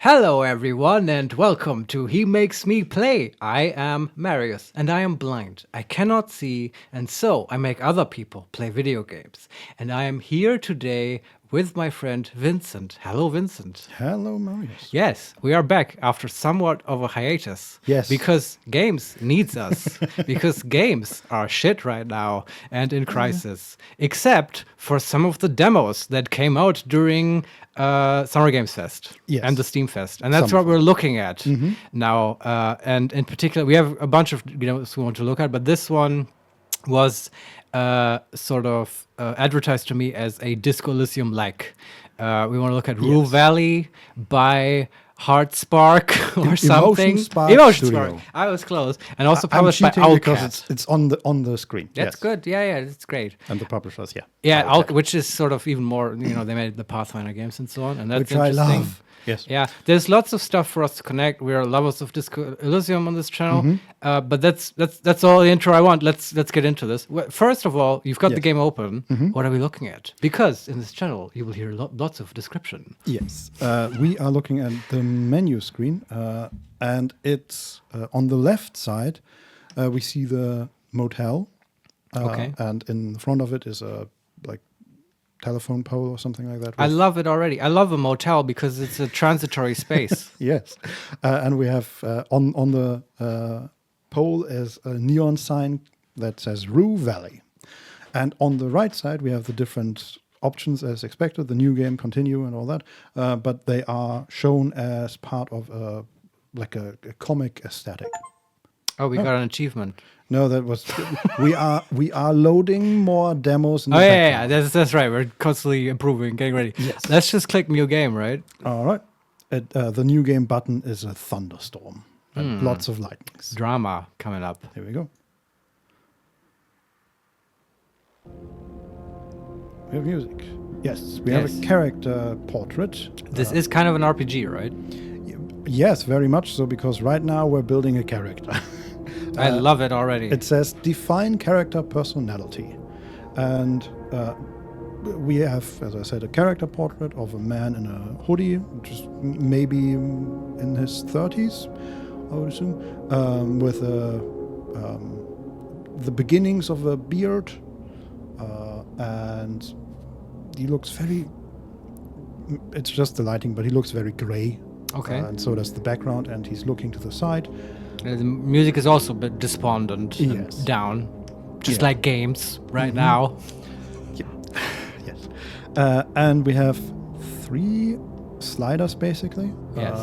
Hello, everyone, and welcome to He Makes Me Play. I am Marius, and I am blind. I cannot see, and so I make other people play video games. And I am here today with my friend Vincent. Hello, Vincent. Hello, Marius. Yes, we are back after somewhat of a hiatus. Yes. Because games needs us. Because games are shit right now and in crisis. Except for some of the demos that came out during Summer Games Fest and the Steam Fest. And that's what we're looking at now. And in particular, we have a bunch of demos we want to look at, but this one was sort of advertised to me as a Disco Elysium-like. We want to look at Rue Valley by Heartspark or something. Emotion Spark. I was close. And also published by Owlcat. Because it's on the screen. That's good. Yeah, that's great. And the publishers, Yeah, which is sort of even more, they made the Pathfinder games and so on. And that's which interesting. I love. Yes. Yeah, there's lots of stuff for us to connect. We are lovers of Disco Elysium on this channel, but that's all the intro I want. Let's get into this. First of all, you've got the game open. What are we looking at? Because in this channel, you will hear lots of description. Yes, we are looking at the menu screen, and it's on the left side. We see the motel, and in front of it is a telephone pole or something like that. I love it already. I love a motel because it's a transitory space. Yes. And we have on the pole is a neon sign that says Rue Valley. And on the right side, we have the different options as expected, the new game, continue, and all that. But they are shown as part of a comic aesthetic. Oh, we got an achievement. No, that was we are loading more demos. In the yeah, that's right. We're constantly improving, getting ready. Yes. Let's just click new game, right? All right. The new game button is a thunderstorm and lots of lightnings. Drama coming up. Here we go. We have music. Yes, we have a character portrait. This is kind of an RPG, right? Yes, very much so, because right now we're building a character. I love it already. It says define character personality. And we have, as I said, a character portrait of a man in a hoodie, which is maybe in his 30s, I would assume, with the beginnings of a beard. And he looks it's just the lighting, but he looks very gray. Okay. And so does the background, and he's looking to the side. The music is also a bit despondent and down, just like games right now. Yes. And we have 3 sliders, basically. Yes.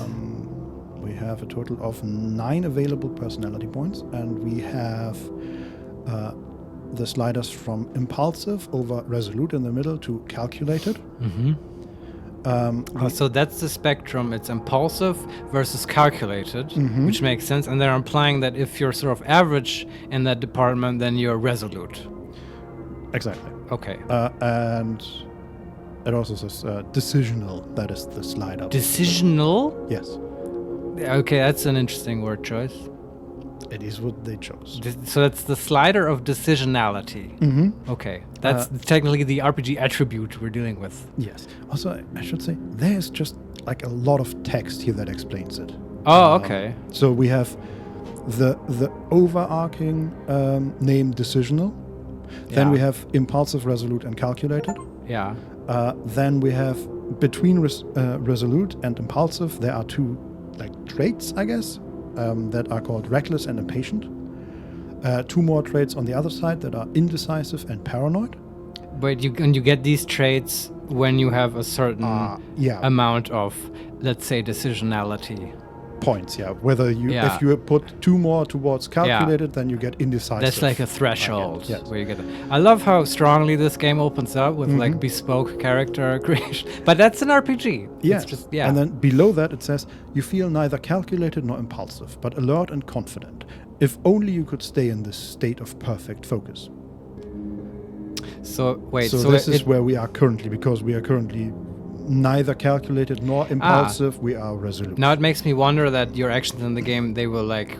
We have a total of 9 available personality points, and we have the sliders from impulsive over resolute in the middle to calculated. So that's the spectrum. It's impulsive versus calculated, which makes sense. And they're implying that if you're sort of average in that department, then you're resolute. Exactly. Okay. And it also says decisional. That is the slider. Decisional? Yes. Okay, that's an interesting word choice. It is what they chose. So that's the slider of decisionality. Okay, that's technically the RPG attribute we're dealing with. Yes. Also, I should say, there's just like a lot of text here that explains it. Oh, okay. So we have the overarching name decisional. Then we have impulsive, resolute, and calculated. Yeah. Then we have between resolute and impulsive, there are 2 traits, I guess. That are called reckless and impatient. 2 more traits on the other side that are indecisive and paranoid. But you get these traits when you have a certain amount of, let's say, decisionality. Points, whether if you put 2 more towards calculated, then you get indecisive. That's like a threshold where you get. I love how strongly this game opens up with bespoke character creation. But that's an RPG. Yes. It's just, And then below that it says you feel neither calculated nor impulsive, but alert and confident. If only you could stay in this state of perfect focus. So wait. So this is where we are currently, because we are currently neither calculated nor impulsive. We are resolute. Now it makes me wonder that your actions in the game, they will like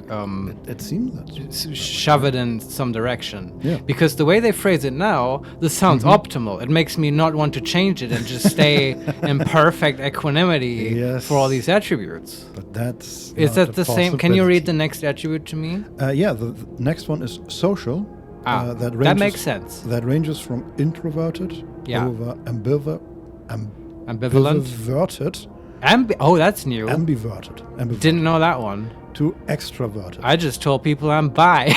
It seems that. shove it in some direction. Yeah. Because the way they phrase it now, this sounds optimal. It makes me not want to change it and just stay in perfect equanimity Yes. for all these attributes. But that's. Is not that a the same? Can you read the possibility. next attribute to me? Yeah, the next one is social. That makes sense. That ranges from introverted Yeah. over Ambivalent. ambiverted, Oh, that's new. ambiverted, Didn't know that one. to extroverted. I just told people I'm bi.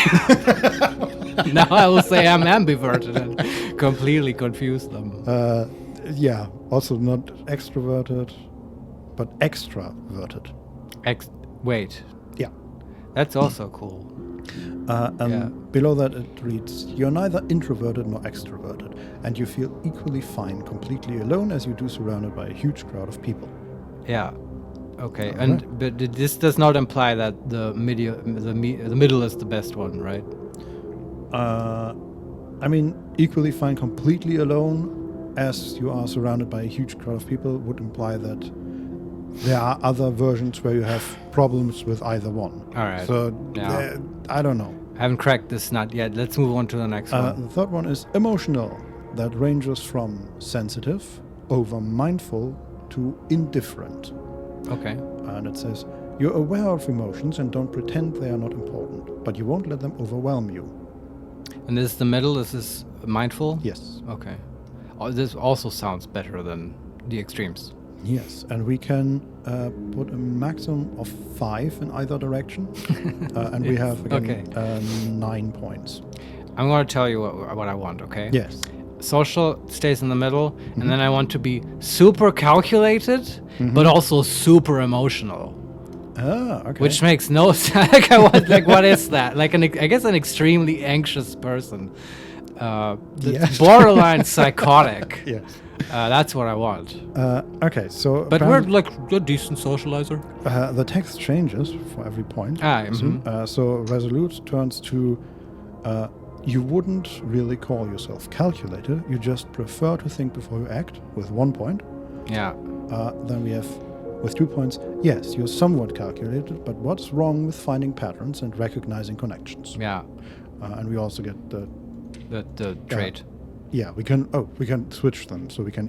Now I will say I'm ambiverted and completely confuse them. Yeah, also not extroverted, but extraverted. Wait, Yeah. that's also cool. And Yeah. below that it reads, you're neither introverted nor extroverted, and you feel equally fine completely alone as you do surrounded by a huge crowd of people. Yeah. Okay. Alright. But this does not imply that the middle is the best one, right? I mean, equally fine completely alone as you are surrounded by a huge crowd of people would imply that there are other versions where you have problems with either one. All right. So, Yeah. I don't know. I haven't cracked this nut yet. Let's move on to the next one. The third one is emotional. That ranges from sensitive over mindful to indifferent. Okay. And it says, you're aware of emotions and don't pretend they are not important, but you won't let them overwhelm you. And this is the middle. Is this mindful? Yes. Okay. This also sounds better than the extremes. Yes, and we can put a maximum of 5 in either direction. And we have, again, 9 points. I'm going to tell you what I want, okay? Yes. Social stays in the middle, and then I want to be super calculated, but also super emotional. Ah, okay. Which makes no sense. Like, I want, like, what is that? Like, I guess an extremely anxious person. Yes. Borderline psychotic. Yes. That's what I want. Okay, so... But we're like a decent socializer. the text changes for every point. So resolute turns to... you wouldn't really call yourself calculated. You just prefer to think before you act, with 1 point. Yeah. Then we have, with 2 points, yes, you're somewhat calculated, but what's wrong with finding patterns and recognizing connections? Yeah. And we also get the trait. Yeah, we can switch them, so we can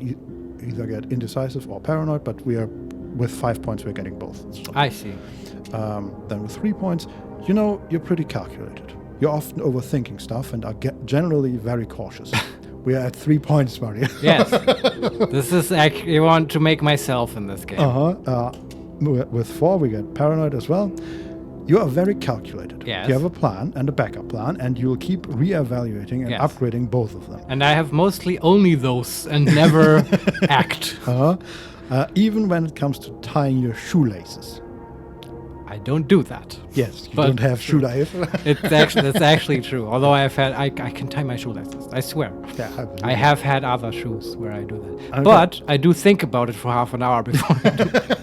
either get indecisive or paranoid, but with 5 points we're getting both. So, I see. then with 3 points, you're pretty calculated. You're often overthinking stuff and are generally very cautious. We are at 3 points, Mario. Yes. This is actually, I want to make myself in this game. With 4 we get paranoid as well. You are very calculated. Yes. You have a plan and a backup plan, and you'll keep re-evaluating and upgrading both of them. And I have mostly only those and never act. Even when it comes to tying your shoelaces. I don't do that. Yes, you But don't have shoelaces. That's actually true. Although I can tie my shoelaces. I swear. Yeah, I have had other shoes where I do that. Okay. But I do think about it for half an hour before I do it.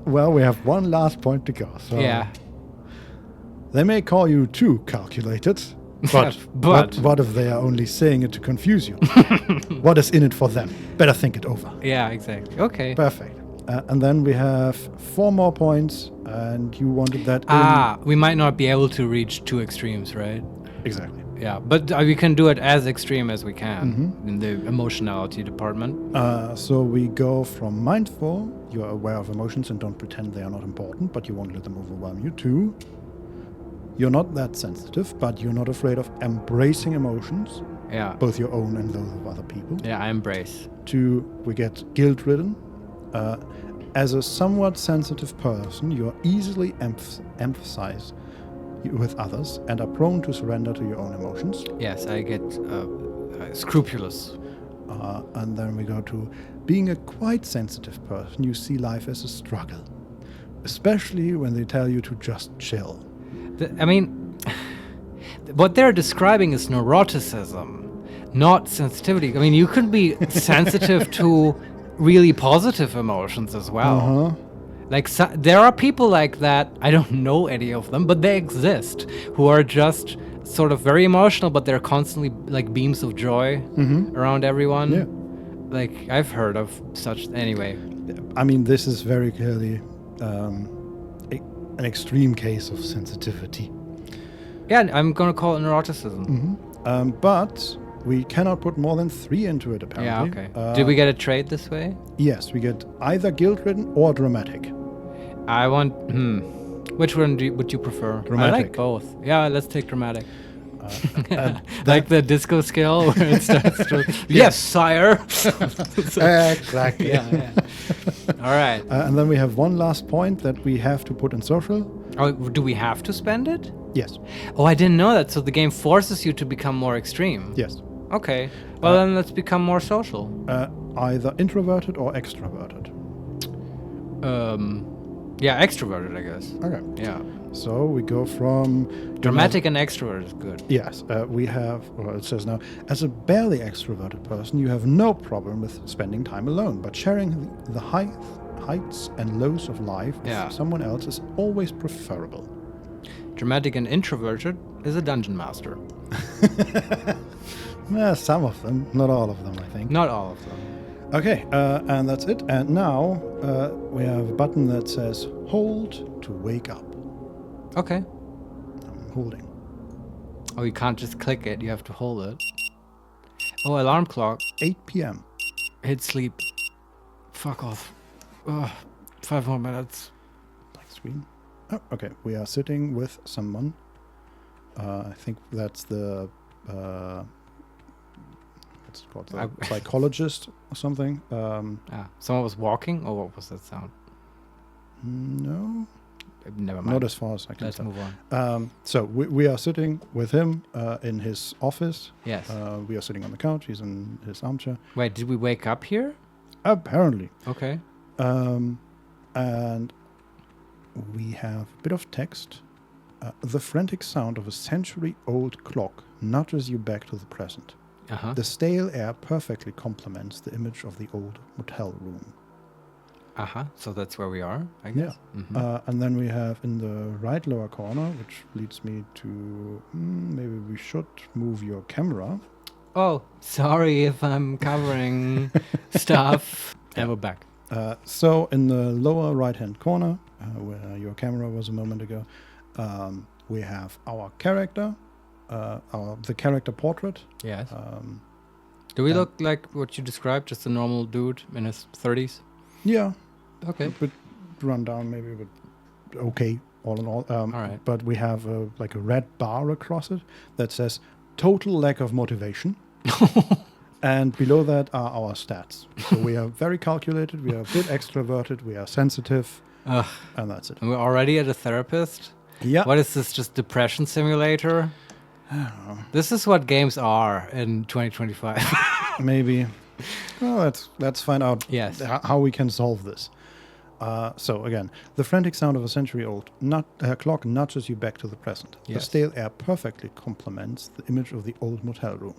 Well, we have one last point to go. So Yeah. They may call you too calculated, but, But- what if they are only saying it to confuse you? What is in it for them? Better think it over. Yeah, exactly. Okay. Perfect. And then we have 4 more points, and you wanted that in... We might not be able to reach 2 extremes, right? Exactly. Yeah, but we can do it as extreme as we can in the emotionality department. So we go from mindful, you're aware of emotions and don't pretend they are not important, but you won't let them overwhelm you, to you're not that sensitive, but you're not afraid of embracing emotions, Yeah. both your own and those of other people. Yeah, I embrace. To we get guilt-ridden. As a somewhat sensitive person, you're easily emphasize with others and are prone to surrender to your own emotions. Yes, I get scrupulous. And then we go to being a quite sensitive person. You see life as a struggle, especially when they tell you to just chill. I mean, what they're describing is neuroticism, not sensitivity. I mean, you can be sensitive to really positive emotions as well. Like, there are people like that, I don't know any of them, but they exist, who are just sort of very emotional, but they're constantly like beams of joy around everyone. Yeah. Like, I've heard of such. Anyway. I mean, this is very clearly an extreme case of sensitivity. Yeah, I'm gonna call it neuroticism. But we cannot put more than 3 into it, apparently. Yeah, okay. Did we get a trade this way? Yes, we get either guilt-ridden or dramatic. I want. Which one would you prefer? I Dramatic. like both. Yeah, let's take dramatic. Like the disco skill where it starts to. Yes, sire. Exactly. Yeah. All right. And then we have one last point that we have to put in social. Oh, do we have to spend it? Yes. Oh, I didn't know that. So the game forces you to become more extreme. Yes. Okay. Well, then let's become more social. Either introverted or extroverted. Yeah, extroverted, I guess. Okay. Yeah. So we go from Dramatic and extrovert is good. Yes, we have, well, it says now, as a barely extroverted person, you have no problem with spending time alone, but sharing the heights and lows of life with someone else is always preferable. Dramatic and introverted is a dungeon master. Some of them, not all of them, I think. Not all of them. Okay, and that's it. And now we have a button that says hold to wake up. Okay. I'm holding. Oh, you can't just click it. You have to hold it. Oh, alarm clock. 8 p.m. Hit sleep. Fuck off. Ugh, 5 more minutes. Black screen. Oh, okay. We are sitting with someone. I think that's the what's it called? The psychologist or something. Someone was walking. Or what was that sound? No. Never mind. Not as far as I can Let's tell. move on. So we are sitting with him in his office. Yes. We are sitting on the couch. He's in his armchair. Wait, did we wake up here? Apparently. Okay. And we have a bit of text. The frantic sound of a century-old clock nudges you back to the present. Uh-huh. The stale air perfectly complements the image of the old motel room. Uh-huh. So that's where we are, I guess. Yeah. Mm-hmm. And then we have in the right lower corner, which leads me to maybe we should move your camera. Oh, sorry if I'm covering stuff. And we're back. So in the lower right-hand corner, where your camera was a moment ago, we have our character, the character portrait. Yes. Do we look like what you described, just a normal dude in his 30s? Yeah. Okay. A bit run down, maybe, but okay, all in all. All right. But we have a red bar across it that says total lack of motivation. And below that are our stats. So we are very calculated, we are a bit extroverted, we are sensitive, and that's it. And we're already at a therapist? Yeah. What is this, just depression simulator? I don't know. This is what games are in 2025. Maybe. Well, let's find out how we can solve this. So again, the frantic sound of a century-old clock nudges you back to the present. Yes. The stale air perfectly complements the image of the old motel room.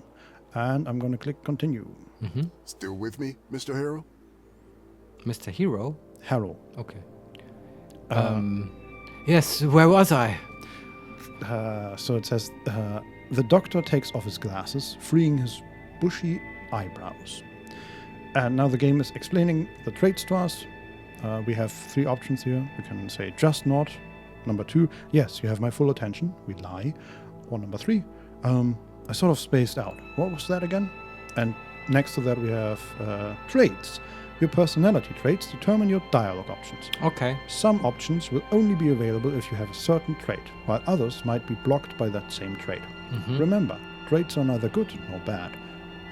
And I'm going to click continue. Mm-hmm. Still with me, Mr. Harrow? Mr. Hero? Harrow. Okay. Yes, where was I? So it says, the doctor takes off his glasses, freeing his bushy eyebrows. And now the game is explaining the traits to us. We have 3 options here. We can say just not. Number 2, yes, you have my full attention. We lie. Or number 3, I sort of spaced out. What was that again? And next to that we have traits. Your personality traits determine your dialogue options. Okay. Some options will only be available if you have a certain trait, while others might be blocked by that same trait. Mm-hmm. Remember, traits are neither good nor bad.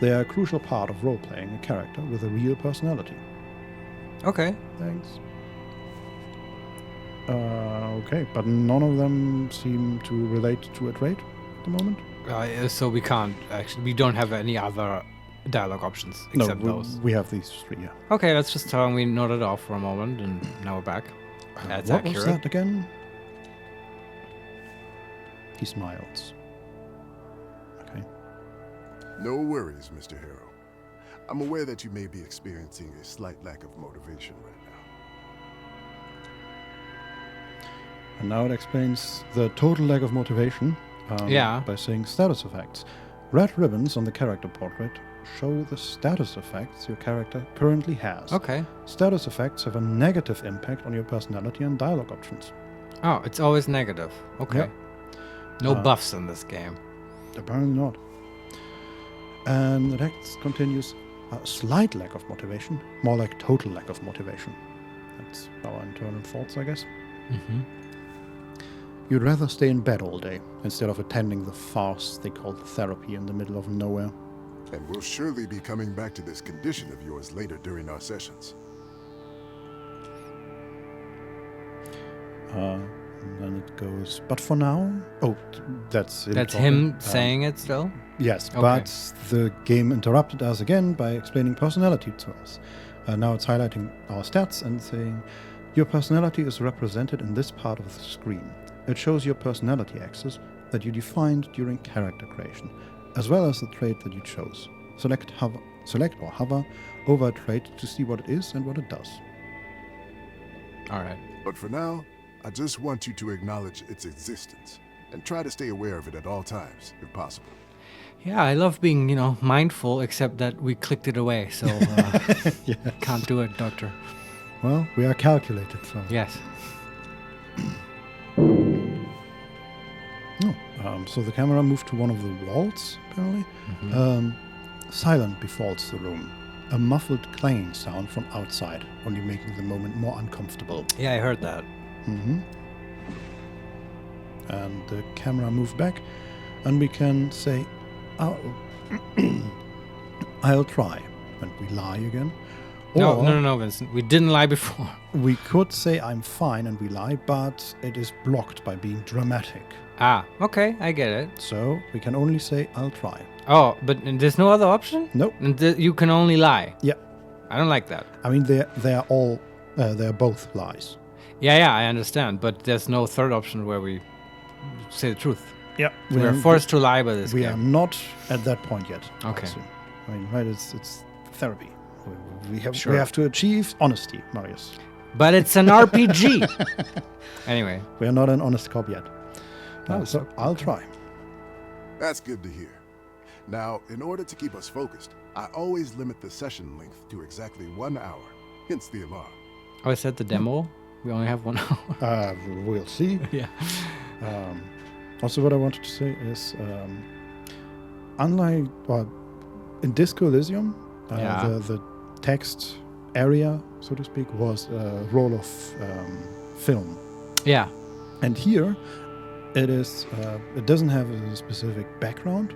They are a crucial part of role-playing a character with a real personality. Okay. Thanks. Okay, but none of them seem to relate to a trait at the moment. So we can't actually. We don't have any other dialogue options except those. We have these 3. Yeah. Okay, let's just tell him we nodded off for a moment, and now we're back. That's what accurate. was that again? He smiles. Okay. No worries, Mr. Harrow. I'm aware that you may be experiencing a slight lack of motivation right now. And now it explains the total lack of motivation. By saying status effects. Red ribbons on the character portrait show the status effects your character currently has. Okay. Status effects have a negative impact on your personality and dialogue options. Oh, it's always negative. Okay. Yep. No buffs in this game. Apparently not. And the text continues, a slight lack of motivation, more like total lack of motivation. That's our internal thoughts, I guess. Mm-hmm. You'd rather stay in bed all day instead of attending the farce they call therapy in the middle of nowhere. And we'll surely be coming back to this condition of yours later during our sessions. And then it goes, but for now... Oh, that's him That's talking. him saying it still? Yes, Okay. but the game interrupted us again by explaining personality to us. Now it's highlighting our stats and saying, your personality is represented in this part of the screen. It shows your personality axis that you defined during character creation, as well as the trait that you chose. Select or hover over a trait to see what it is and what it does. All right. But for now, I just want you to acknowledge its existence and try to stay aware of it at all times, if possible. Yeah, I love being, mindful, except that we clicked it away, so Yes. can't do it, Doctor. Well, we are calculated, so... Yes. So the camera moved to one of the walls, apparently. Silent befalls the room. A muffled clanging sound from outside, only making the moment more uncomfortable. Yeah, I heard that. And the camera moved back, and we can say, oh, I'll try. And we lie again. No, Vincent. We didn't lie before. We could say I'm fine and we lie, but it is blocked by being dramatic. Ah, okay, I get it. So we can only say I'll try. Oh, but there's no other option? Nope. And you can only lie. Yeah. I don't like that. I mean, they're both lies. Yeah, I understand. But there's no third option where we say the truth. Yeah. We're forced to lie by this We game. are not at that point yet. Okay. Also. I mean, right? It's therapy. We have Sure. we have to achieve honesty, Marius. But it's an RPG. Anyway. We are not an honest cop yet. Oh, So I'll try. That's good to hear. Now, in order to keep us focused, I always limit the session length to exactly 1 hour, hence the alarm. Oh, is that the demo? We only have 1 hour. We'll see. Yeah. Also, what I wanted to say is, unlike in Disco Elysium, Yeah. the text area, so to speak, was a roll of film, Yeah. and here it is. It doesn't have a specific background,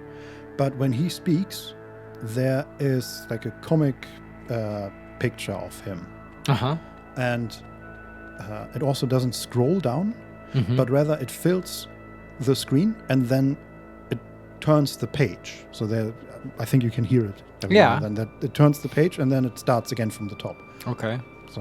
but when he speaks, there is like a comic picture of him, Uh-huh. and it also doesn't scroll down, Mhm. but rather it fills the screen and then it turns the page. So there, I think you can hear it. every Yeah. now and then that it turns the page and then it starts again from the top. Okay. So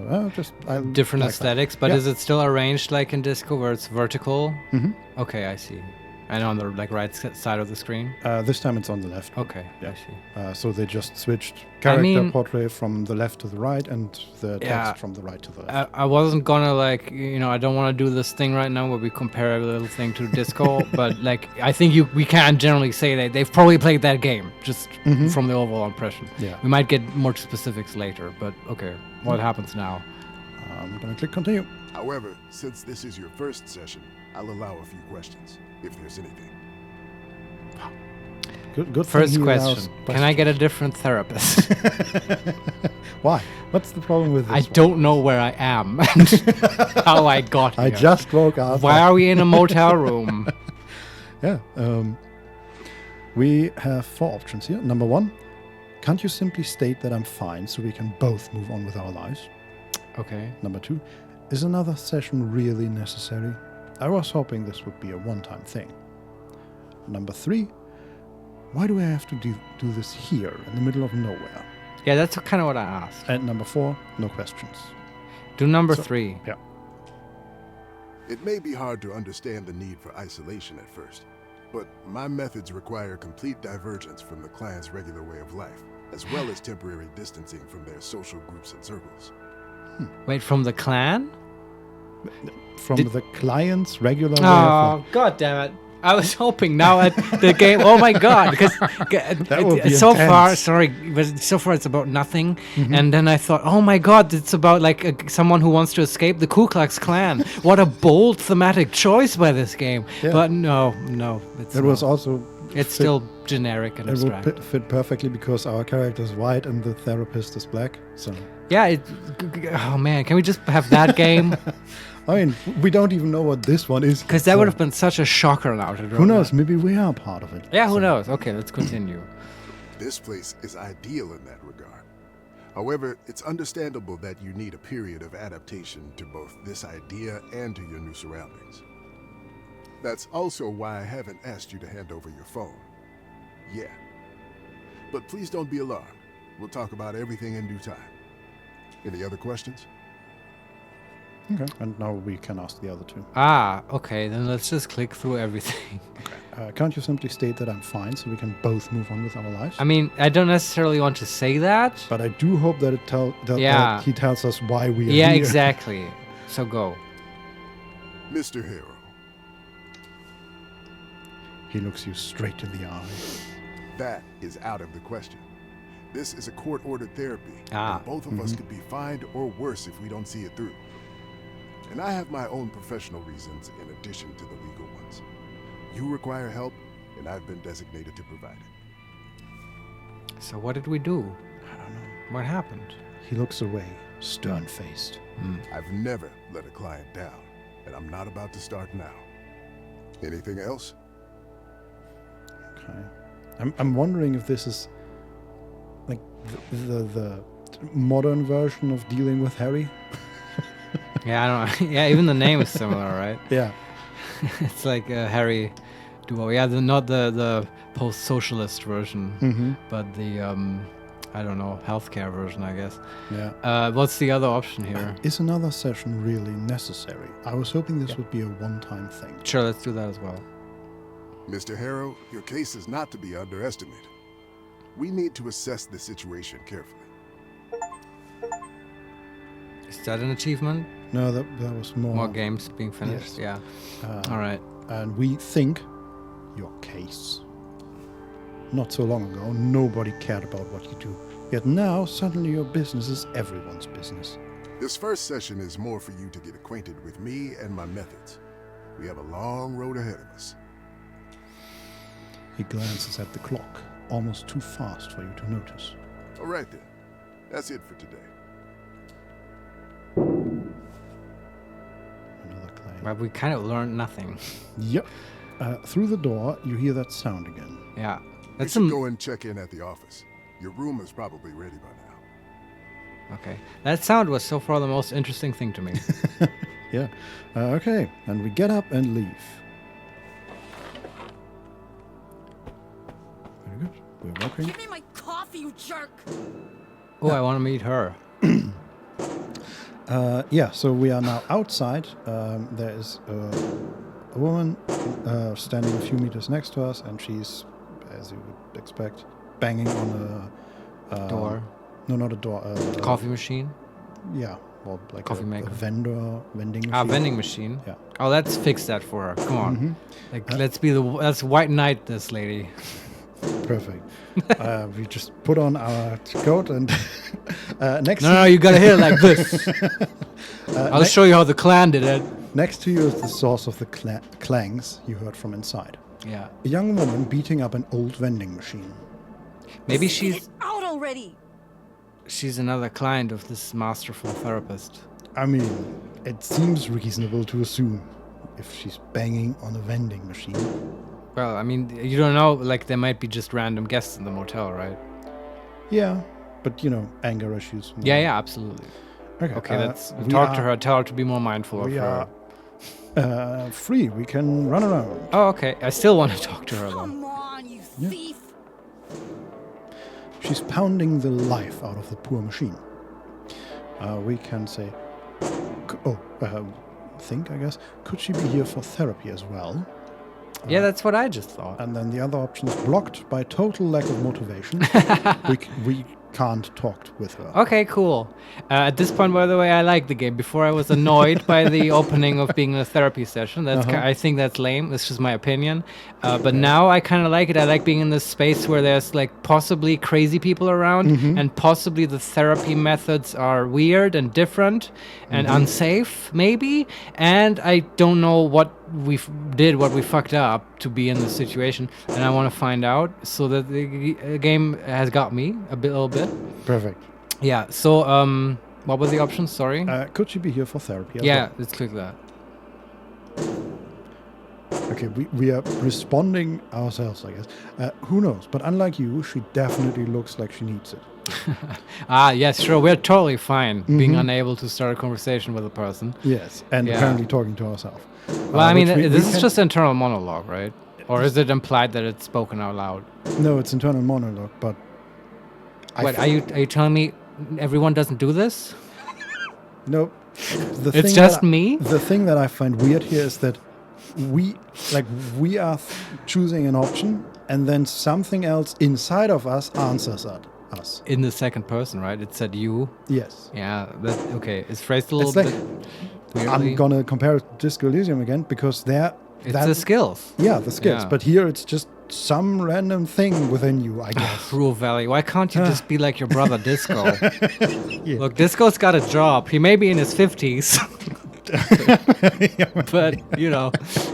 I Different like that. aesthetics, but Yeah. is it still arranged like in Disco where it's vertical? Mhm. Okay, I see. And on the right side of the screen? This time it's on the left. Okay, Yeah. I see. So they just switched character mean- portrait from the left to the right and the text Yeah. from the right to the left. I wasn't gonna I don't want to do this thing right now where we compare every little thing to Disco, but I think we can generally say that they've probably played that game just from the overall impression. Yeah. We might get more specifics later, but okay, what happens now? I'm gonna click continue. However, since this is your first session, I'll allow a few questions, if there's anything. Good. First thing he allows question: Can I get a different therapist? Why? What's the problem with this? I one? don't know where I am and how I got here. I just woke up. Why are we in a motel room? Yeah. We have 4 options here. Number 1, can't you simply state that I'm fine so we can both move on with our lives? Okay. Number 2, is another session really necessary? I was hoping this would be a one-time thing. Number 3, why do I have to do this here in the middle of nowhere? Yeah, that's kind of what I asked. And number 4, no questions. Do number 3. Yeah. It may be hard to understand the need for isolation at first, but my methods require complete divergence from the clan's regular way of life, as well as temporary distancing from their social groups and circles. Wait, from the clan? From the client's regular way of life. Oh, god damn it. I was hoping now at the game. Oh my god! Because would be so far, intense. sorry, but so far it's about nothing. And then I thought, oh my god, it's about like someone who wants to escape the Ku Klux Klan. What a bold thematic choice by this game. Yeah. But no, it's It was not. also. It's still generic and It would abstract. fit perfectly because our character is white and the therapist is black. So. Yeah. Oh man, can we just have that game? I mean, we don't even know what this one is. Because that so would have been such a shocker now. Who knows? Maybe we are part of it. Yeah, who So- knows? Okay, let's continue. This place is ideal in that regard. However, it's understandable that you need a period of adaptation to both this idea and to your new surroundings. That's also why I haven't asked you to hand over your phone. Yeah. But please don't be alarmed. We'll talk about everything in due time. Any other questions? Okay. And now we can ask the other two. Okay, then let's just click through everything. Can't you simply state that I'm fine so we can both move on with our lives? I mean, I don't necessarily want to say that. But I do hope that Yeah. that he tells us why we are Yeah, here. exactly. So go. Mr. Harrow, He looks you straight in the eye. that is out of the question. This is a court-ordered therapy, and both of us could be fined or worse if we don't see it through. And I have my own professional reasons in addition to the legal ones. You require help, and I've been designated to provide it. So what did we do? I don't know. What happened? He looks away, stern-faced. I've never let a client down, and I'm not about to start now. Anything else? Okay. I'm wondering if this is like the modern version of dealing with Harry. Yeah, I don't know. Yeah, even the name is similar, right? Yeah. It's like a Harry duo. Yeah, not the post-socialist version, but the I don't know, healthcare version, I guess. Yeah. What's the other option here? Is another session really necessary? I was hoping this would be a one-time thing. Sure, let's do that as well. Mr. Harrow, your case is not to be underestimated. We need to assess the situation carefully. Is that an achievement? No, that was more. More games being finished? Yes. Yeah. All right. And we think your case. Not so long ago, nobody cared about what you do. Yet now, suddenly your business is everyone's business. This first session is more for you to get acquainted with me and my methods. We have a long road ahead of us. He glances at the clock, almost too fast for you to notice. All right then. That's it for today. Another claim. But we kind of learned nothing. Yep. Through the door, you hear that sound again. Yeah. You That's should go and check in at the office. Your room is probably ready by now. Okay. That sound was so far the most interesting thing to me. Yeah. Okay. And we get up and leave. Very good. We're walking. Give me my coffee, you jerk! Oh, I want to meet her. Yeah, so we are now outside. There is a woman standing a few meters next to us, and she's, as you would expect, banging on a Door. No, not a door. Coffee machine. Yeah, well, like Coffee a maker. vending machine. Vending machine. Yeah. Oh, let's fix that for her. Come on. Like, let's white knight this lady. Perfect. We just put on our coat and next. No, you gotta hit it like this. I'll show you how the clan did it. Next to you is the source of the clangs you heard from inside. Yeah. A young woman beating up an old vending machine. Maybe Spit she's it out already! another client of this masterful therapist. I mean, it seems reasonable to assume if she's banging on a vending machine. Well, I mean, you don't know. Like, there might be just random guests in the motel, right? Yeah, but you know, anger issues. Yeah, absolutely. Okay, let's talk to her. Tell her to be more mindful of We her. are free. We can run around. Oh, okay. I still want to talk to her though. Come on, you thief! She's pounding the life out of the poor machine. We can say, I guess, could she be here for therapy as well? Yeah, that's what I just thought. And then the other option is blocked by total lack of motivation. we can't talk with her. Okay, cool. At this point, by the way, I like the game. Before, I was annoyed by the opening of being a therapy session. That's I think that's lame. That's just my opinion. But now I kind of like it. I like being in this space where there's like possibly crazy people around, and possibly the therapy methods are weird and different and unsafe, maybe. And I don't know what we what we fucked up to be in this situation, and I want to find out. So that the game has got me a little bit. Perfect. Yeah. So, what were the options? Sorry. Could she be here for therapy? As Yeah. well? Let's click that. Okay, we are responding ourselves, I guess. Who knows? But unlike you, she definitely looks like she needs it. Yes, sure. We're totally fine being unable to start a conversation with a person. Yes, and apparently talking to herself. Well, I mean, which this is just internal monologue, right? Or is it implied that it's spoken out loud? No, it's internal monologue, but... What, are you telling me everyone doesn't do this? No. It's just me? The thing that I find weird here is that we are choosing an option, and then something else inside of us answers us. In the second person, right? It said you. Yes. Yeah, okay. It's phrased a little It's like, bit weirdly. I'm gonna compare it to Disco Elysium again, because It's the skills. Yeah, the skills. Yeah. But here it's just some random thing within you, I guess. Rue Valley. Why can't you just be like your brother Disco? Look, Disco's got a job. He may be in his 50s. But, you know,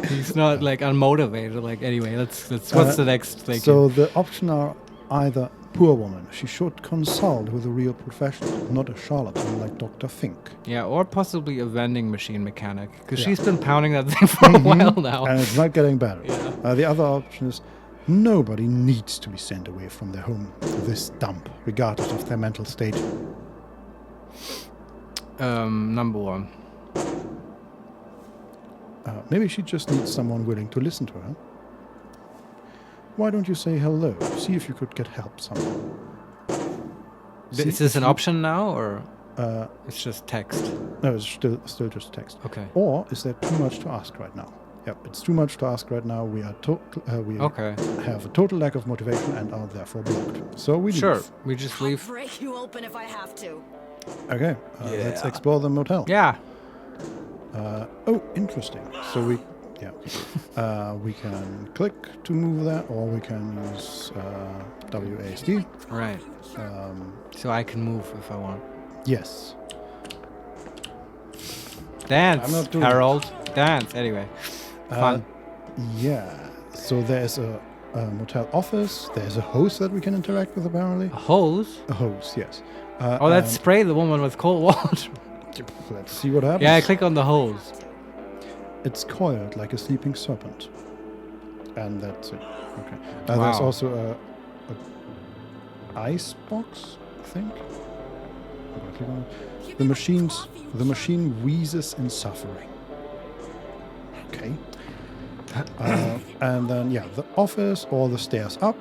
he's not like unmotivated. Like, anyway, let's what's the next thing? So the options are either poor woman. She should consult with a real professional, not a charlatan like Dr. Fink. Yeah, or possibly a vending machine mechanic. Because she's been pounding that thing for a while now. And it's not getting better. Yeah. The other option is nobody needs to be sent away from their home to this dump, regardless of their mental state. Number one. Maybe she just needs someone willing to listen to her. Why don't you say hello? See if you could get help somehow. Is this an option now, or it's just text? No, it's still just text. Okay. Or is there too much to ask right now? Yep, it's too much to ask right now. We are have a total lack of motivation and are therefore blocked. So we leave. We just I'll leave. break you open if I have to. Okay, let's explore the motel. Yeah. Oh, interesting. So we can click to move that, or we can use WASD. Right. So I can move if I want. Yes. Dance, I'm not doing Harold. Dance. Anyway. Fun. Yeah. So there's a motel office. There's a hose that we can interact with, apparently. A hose? A hose, yes. Let's spray the woman with cold water. Let's see what happens. Yeah, I click on the hose. It's coiled like a sleeping serpent. And that's it. Okay. Wow. There's also a ice box, I think. I'm gonna click on it. The machine wheezes in suffering. Okay. And then, the office or the stairs up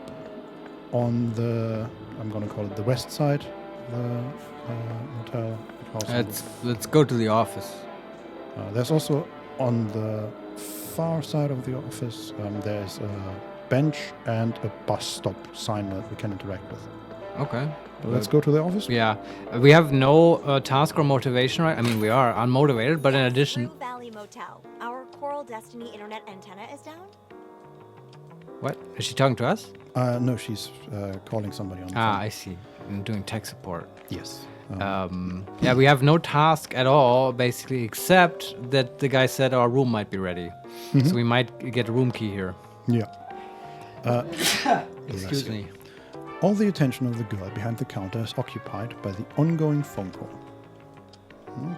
on the, I'm going to call it the west side of the motel. Let's go to the office. There's also on the far side of the office, there's a bench and a bus stop sign that we can interact with. Okay. Let's go to the office. Yeah. We have no task or motivation, right? I mean, we are unmotivated, but in addition... Rue Valley Motel. Our Coral Destiny internet antenna is down? What? Is she talking to us? No, she's calling somebody on the phone. I see. I'm doing tech support. Yes. We have no task at all, basically, except that the guy said our room might be ready. So we might get a room key here. Yeah. Excuse me. All the attention of the girl behind the counter is occupied by the ongoing phone call.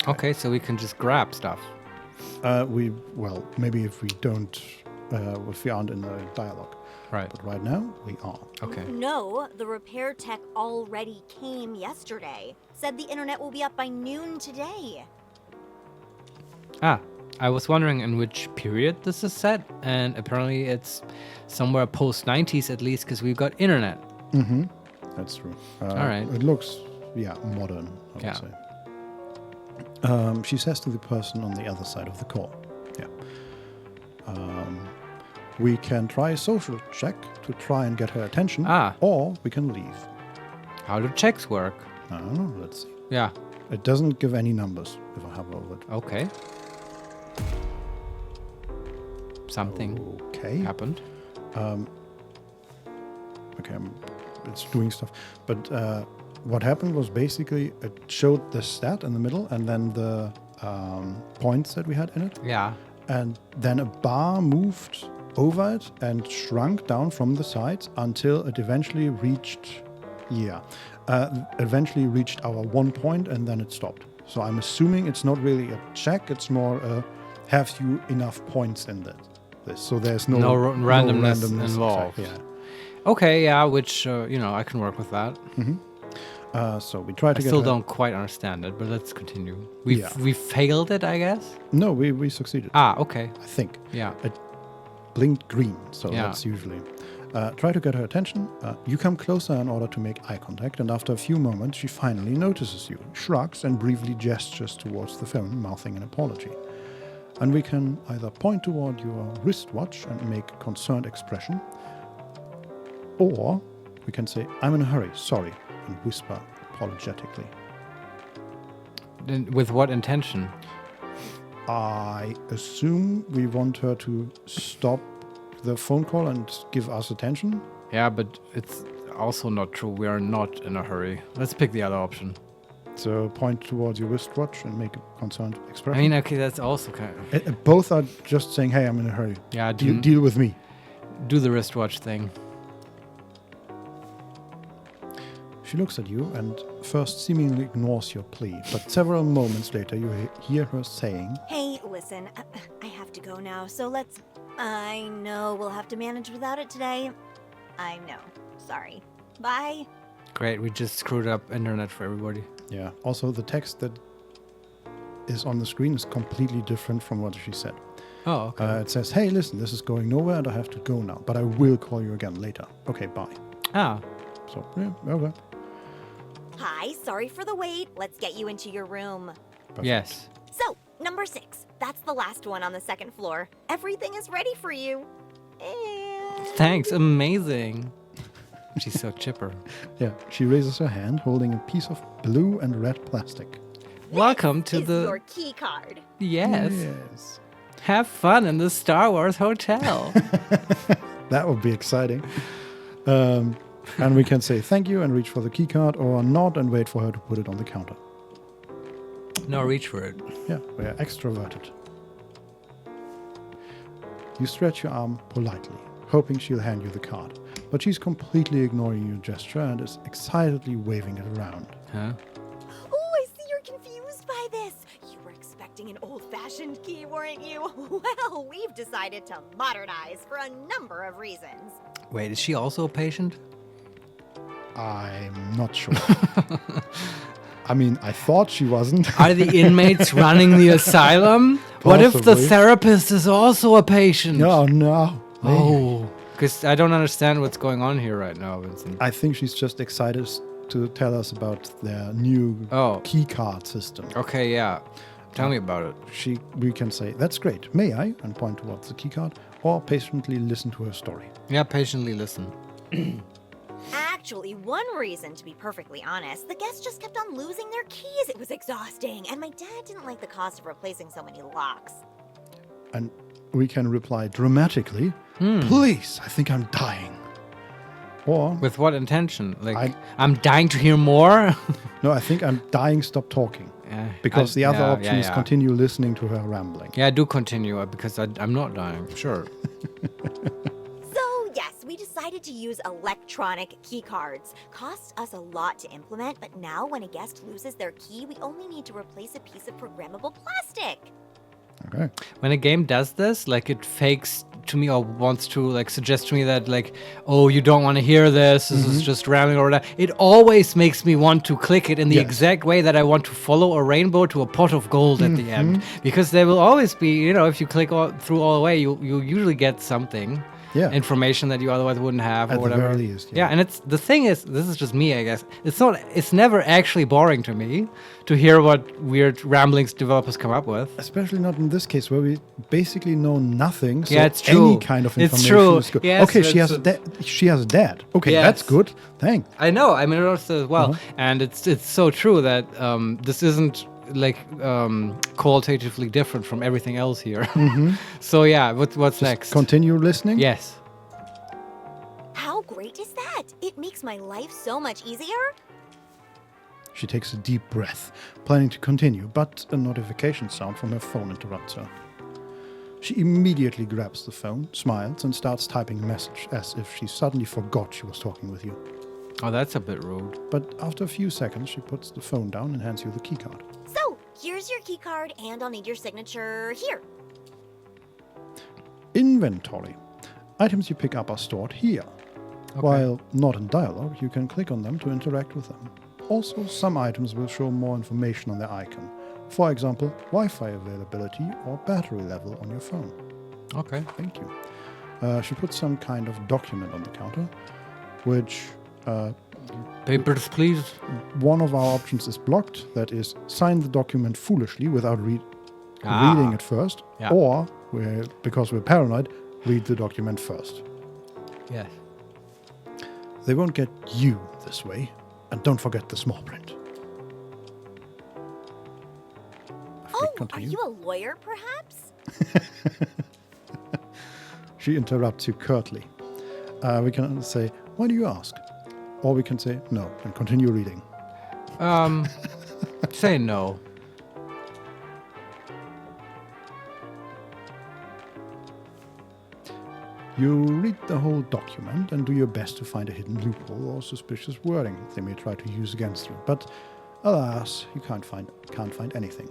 Okay, so we can just grab stuff. Maybe if we aren't in a dialogue. Right. But right now, we are. Okay. No, the repair tech already came yesterday. Said the internet will be up by noon today. I was wondering in which period this is set, and apparently it's somewhere post 90s at least, because we've got internet. Mm-hmm. That's true. All right. It looks, modern, I would say. She says to the person on the other side of the call. Yeah. We can try a social check to try and get her attention, or we can leave. How do checks work? I don't know. Let's see. Yeah. It doesn't give any numbers if I hover over it. Okay. Something Okay. happened. Okay, it's doing stuff. But what happened was basically it showed the stat in the middle and then the points that we had in it. Yeah. And then a bar moved over it and shrunk down from the sides until it eventually reached, eventually reached our 1 point and then it stopped. So I'm assuming it's not really a check, it's more a have you enough points in this. So there's no randomness no involved. Yeah. Okay, yeah, which, I can work with that. So we try to I get still her- don't quite understand it, but let's continue. We Yeah. failed it, I guess? No, we succeeded. Ah, okay. I think. Yeah. It blinked green, so Yeah. that's usually. Try to get her attention. You come closer in order to make eye contact, and after a few moments, she finally notices you, shrugs, and briefly gestures towards the phone, mouthing an apology. And we can either point toward your wristwatch and make a concerned expression, or we can say, I'm in a hurry, sorry, and whisper apologetically. Then with what intention? I assume we want her to stop the phone call and give us attention. Yeah, but it's also not true. We are not in a hurry. Let's pick the other option. So point towards your wristwatch and make a concerned I expression. mean, okay, that's also kind of... Both are just saying, hey, I'm in a hurry. Yeah, Deal with me. do the wristwatch thing. She looks at you and first seemingly ignores your plea, but several moments later you hear her saying, Hey, listen, I have to go now, so let's... I know we'll have to manage without it today. I know. Sorry. Bye. Great, we just screwed up internet for everybody. yeah. Also, the text that is on the screen is completely different from what she said. Oh, okay. It says, hey, listen, this is going nowhere and I have to go now, but I will call you again later. Okay, bye. Ah, So, yeah, okay. Hi, sorry for the wait. Let's get you into your room. Perfect. yes. So, number 6. That's the last one on the second floor. Everything is ready for you. And... Thanks, amazing. She's so chipper. Yeah, she raises her hand holding a piece of blue and red plastic. Welcome to is the... your key card. Yes. Yes. Have fun in the Star Wars hotel. That would be exciting. And we can say thank you and reach for the key card or nod and wait for her to put it on the counter. No, reach for it. Yeah, we are extroverted. You stretch your arm politely, hoping she'll hand you the card. But she's completely ignoring your gesture and is excitedly waving it around. Huh? Oh, I see you're confused by this. You were expecting an old-fashioned key, weren't you? Well, we've decided to modernize for a number of reasons. Wait, is she also a patient? I'm not sure. I mean, I thought she wasn't. Are the inmates running the asylum? What if the Possibly. therapist is also a patient? No, no. Oh, because I don't understand what's going on here right now, Vincent. I think she's just excited to tell us about their new Oh. key card system. Okay, yeah. Tell me about it. We can say, that's great, may I? And point towards the key card, or patiently listen to her story. Yeah, patiently listen. Actually, one reason, to be perfectly honest, the guests just kept on losing their keys. It was exhausting, and my dad didn't like the cost of replacing so many locks. And we can reply dramatically, please, I think I'm dying. Or, With what intention? Like, I- I'm dying to hear more? no, I think I'm dying, stop talking. Yeah, Because the other yeah, option is yeah. continue listening to her rambling. Yeah, do continue, because I'm not dying. Sure. So, yes, we decided to use electronic key cards. Costs us a lot to implement, but now when a guest loses their key, we only need to replace a piece of programmable plastic. Okay. When a game does this, like it fakes to me or wants to like suggest to me that like, oh, you don't want to hear this is just rambling or whatever, it always makes me want to click it in the Yes. exact way that I want to follow a rainbow to a pot of gold at the end. Because there will always be, if you click through all the way, you usually get something. information that you otherwise wouldn't have or At the whatever. very least, yeah, and it's the thing is, this is just me, I guess. It's never actually boring to me to hear what weird ramblings developers come up with. Especially not in this case where we basically know nothing. So Yeah, it's true. any kind of It's information true. is good. Yes, okay, she that's has a dad. Okay, Yes. that's good. Thanks. I know. I mean, it also as well, Uh-huh. and it's so true that this isn't like qualitatively different from everything else here. So yeah, what's next? Continue listening. Yes. How great is that? It makes my life so much easier. She takes a deep breath, planning to continue, but a notification sound from her phone interrupts her. She immediately grabs the phone, smiles, and starts typing a message as if she suddenly forgot she was talking with you. Oh, that's a bit rude. But after a few seconds, she puts the phone down and hands you the keycard. So, here's your keycard, and I'll need your signature here. Inventory. Items you pick up are stored here. While not in dialogue, you can click on them to interact with them. Also, some items will show more information on their icon. For example, Wi-Fi availability or battery level on your phone. Okay. Thank you. She puts some kind of document on the counter, which Papers, please. one of our options is blocked. That is, sign the document foolishly without Ah. reading it first. Yeah. Or, because we're paranoid, read the document first. Yes. They won't get you this way. And don't forget the small print. Oh, are Continue. you a lawyer, perhaps? She interrupts you curtly. We can say, why do you ask? Or we can say, no, and continue reading. Say no. You read the whole document and do your best to find a hidden loophole or suspicious wording they may try to use against you. But alas, you can't find anything.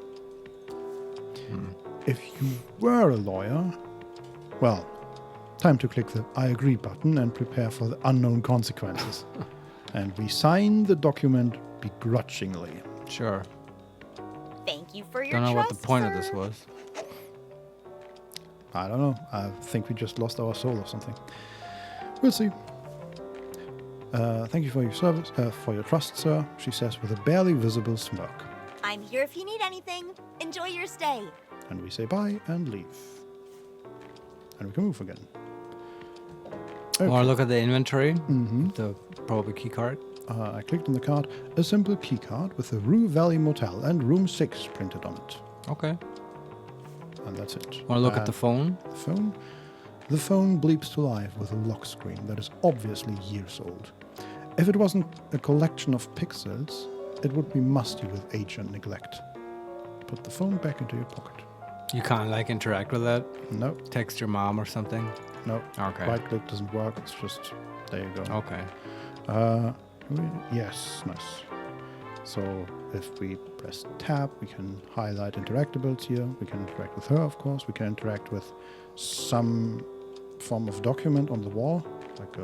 If you were a lawyer, well, time to click the I agree button and prepare for the unknown consequences. And we sign the document begrudgingly. Sure. Thank you for your Don't know what the trust, point of sir. this was. I don't know. I think we just lost our soul or something. We'll see. Thank you for your service, for your trust, sir, she says with a barely visible smirk. I'm here if you need anything. Enjoy your stay. And we say bye and leave. And we can move again. Okay. Or look at the inventory. Mm-hmm. The probably key card. I clicked on the card, a simple key card with the Rue Valley Motel and room 6 printed on it. Okay. And that's it. Want to look at the phone? The phone? The phone bleeps to life with a lock screen that is obviously years old. If it wasn't a collection of pixels, it would be musty with age and neglect. Put the phone back into your pocket. You can't like interact with that. No, Text your mom or something. no. Okay. Right click doesn't work. It's just, there you go. Okay. Yes, nice. So if we press tab, we can highlight interactables here. We can interact with her, of course. We can interact with some form of document on the wall, like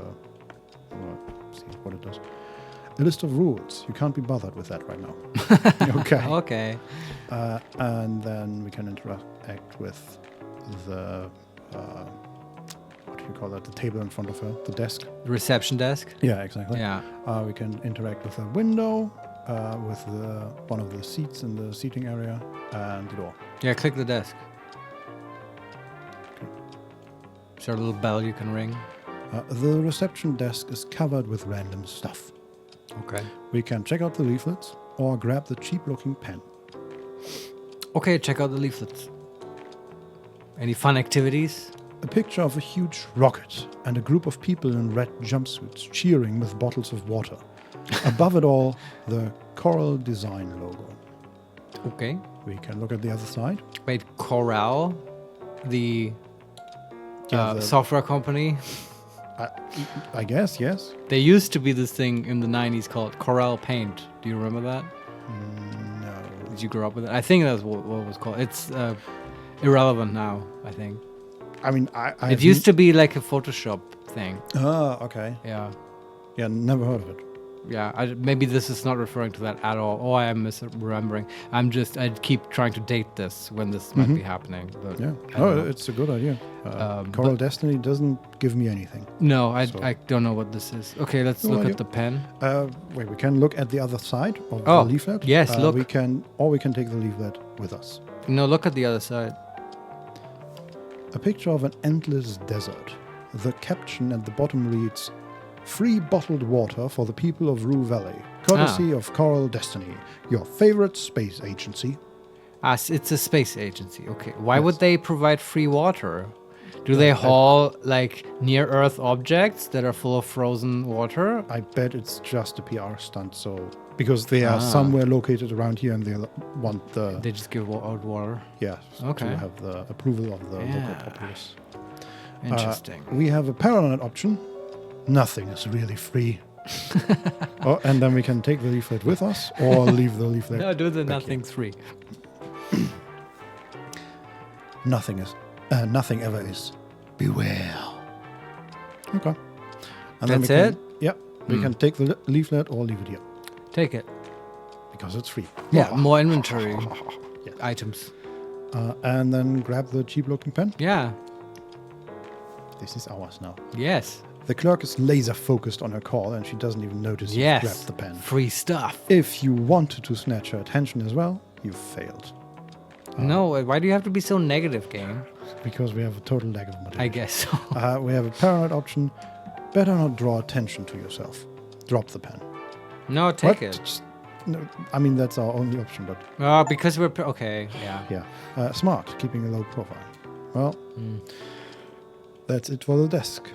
see what it does. A list of rules. You can't be bothered with that right now. Okay. Okay. And then we can interact with the what do you call that? The table in front of her, the desk. The reception desk. Yeah, exactly. Yeah. We can interact with a window, with one of the seats in the seating area, and the door. Yeah. Click the desk. Okay. Is there a little bell you can ring? The reception desk is covered with random stuff. Okay. We can check out the leaflets or grab the cheap-looking pen. Okay. Check out the leaflets. Any fun activities? A picture of a huge rocket and a group of people in red jumpsuits cheering with bottles of water. Above it all, the Coral Design logo. Okay. We can look at the other side. Wait, Corel, the Yeah, software company. I guess, yes. There used to be this thing in the 90s called Corel Paint. Do you remember that? No. Did you grow up with it? I think that's what it was called. It's irrelevant now, I think. I mean, I It used to be like a Photoshop thing. Ah, okay. Yeah. Yeah, never heard of it. Yeah, maybe this is not referring to that at all. Oh, I am misremembering. I keep trying to date this when this might be happening. But Yeah. I don't know. It's a good idea. Coral Destiny doesn't give me anything. No, So- I don't know what this is. Okay, let's No look idea. at the pen. Wait, we can look at the other side of Oh, the leaflet. yes, look. We can take the leaflet with us. No, look at the other side. A picture of an endless desert. The caption at the bottom reads, "Free bottled water for the people of Rue Valley, courtesy of Coral Destiny, your favorite space agency." It's a space agency. Okay, why Yes. would they provide free water? Do they haul like near Earth objects that are full of frozen water? I bet it's just a PR stunt, because they are somewhere located around here and they want They just give out water. to have the approval of the local populace. Interesting. We have a parallel option. Nothing is really free. And then we can take the leaflet with us or leave the leaflet. No, do the back nothing's free. here. Nothing ever is. Beware. Okay. And That's we can, it? Yeah. We can take the leaflet or leave it here Take it. because it's free. Yeah, more inventory Yes. items. And then grab the cheap-looking pen. Yeah. This is ours now. Yes. The clerk is laser focused on her call and she doesn't even notice you Yes. grabbed the pen. Free stuff. If you wanted to snatch her attention as well, you failed. No, why do you have to be so negative, game? Because we have a total lack of motivation. I guess so. We have a paranoid option. Better not draw attention to yourself. Drop the pen. No, take What? it. Just- no, I mean, that's our only option, but Oh, because we're okay. Yeah. yeah. Smart, keeping a low profile. Well, that's it for the desk.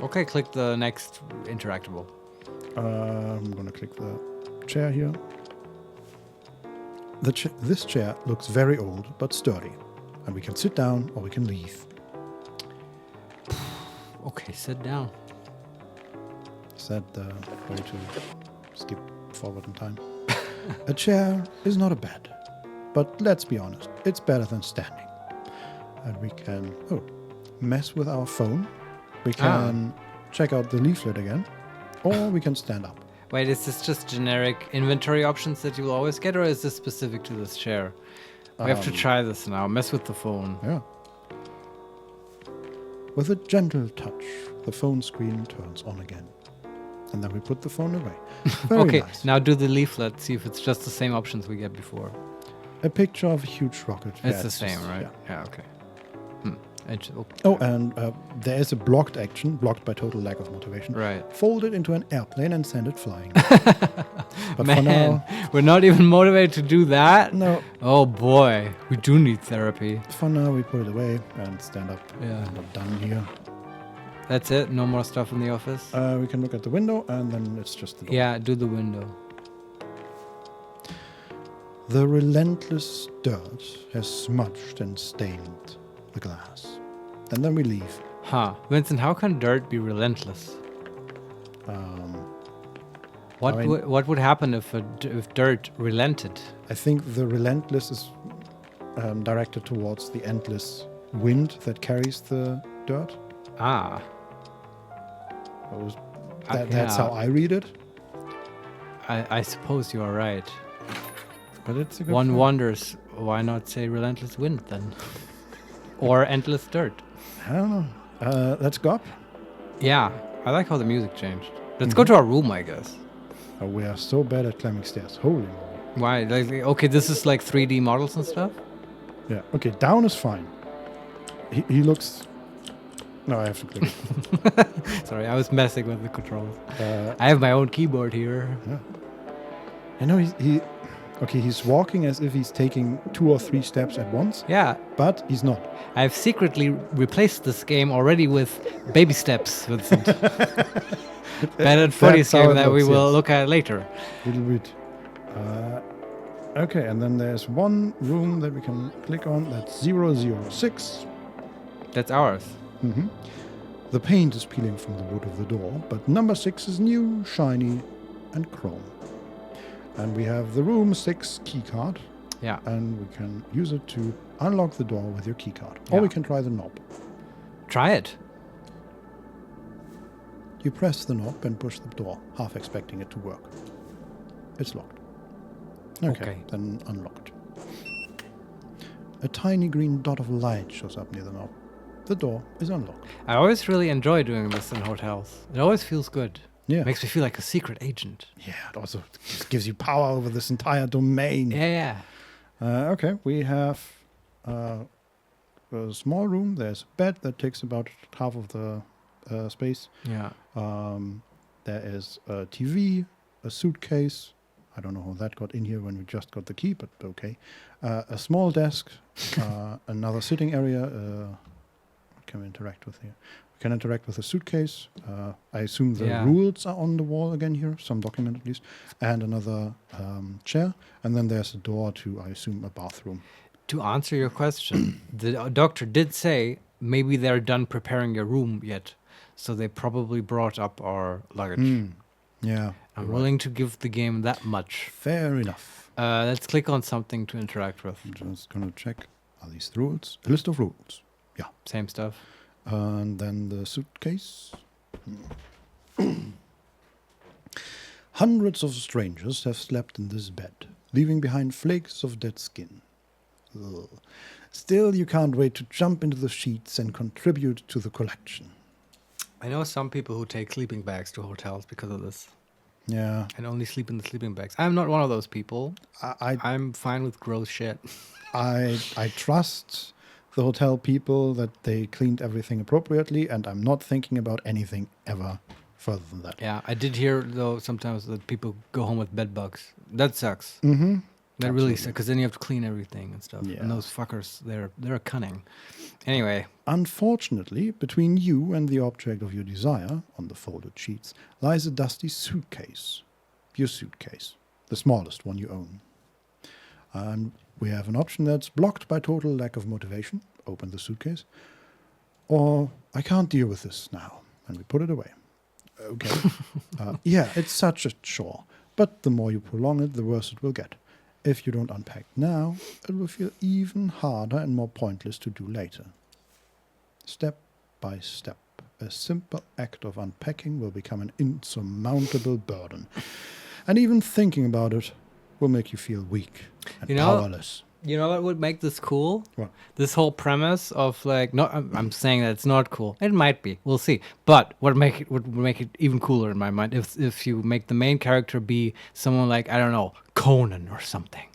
Okay, click the next interactable. I'm going to click the chair here. This chair looks very old but sturdy, and we can sit down or we can leave. Okay, sit down. Is that the way to skip forward in time? A chair is not a bed, but let's be honest, it's better than standing. And we can mess with our phone. We can check out the leaflet again, or we can stand up. Wait, is this just generic inventory options that you'll always get, or is this specific to this chair? We have to try this now. Mess with the phone. Yeah. With a gentle touch, the phone screen turns on again. And then we put the phone away. Very Okay, nice. now do the leaflet. See if it's just the same options we get before. A picture of a huge rocket. It's Yeah, the same, just- right? yeah. Yeah, okay. Oh, and there is a blocked action, blocked by total lack of motivation. Right. Fold it into an airplane and send it flying. But for Man, now, we're not even motivated to do that? no. Oh boy, we do need therapy. For now, we put it away and stand up. Yeah. We're done here. That's it? No more stuff in the office? We can look at the window, and then it's just the door. Yeah, do the window. The relentless dirt has smudged and stained the glass. And then we leave. Huh. Vincent, how can dirt be relentless? What I mean- what would happen if dirt relented? I think the relentless is directed towards the endless wind that carries the dirt. Ah. That's how I read it. I suppose you are right. But it's a good One point. wonders why not say relentless wind then? Or endless dirt. I don't know. Let's go up. Yeah, I like how the music changed. Let's go to our room, I guess. Oh, we are so bad at climbing stairs. Holy moly. Why? Like, okay, this is like 3D models and stuff? Yeah. Okay, down is fine. He looks. No, I have to click it. Sorry, I was messing with the controls. Uh, I have my own keyboard here. I know he's walking as if he's taking 2 or 3 steps at once, Yeah, but he's not. I've secretly replaced this game already with baby steps, Vincent. Bad and funny That's how game it that we looks, will yes. look at later. Little bit. Okay, and then there's one room that we can click on. That's 006. That's ours. The paint is peeling from the wood of the door, but number 6 is new, shiny, and chrome. And we have the room 6 keycard, Yeah. and we can use it to unlock the door with your keycard. Yeah. Or we can try the knob. Try it. You press the knob and push the door, half expecting it to work. It's locked. Okay, then unlocked. A tiny green dot of light shows up near the knob. The door is unlocked. I always really enjoy doing this in hotels. It always feels good. Yeah. Makes me feel like a secret agent. Yeah, it also just gives you power over this entire domain. Yeah. Okay, we have a small room. There's a bed that takes about half of the space. Yeah. There is a TV, a suitcase. I don't know how that got in here when we just got the key, but okay. A small desk, another sitting area. What can we interact with here? We can interact with a suitcase. I assume the rules are on the wall again here, some document at least. And another chair. And then there's a door to, I assume, a bathroom. To answer your question, the doctor did say maybe they're done preparing your room yet. So they probably brought up our luggage. Yeah. I'm willing to give the game that much. Fair enough. Let's click on something to interact with. I'm just going to check. Are these the rules? A list of rules. Yeah. Same stuff. And then the suitcase. Hundreds of strangers have slept in this bed, leaving behind flakes of dead skin. Ugh. Still, you can't wait to jump into the sheets and contribute to the collection. I know some people who take sleeping bags to hotels because of this. Yeah. And only sleep in the sleeping bags. I'm not one of those people. I'm fine with gross shit. I trust the hotel people that they cleaned everything appropriately, and I'm not thinking about anything ever further than that. Yeah, I did hear, though, sometimes that people go home with bed bugs. That sucks. Mm-hmm. That really sucks, because then you have to clean everything and stuff. Yeah. And those fuckers, they're cunning. Anyway. Unfortunately, between you and the object of your desire, on the folded sheets, lies a dusty suitcase. Your suitcase. The smallest one you own. And we have an option that's blocked by total lack of motivation. Open the suitcase. Or, I can't deal with this now. And we put it away. Okay. Yeah, it's such a chore. But the more you prolong it, the worse it will get. If you don't unpack now, it will feel even harder and more pointless to do later. Step by step, a simple act of unpacking will become an insurmountable burden. And even thinking about it will make you feel weak and powerless. You know what would make this cool? What? This whole premise of like, no, I'm saying that it's not cool. It might be. We'll see. But what would make it even cooler in my mind if you make the main character be someone like, I don't know, Conan or something.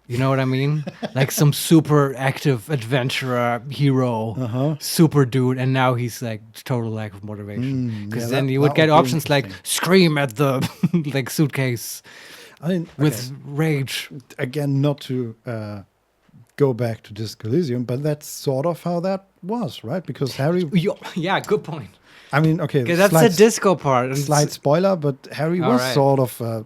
You know what I mean? Like some super active adventurer hero, super dude, and now he's like total lack of motivation. Because then you would get options like scream at the like suitcase. I mean, with rage. Again, not to go back to Disco Elysium, but that's sort of how that was, right? Because Harry... Yeah, good point. I mean, okay. That's the disco part. Slight spoiler, but Harry was right. sort of a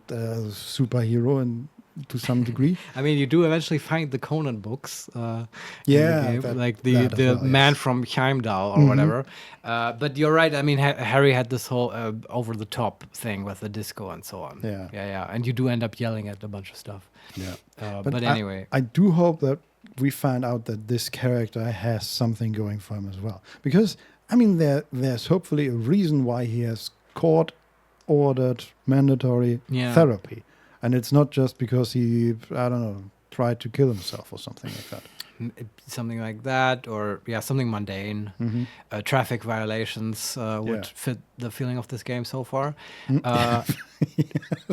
superhero and to some degree. I mean, you do eventually find the Conan books. Yeah. Like the man from Heimdall or whatever. But you're right. I mean, Harry had this whole over-the-top thing with the disco and so on. Yeah. And you do end up yelling at a bunch of stuff. Yeah. But anyway. I do hope that we find out that this character has something going for him as well. Because, I mean, there's hopefully a reason why he has court-ordered mandatory therapy. And it's not just because he, I don't know, tried to kill himself or something like that. Something like that, or something mundane. Traffic violations would fit the feeling of this game so far.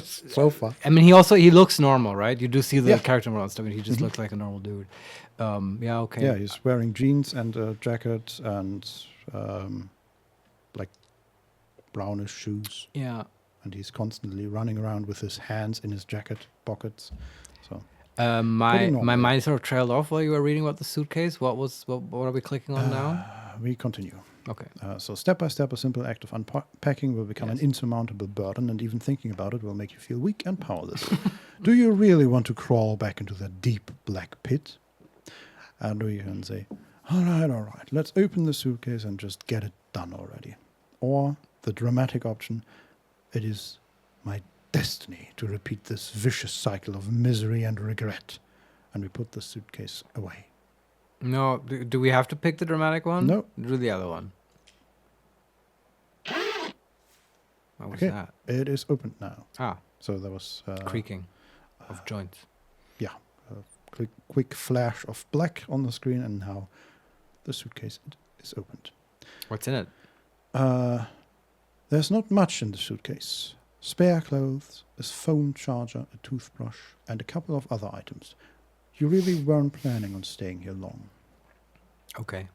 So far. I mean, he looks normal, right? You do see the character model and stuff, and he just looks like a normal dude. Okay. Yeah, he's wearing jeans and a jacket and like brownish shoes. Yeah. And he's constantly running around with his hands in his jacket pockets. So my mind sort of trailed off while you were reading about the suitcase. What are we clicking on now? We continue. Okay. So step by step, a simple act of unpacking will become an insurmountable burden, and even thinking about it will make you feel weak and powerless. Do you really want to crawl back into that deep black pit? And you can say, all right, let's open the suitcase and just get it done already. Or the dramatic option, it is my destiny to repeat this vicious cycle of misery and regret. And we put the suitcase away. No, do we have to pick the dramatic one? No. Do the other one. What was Okay, that? it is opened now. Ah, So there was creaking of joints. yeah, a quick flash of black on the screen, and now the suitcase is opened. What's in it? There's not much in the suitcase. Spare clothes, a phone charger, a toothbrush, and a couple of other items. You really weren't planning on staying here long. Okay.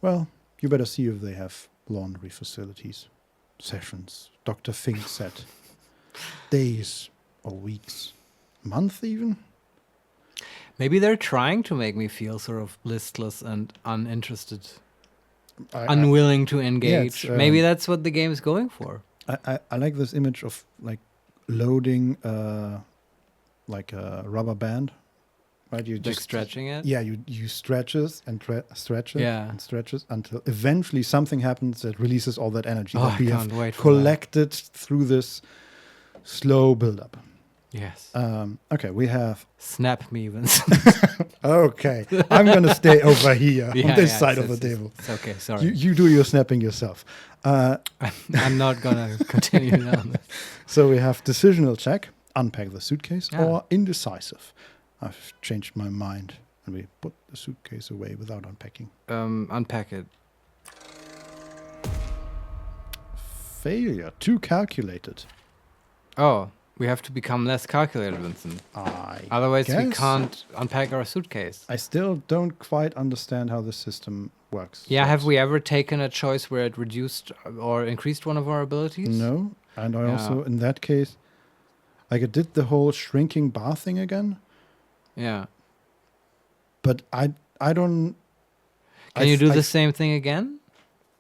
Well, you better see if they have laundry facilities. Sessions, Dr. Fink said. Days or weeks. Month even? Maybe they're trying to make me feel sort of listless and uninterested, unwilling to engage. Maybe that's what the game is going for. I like this image of like loading like a rubber band, right? You Like just stretching it? Yeah, you stretches and stretch it Yeah. and stretches until eventually something happens that releases all that energy Oh, that I we can't have wait for collected through this slow build-up. Yes. Okay, we have. Snap me, Vincent. Okay, I'm gonna stay over here on this side of the it's- table. It's okay, sorry. You do your snapping yourself. I'm not going to continue down this. So we have decisional check, unpack the suitcase, Ah. or indecisive. I've changed my mind, and we put the suitcase away without unpacking. Unpack it. Failure. Too calculated. Oh, we have to become less calculated, Vincent. Otherwise, we guess. can't unpack our suitcase. I still don't quite understand how the system works. Yeah, yet. have we ever taken a choice where it reduced or increased one of our abilities? No, and I Yeah. also, in that case, like it did the whole shrinking bar thing again, Yeah. but I don't. Can you do the same thing again?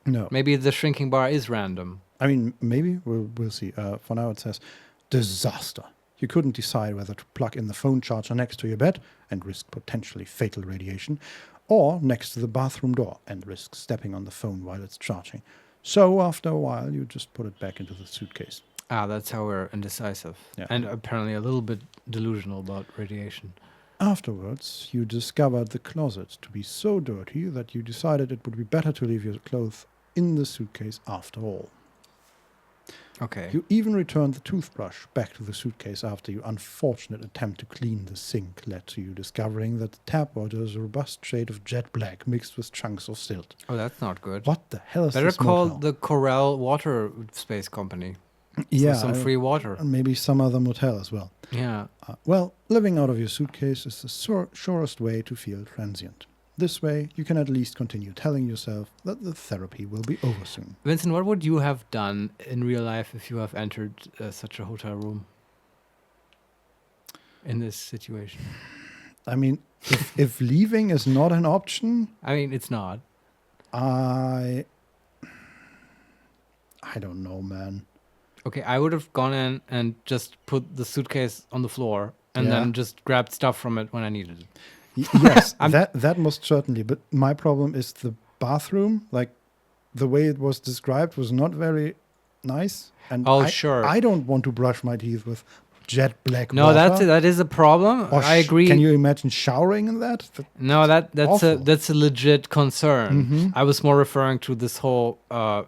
No. Maybe the shrinking bar is random. I mean, maybe we'll see. For now, it says disaster. You couldn't decide whether to plug in the phone charger next to your bed and risk potentially fatal radiation, or next to the bathroom door and risk stepping on the phone while it's charging. So after a while, you just put it back into the suitcase. Ah, that's how we're indecisive. Yeah. And apparently a little bit delusional about radiation. Afterwards, you discovered the closet to be so dirty that you decided it would be better to leave your clothes in the suitcase after all. Okay. You even returned the toothbrush back to the suitcase after your unfortunate attempt to clean the sink led to you discovering that the tap water is a robust shade of jet black mixed with chunks of silt. Oh, that's not good. What the hell is Better this call motel? the Corel Water Space Company. Yeah, For some free water. and maybe some other motel as well. Yeah. Well, living out of your suitcase is the surest way to feel transient. This way, you can at least continue telling yourself that the therapy will be over soon. Vincent, what would you have done in real life if you have entered such a hotel room in this situation? I mean, if leaving is not an option, I mean, it's not. I don't know, man. Okay, I would have gone in and just put the suitcase on the floor and Yeah. then just grabbed stuff from it when I needed it. Yes, that most certainly. But my problem is the bathroom. Like the way it was described was not very nice. And Oh, sure. I don't want to brush my teeth with jet black No, water. that is a problem. Or I agree. Can you imagine showering in that? No, awful. that's a legit concern. Mhm. I was more referring to this whole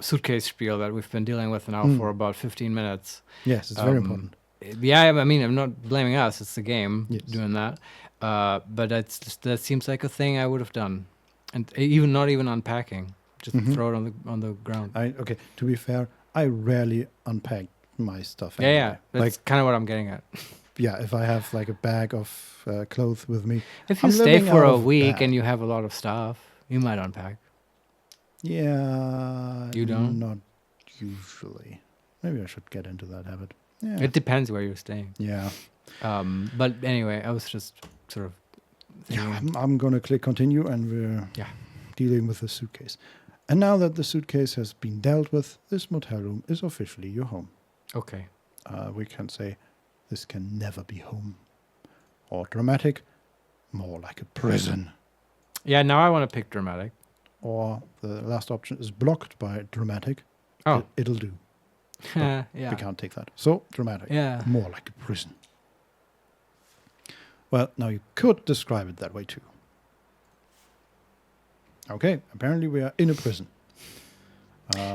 suitcase spiel that we've been dealing with now Mm. for about 15 minutes. Yes, it's very Um, important. Yeah, I mean, I'm not blaming us. It's the game Yes. doing that. But that seems like a thing I would have done, and not even unpacking, just Mhm. throw it on the ground. Okay, to be fair, I rarely unpack my stuff. Yeah, anyway. that's Like, kind of what I'm getting at. yeah, if I have like a bag of clothes with me. If you I'm stay living for out a of week bag. and you have a lot of stuff, you might unpack. Yeah. You don't? Not usually. Maybe I should get into that habit. Yeah. It depends where you're staying. Yeah. But anyway, I was just sort of Yeah, thinking, I'm going to click continue and we're Yeah. dealing with the suitcase. And now that the suitcase has been dealt with, this motel room is officially your home. okay. We can say this can never be home. Or dramatic, more like a prison. Yeah, now I want to pick dramatic. Or the last option is blocked by dramatic. Oh, It'll do. yeah. We can't take that. So, dramatic. Yeah. More like a prison. Well, now you could describe it that way too. Okay, apparently we are in a prison.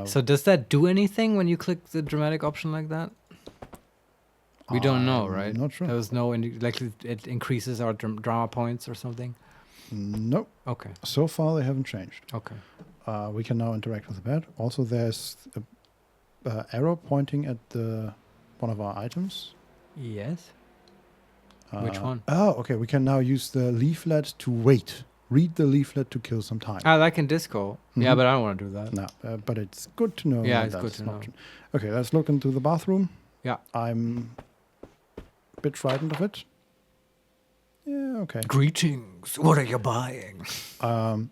So does that do anything when you click the dramatic option like that? We don't know, I'm right? not sure. There was no like it increases our drama points or something. Nope. Okay. So far, they haven't changed. Okay. We can now interact with the bed. Also, there's a arrow pointing at one of our items. Yes. Which one? Oh, okay. We can now use the leaflet to wait. Read the leaflet to kill some time. Like in Disco. Yeah, but I don't want to do that. No, but it's good to know. Yeah, that it's good that's to an know. option. Okay, let's look into the bathroom. Yeah. I'm a bit frightened of it. Yeah, okay. Greetings. What are you buying? I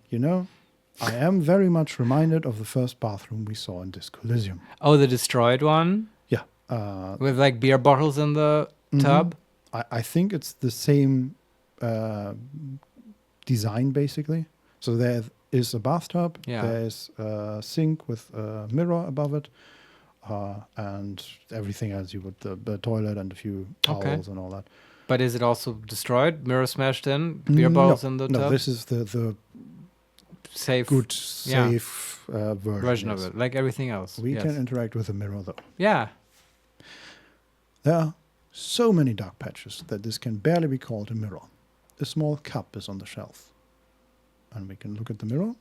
am very much reminded of the first bathroom we saw in Disco Elysium. Oh, the destroyed one Yeah. with like beer bottles in the tub. I think it's the same design, basically. So there is a bathtub. Yeah. There's a sink with a mirror above it. And everything else, you would the toilet and a few towels and all that. But is it also destroyed? Mirror smashed in? Beer bottles in the tub? No, this is the safe, good, safe version of yes. it, like everything else. We can interact with the mirror, though. Yeah. There are so many dark patches that this can barely be called a mirror. A small cup is on the shelf. And we can look at the mirror.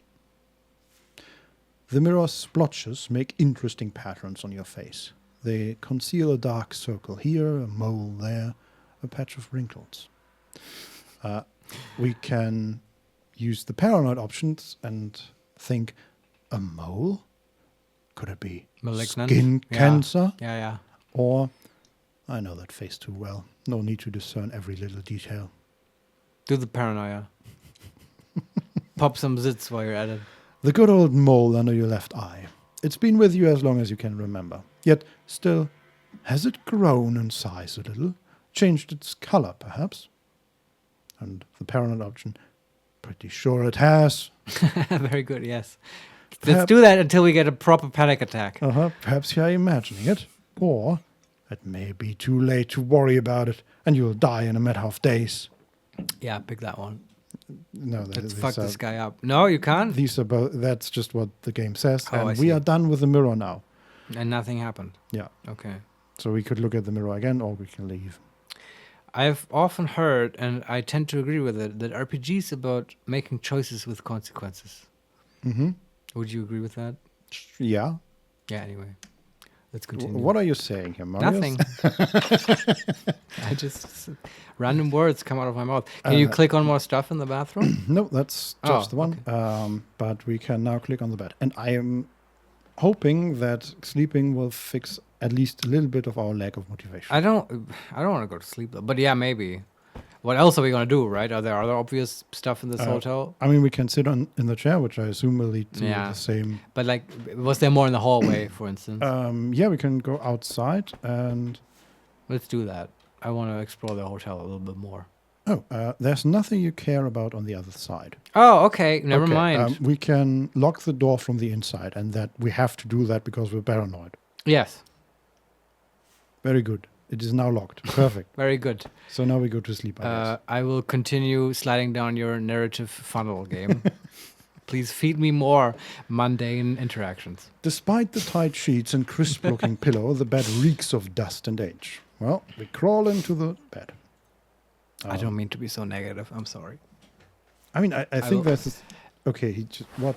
The mirror splotches make interesting patterns on your face. They conceal a dark circle here, a mole there, a patch of wrinkles. We can use the paranoid options and think, a mole? Could it be Malignant? skin cancer? Yeah. Or, I know that face too well. No need to discern every little detail. Do the paranoia. Pop some zits while you're at it. The good old mole under your left eye. It's been with you as long as you can remember. Yet, still, has it grown in size a little? Changed its color, perhaps? And the paranoid option, pretty sure it has. Very good, yes. Let's do that until we get a proper panic attack. Perhaps you're imagining it. Or, it may be too late to worry about it, and you'll die in a matter of days. Yeah, pick that one. No, Let's fuck this guy up. No, you can't. These are both. That's just what the game says, Oh, and we are done with the mirror now. And nothing happened. Yeah. Okay. So we could look at the mirror again, or we can leave. I've often heard, and I tend to agree with it, that RPG is about making choices with consequences. Mm-hmm. Would you agree with that? Yeah. Yeah. Anyway, let's continue. What are you saying here, Marius? Nothing. I just random words come out of my mouth. Can you click on more stuff in the bathroom? No, that's just the one. Okay. But we can now click on the bed, and I am hoping that sleeping will fix at least a little bit of our lack of motivation. I don't want to go to sleep though. But yeah, maybe. What else are we gonna do? Right? Are there other obvious stuff in this hotel? I mean, we can sit in the chair, which I assume will lead to Yeah. the same. But like, was there more in the hallway, for instance? Yeah, we can go outside and. Let's do that. I want to explore the hotel a little bit more. There's nothing you care about on the other side. Oh, okay. Never mind. We can lock the door from the inside, and that we have to do that because we're paranoid. Yes. Very good. It is now locked. Perfect. Very good. So now we go to sleep, I guess. I will continue sliding down your narrative funnel game. Please feed me more mundane interactions. Despite the tight sheets and crisp-looking pillow, the bed reeks of dust and age. Well, we crawl into the bed. I don't mean to be so negative. I'm sorry. I mean, I think will- that's... Okay, he just... What?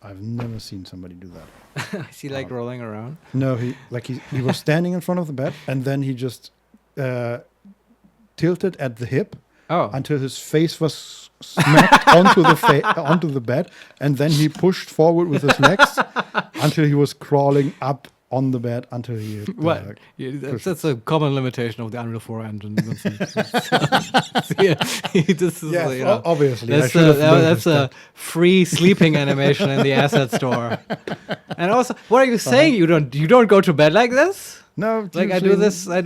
I've never seen somebody do that. Is he like rolling around? No, he was standing in front of the bed, and then he just tilted at the hip until his face was smacked onto the bed, and then he pushed forward with his legs until he was crawling up on the bed until he hit the What? Yeah, that's a common limitation of the Unreal 4 engine. Obviously. That's a free sleeping animation in the asset store. And also, what are you saying? You don't go to bed like this? No, like I do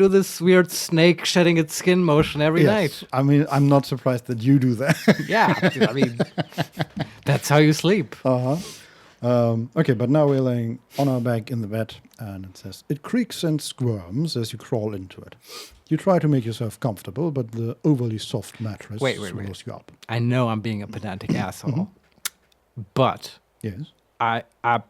this weird snake shedding its skin motion every night. I mean, I'm not surprised that you do that. Yeah, I mean, that's how you sleep. Okay, but now we're laying on our back in the bed, and it says, it creaks and squirms as you crawl into it. You try to make yourself comfortable, but the overly soft mattress swallows you up. I know I'm being a pedantic asshole, but Yes.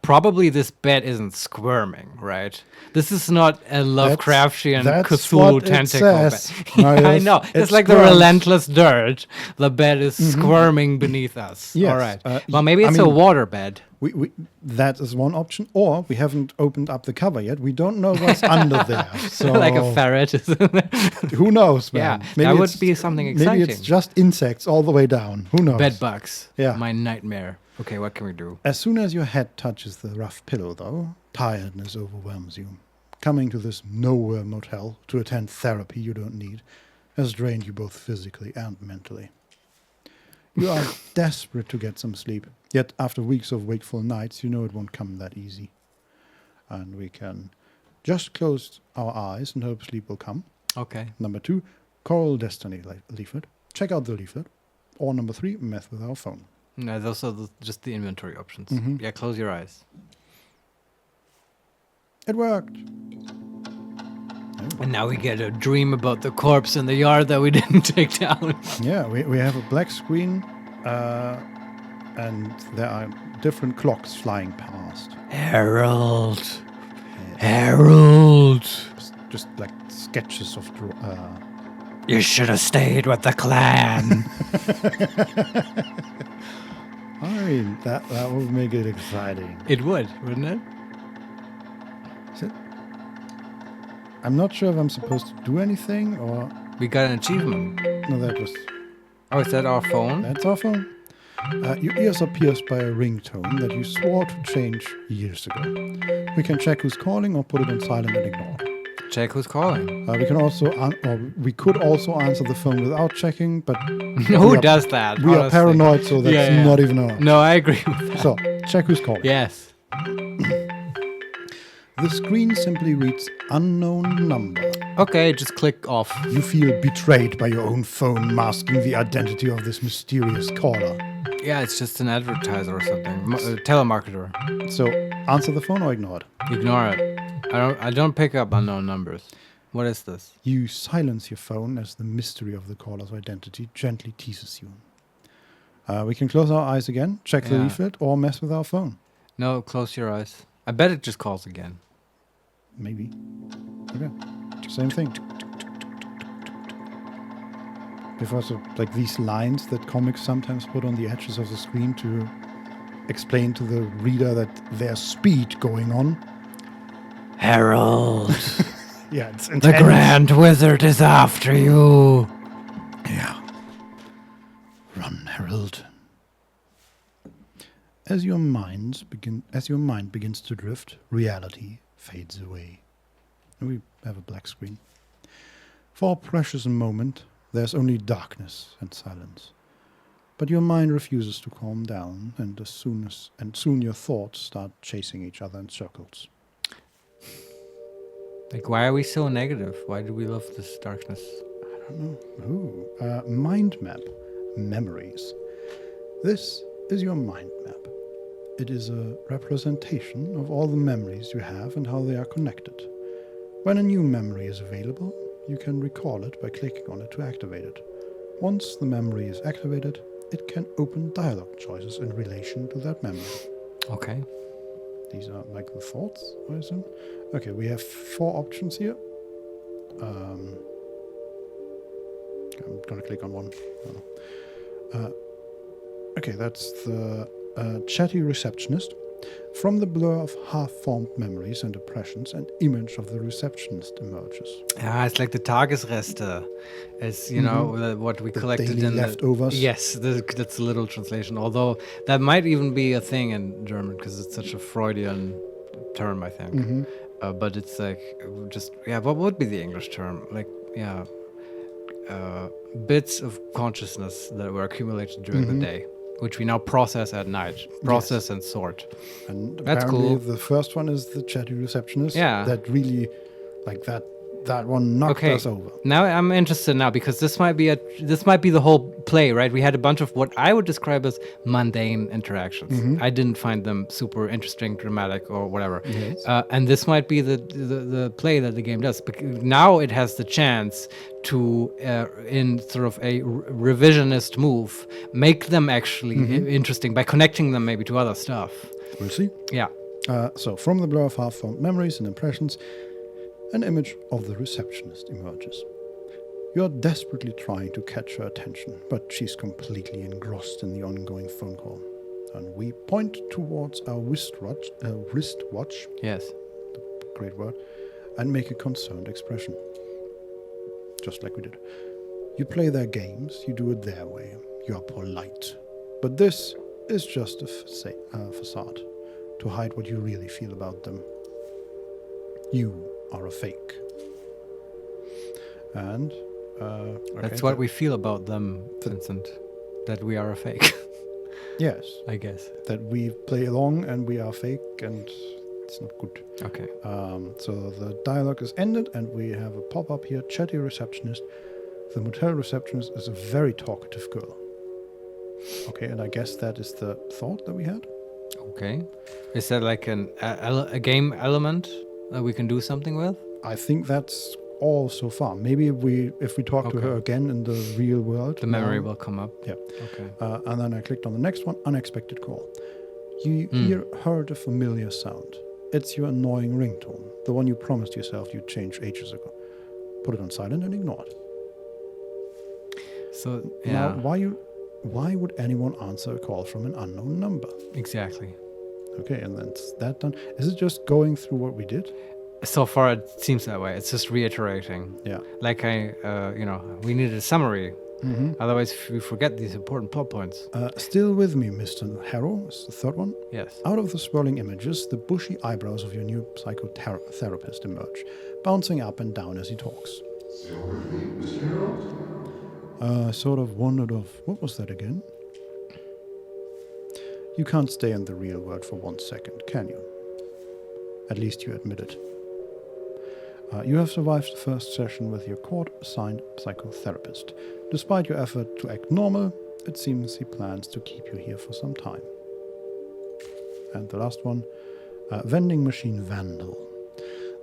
probably this bed isn't squirming, right? This is not a Lovecraftian that's Cthulhu what it tentacle bed. says, Yeah, I Marius. know. It It's like the squirms. relentless dirt. The bed is squirming beneath us. Yes, All right. y- Well, maybe I it's a mean- water bed. We that is one option, or we haven't opened up the cover yet. We don't know what's under there. So Like a ferret. who knows, man? Yeah, that would it's- be something Maybe it's exciting. just insects all the way down. Who knows? Bed bugs. Yeah. My nightmare. Okay, what can we do? As soon as your head touches the rough pillow, though, tiredness overwhelms you. Coming to this nowhere motel to attend therapy you don't need has drained you both physically and mentally. You are desperate to get some sleep, yet after weeks of wakeful nights, you know it won't come that easy. And we can just close our eyes and hope sleep will come. Okay. Number 2, Coral Destiny leaflet. Check out the leaflet. Or number 3, mess with our phone. No, those are just the inventory options. Mhm. Yeah, close your eyes. It worked. And now we get a dream about the corpse in the yard that we didn't take down. Yeah, we have a black screen, and there are different clocks flying past. Harold. Harold. Just like sketches of. You should have stayed with the clan. I mean, that would make it exciting. It would, wouldn't it? Is it? I'm not sure if I'm supposed to do anything or. We got an achievement. No, that was. Oh, is that our phone? That's our phone. Your ears are pierced by a ringtone that you swore to change years ago. We can check who's calling or put it on silent and ignore. Check who's calling. We can also, we could also answer the phone without checking, but Who does that? we are honestly? paranoid, so that's Yeah, yeah. not even an option. No, I agree with that. So, check who's calling. Yes. The screen simply reads unknown number. Okay, just click off. You feel betrayed by your own phone masking the identity of this mysterious caller. Yeah, it's just an advertiser or something. Telemarketer. So, answer the phone or ignore it. Ignore it. I don't pick up unknown numbers. What is this? You silence your phone as the mystery of the caller's identity gently teases you. We can close our eyes again, check the Yeah. leaflet, or mess with our phone. No, close your eyes. I bet it just calls again. Maybe. Okay. Same thing. Because of like these lines that comics sometimes put on the edges of the screen to explain to the reader that there's speed going on. Harold, Yeah, it's the intense. Grand Wizard is after you. Yeah. Run, Harold. As your mind begins to drift, reality fades away. And we have a black screen. For a precious moment, there's only darkness and silence. But your mind refuses to calm down, and soon your thoughts start chasing each other in circles. Like, why are we so negative? Why do we love this darkness? Ooh, mind map, memories. This is your mind map. It is a representation of all the memories you have and how they are connected. When a new memory is available, you can recall it by clicking on it to activate it. Once the memory is activated, it can open dialogue choices in relation to that memory. Okay. These are like the thoughts, I assume. Okay, we have 4 options here. I'm gonna click on one. Okay, that's the chatty receptionist. From the blur of half-formed memories and impressions, an image of the receptionist emerges. Yeah, it's like the Tagesreste. It's, you know, what we collected daily in leftovers. Yes, that's a little translation. Although that might even be a thing in German because it's such a Freudian term, I think. But it's like what would be the English term? Like, bits of consciousness that were accumulated during the day, which we now process at night. Process and sort. And That's apparently cool. the first one is the chatty receptionist. Yeah. That really, like that one knocked us over. Now I'm interested now because this might be the whole play, right, we had a bunch of what I would describe as mundane interactions. I didn't find them super interesting, dramatic, or whatever. Yes. And this might be the play that the game does. Now it has the chance to, in sort of a revisionist move, make them actually interesting by connecting them maybe to other stuff. We'll see. Yeah. So, from the blur of half-formed memories and impressions, an image of the receptionist emerges. You're desperately trying to catch her attention, but she's completely engrossed in the ongoing phone call. And we point towards our wristwatch, Yes. great word, and make a concerned expression. Just like we did. You play their games, you do it their way. You're polite. But this is just a facade to hide what you really feel about them. You are a fake. And That's what we feel about them, Vincent. That we are a fake, yes, I guess. that we play along and we are fake and it's not good. Okay. So the dialogue is ended and we have a pop-up here, chatty receptionist. The motel receptionist is a very talkative girl. Okay, and I guess that is the thought that we had. Okay. Is that like a game element that we can do something with? I think that's all so far. Maybe if we talk to her again in the real world, The memory will come up. Yeah. Okay. And then I clicked on the next one, unexpected call. You heard a familiar sound. It's your annoying ringtone, the one you promised yourself you'd change ages ago. Put it on silent and ignore it. So yeah. Now, why would anyone answer a call from an unknown number? Exactly. Okay, and that's that done. Is it just going through what we did? So far, it seems that way. It's just reiterating. Yeah. Like we needed a summary. Otherwise, we forget these important plot points. Still with me, Mr. Harrow, is the third one. Yes. Out of the swirling images, the bushy eyebrows of your new psychotherapist emerge, bouncing up and down as he talks. Still with me, Mr. Harold? Sort of wondered what was that again? You can't stay in the real world for 1 second, can you? At least you admit it. You have survived the first session with your court-assigned psychotherapist. Despite your effort to act normal, it seems he plans to keep you here for some time. And the last one, vending machine vandal.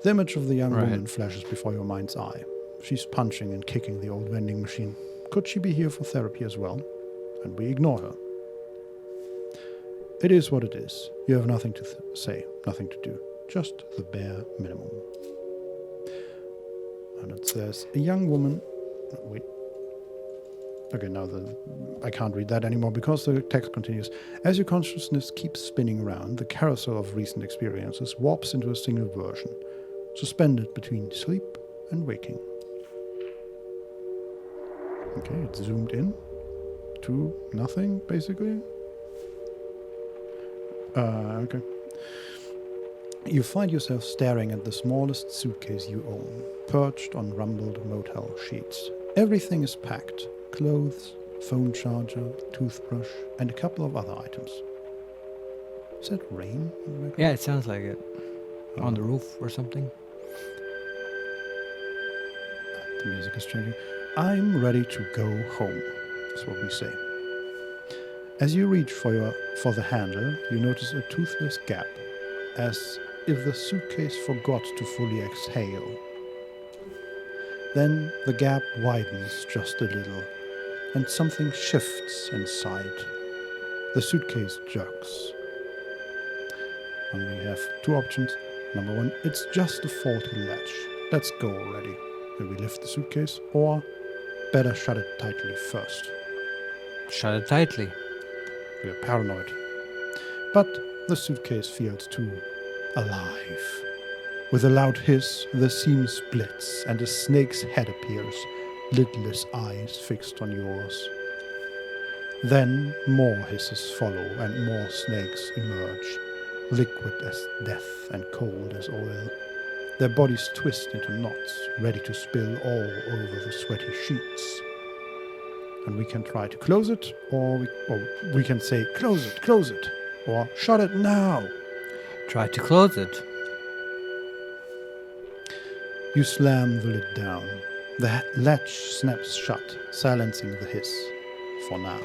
The image of the young woman flashes before your mind's eye. She's punching and kicking the old vending machine. Could she be here for therapy as well? And we ignore her. It is what it is. You have nothing to say, nothing to do. Just the bare minimum. And it says, a young woman... Wait. Okay, now I can't read that anymore because the text continues. As your consciousness keeps spinning around, the carousel of recent experiences warps into a single version, suspended between sleep and waking. Okay, it's zoomed in to nothing, basically. Okay. You find yourself staring at the smallest suitcase you own, perched on rumbled motel sheets. Everything is packed. Clothes, phone charger, toothbrush, and a couple of other items. Is that rain? Yeah, it sounds like it. On the roof or something. The music is changing. I'm ready to go home, is what we say. As you reach for the handle, you notice a toothless gap, as if the suitcase forgot to fully exhale. Then the gap widens just a little, and something shifts inside. The suitcase jerks. And we have two options. Number one, it's just a faulty latch. Let's go already. And we lift the suitcase, or better shut it tightly first. Shut it tightly. We are paranoid. But the suitcase feels too alive. With a loud hiss, the seam splits and a snake's head appears, lidless eyes fixed on yours. Then more hisses follow and more snakes emerge, liquid as death and cold as oil. Their bodies twist into knots, ready to spill all over the sweaty sheets. And we can try to close it, or we can say, close it, or shut it now. Try to close it. You slam the lid down. The latch snaps shut, silencing the hiss. for now.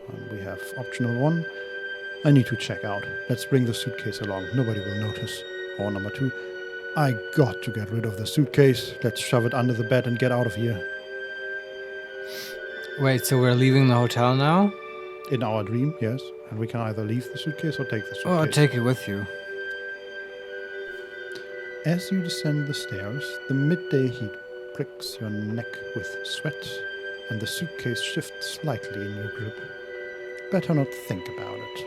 And we have option number 1. I need to check out. Let's bring the suitcase along. Nobody will notice. Or number 2. I got to get rid of the suitcase. Let's shove it under the bed and get out of here. Wait, so we're leaving the hotel now? In our dream, yes. And we can either leave the suitcase or take the suitcase. Oh, I'll take it with you. As you descend the stairs, the midday heat pricks your neck with sweat, and the suitcase shifts slightly in your grip. Better not think about it.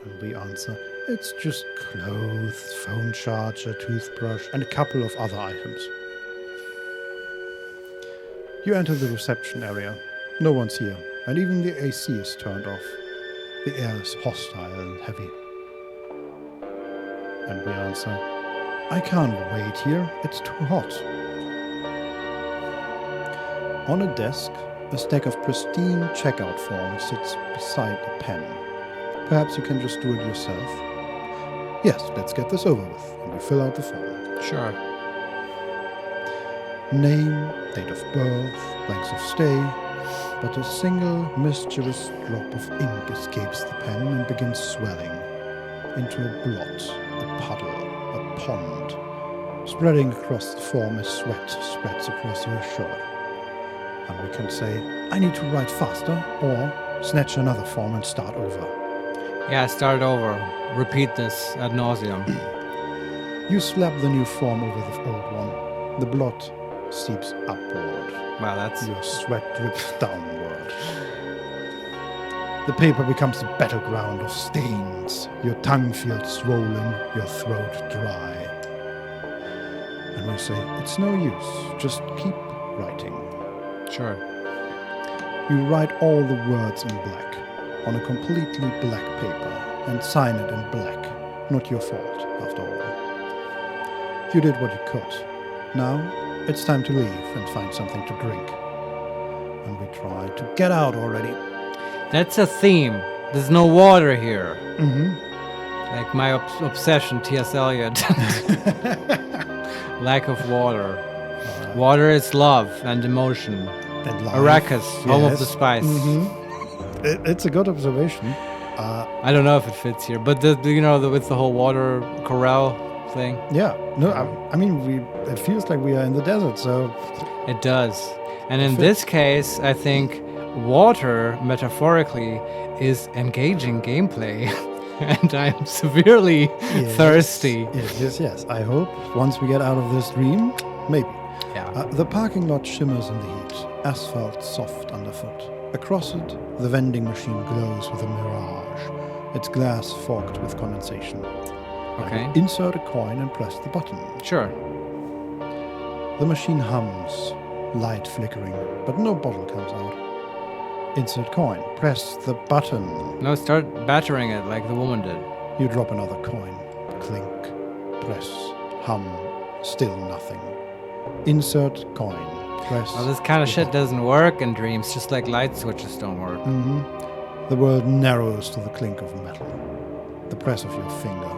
And we answer, it's just clothes, phone charger, toothbrush, and a couple of other items. You enter the reception area. No one's here, and even the AC is turned off. The air is hostile and heavy. And we answer, I can't wait here, it's too hot. On a desk, a stack of pristine checkout forms sits beside a pen. Perhaps you can just do it yourself. Yes, let's get this over with, and you fill out the form. Sure. Name, date of birth, length of stay, but a single mischievous drop of ink escapes the pen and begins swelling into a blot, a puddle, a pond, spreading across the form as sweat spreads across your shirt. And we can say, I need to write faster, or snatch another form and start over. Yeah, start over. Repeat this ad nauseum. You slap the new form over the old one. The blot seeps upward. Wow, that's... Your sweat drips downward. The paper becomes a battleground of stains. Your tongue feels swollen, your throat dry. And we say, it's no use, just keep writing. Sure. You write all the words in black, on a completely black paper, and sign it in black. Not your fault, after all. You did what you could. Now, it's time to leave and find something to drink. And we try to get out already. That's a theme. There's no water here. Mm-hmm. Like my obsession, T.S. Eliot. Lack of water. Water is love and emotion. And life. Arrakis, home of Yes. the spice. Mm-hmm. It's a good observation. I don't know if it fits here, but with the whole water corral thing, Yeah. No, I mean, it feels like we are in the desert, so... it does. And in Fit. this case, I think water, metaphorically, is engaging gameplay. And I'm severely thirsty. Yes. I hope once we get out of this dream, maybe. Yeah. The parking lot shimmers in the heat, asphalt soft underfoot. Across it, the vending machine glows with a mirage, its glass fogged with condensation. Okay. Insert a coin and press the button. Sure. The machine hums, light flickering, but no bottle comes out. Insert coin, press the button. No, start battering it like the woman did. You drop another coin. Clink, press, hum, still nothing. Insert coin, press. Well, this kind of shit doesn't work in dreams, just like light switches don't work. Mm-hmm. The world narrows to the clink of metal. The press of your finger.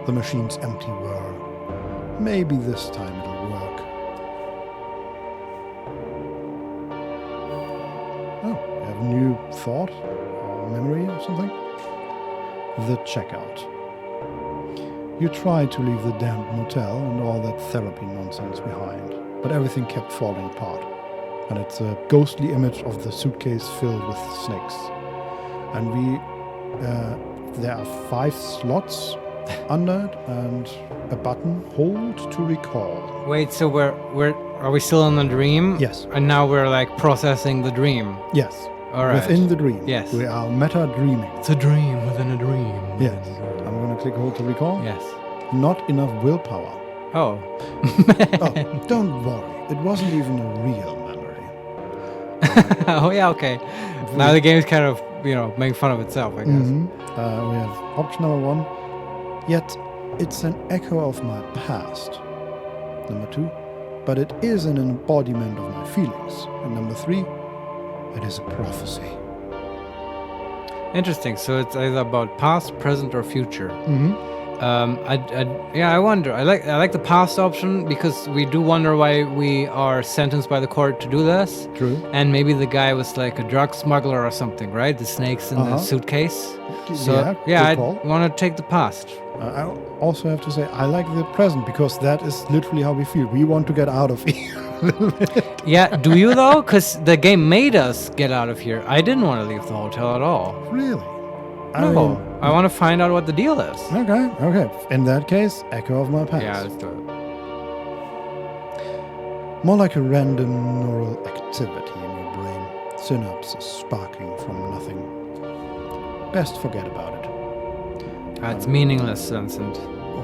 The machine's empty whir. Maybe this time it'll work. Oh, you have a new thought or memory or something? The checkout. You tried to leave the damned motel and all that therapy nonsense behind, but everything kept falling apart. And it's a ghostly image of the suitcase filled with snakes. And there are 5 slots under it and a button, hold to recall. Wait, so are we still in the dream? Yes. And now we're like processing the dream. Yes. All right. Within the dream. Yes. We are meta dreaming. It's a dream within a dream. Yes. I'm going to click hold to recall. Yes. Not enough willpower. Oh. Oh, don't worry. It wasn't even a real memory. Oh yeah. Okay. Now the game's kind of making fun of itself, I guess. Mm-hmm. We have option number 1. Yet it's an echo of my past. Number 2. But it is an embodiment of my feelings. And number 3. It is a prophecy. Interesting. So it's either about past, present, or future. Mm-hmm. I wonder. I like the past option because we do wonder why we are sentenced by the court to do this. True. And maybe the guy was like a drug smuggler or something, right? The snakes in the suitcase. So Yeah, I good call. want to take the past. I also have to say I like the present because that is literally how we feel. We want to get out of here. Yeah, do you though? Because the game made us get out of here. I didn't want to leave the hotel at all. Really? No, I want to find out what the deal is. Okay. In that case, echo of my past. Yeah, let's do it. More like a random neural activity in your brain. Synapses sparking from nothing. Best forget about it. It's meaningless, Vincent.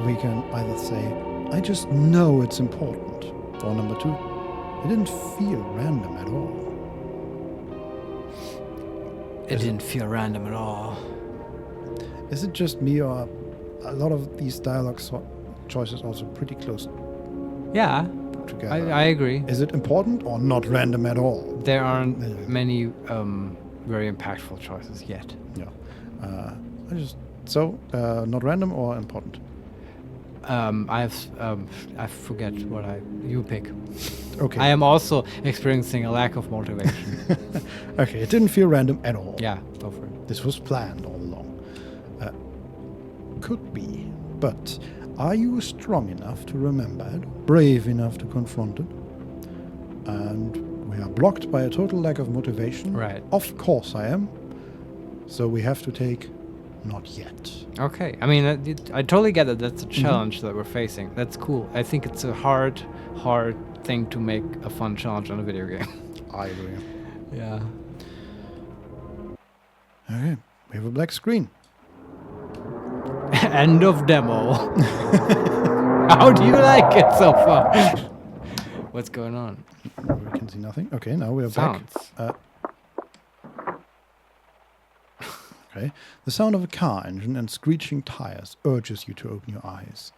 We can either say, I just know it's important. Or number 2, it didn't feel random at all. It didn't feel random at all. Is it just me or a lot of these dialogue choices also pretty close Yeah, together? I agree. Is it important or not random at all? There aren't many very impactful choices yet. Yeah. Not random or important? I forget what you pick. Okay. I am also experiencing a lack of motivation. Okay, it didn't feel random at all. Yeah, go for it. This was planned all along. Could be. But are you strong enough to remember it? Brave enough to confront it? And we are blocked by a total lack of motivation. Right. Of course I am. So we have to take not yet. Okay. I mean, I totally get that. That's a challenge that we're facing. That's cool. I think it's a hard thing to make a fun challenge on a video game. I agree. Yeah. Okay. We have a black screen. End of demo. How do you like it so far? What's going on? We can see nothing. Okay, now we are Sounds. back. Okay. The sound of a car engine and screeching tires urges you to open your eyes,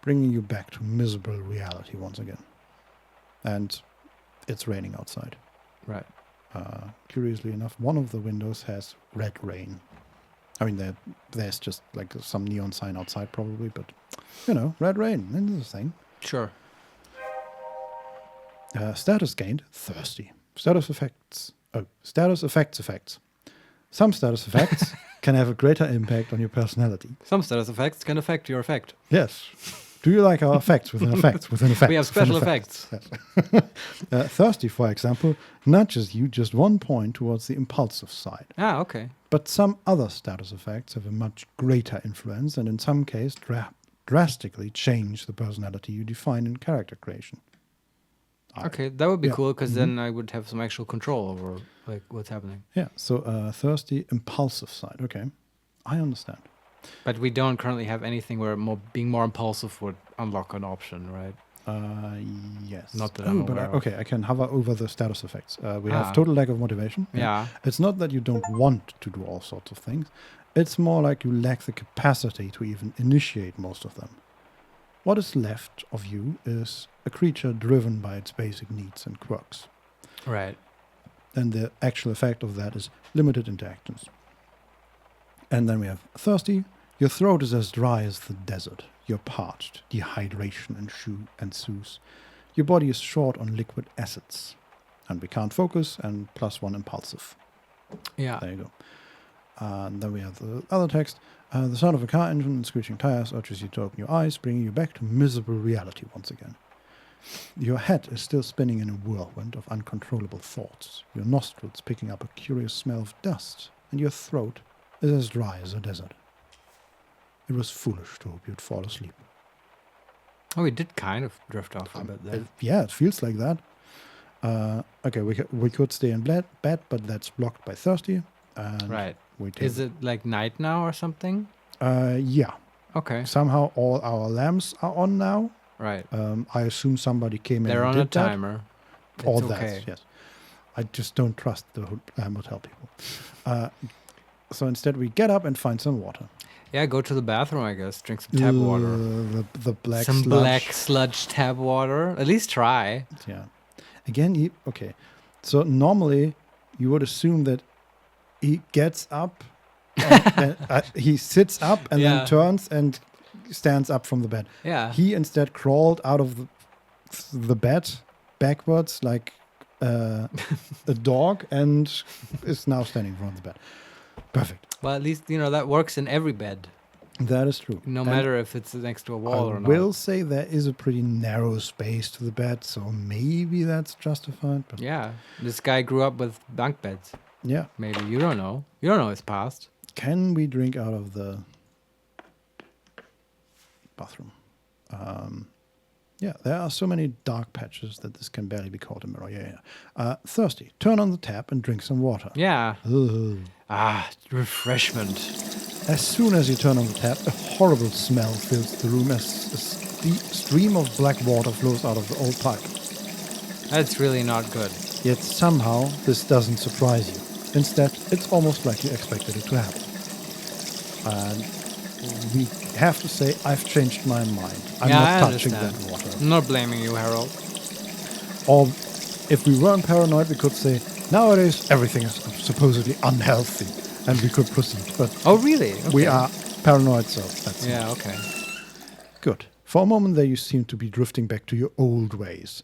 bringing you back to miserable reality once again. And it's raining outside. Right. Curiously enough, one of the windows has red rain. I mean, there's just like some neon sign outside probably, but, red rain, that's the thing. Sure. Status gained, thirsty. Status effects. Status effects. Some status effects can have a greater impact on your personality. Some status effects can affect your effect. Yes. Do you like our effects within effects within effects? We have special effects. Yes. Thirsty, for example, nudges you just 1 point towards the impulsive side. Ah, okay. But some other status effects have a much greater influence and in some cases drastically change the personality you define in character creation. Okay, that would be cool because then I would have some actual control over like what's happening. Yeah, so thirsty, impulsive side. Okay, I understand. But we don't currently have anything where being more impulsive would unlock an option, right? Yes. Not that I'm aware of. Okay, I can hover over the status effects. We have total lack of motivation. Yeah. It's not that you don't want to do all sorts of things. It's more like you lack the capacity to even initiate most of them. What is left of you is a creature driven by its basic needs and quirks. Right. And the actual effect of that is limited interactions. And then we have thirsty. Your throat is as dry as the desert. You're parched. Dehydration ensues. Your body is short on liquid acids. And we can't focus, and +1 impulsive. Yeah. There you go. And then we have the other text. The sound of a car engine and screeching tires urges you to open your eyes, bringing you back to miserable reality once again. Your head is still spinning in a whirlwind of uncontrollable thoughts, your nostrils picking up a curious smell of dust, and your throat is as dry as a desert. It was foolish to hope you'd fall asleep. Oh, we did kind of drift off a bit there. It feels like that. Okay, we could stay in bed, but that's blocked by thirsty. And right. We take Is it like night now or something? Yeah. Okay. Somehow all our lamps are on now. Right. I assume somebody came in They're and on a did that. timer. All It's that, okay. yes. I just don't trust the motel people. So instead we get up and find some water. Yeah, go to the bathroom, I guess. Drink some tap water. The black Some sludge. black sludge tap water. At least try. Yeah. Again, okay. So normally you would assume that he gets up, and he sits up and then turns and stands up from the bed. Yeah. He instead crawled out of the bed backwards like a dog and is now standing in front of the bed. Perfect. Well, at least, that works in every bed, That is true. no And matter if it's next to a wall or I not. will say there is a pretty narrow space to the bed, so maybe that's justified. But Yeah. This guy grew up with bunk beds. yeah. Maybe. You don't know. You don't know his past. Can we drink out of the bathroom? Yeah, there are so many dark patches that this can barely be called a mirror. Yeah. Thirsty. Turn on the tap and drink some water. Yeah. Ugh. Refreshment. As soon as you turn on the tap, a horrible smell fills the room as a stream of black water flows out of the old pipe. That's really not good. Yet somehow this doesn't surprise you. Instead, it's almost like you expected it to happen. And we have to say, I've changed my mind. I'm Yeah, not I touching understand. that water. I'm not blaming you, Harold. Or if we weren't paranoid, we could say, nowadays everything is supposedly unhealthy. And we could proceed. But Oh, really? we Okay. are paranoid, so that's Yeah, okay. good. For a moment there, you seem to be drifting back to your old ways.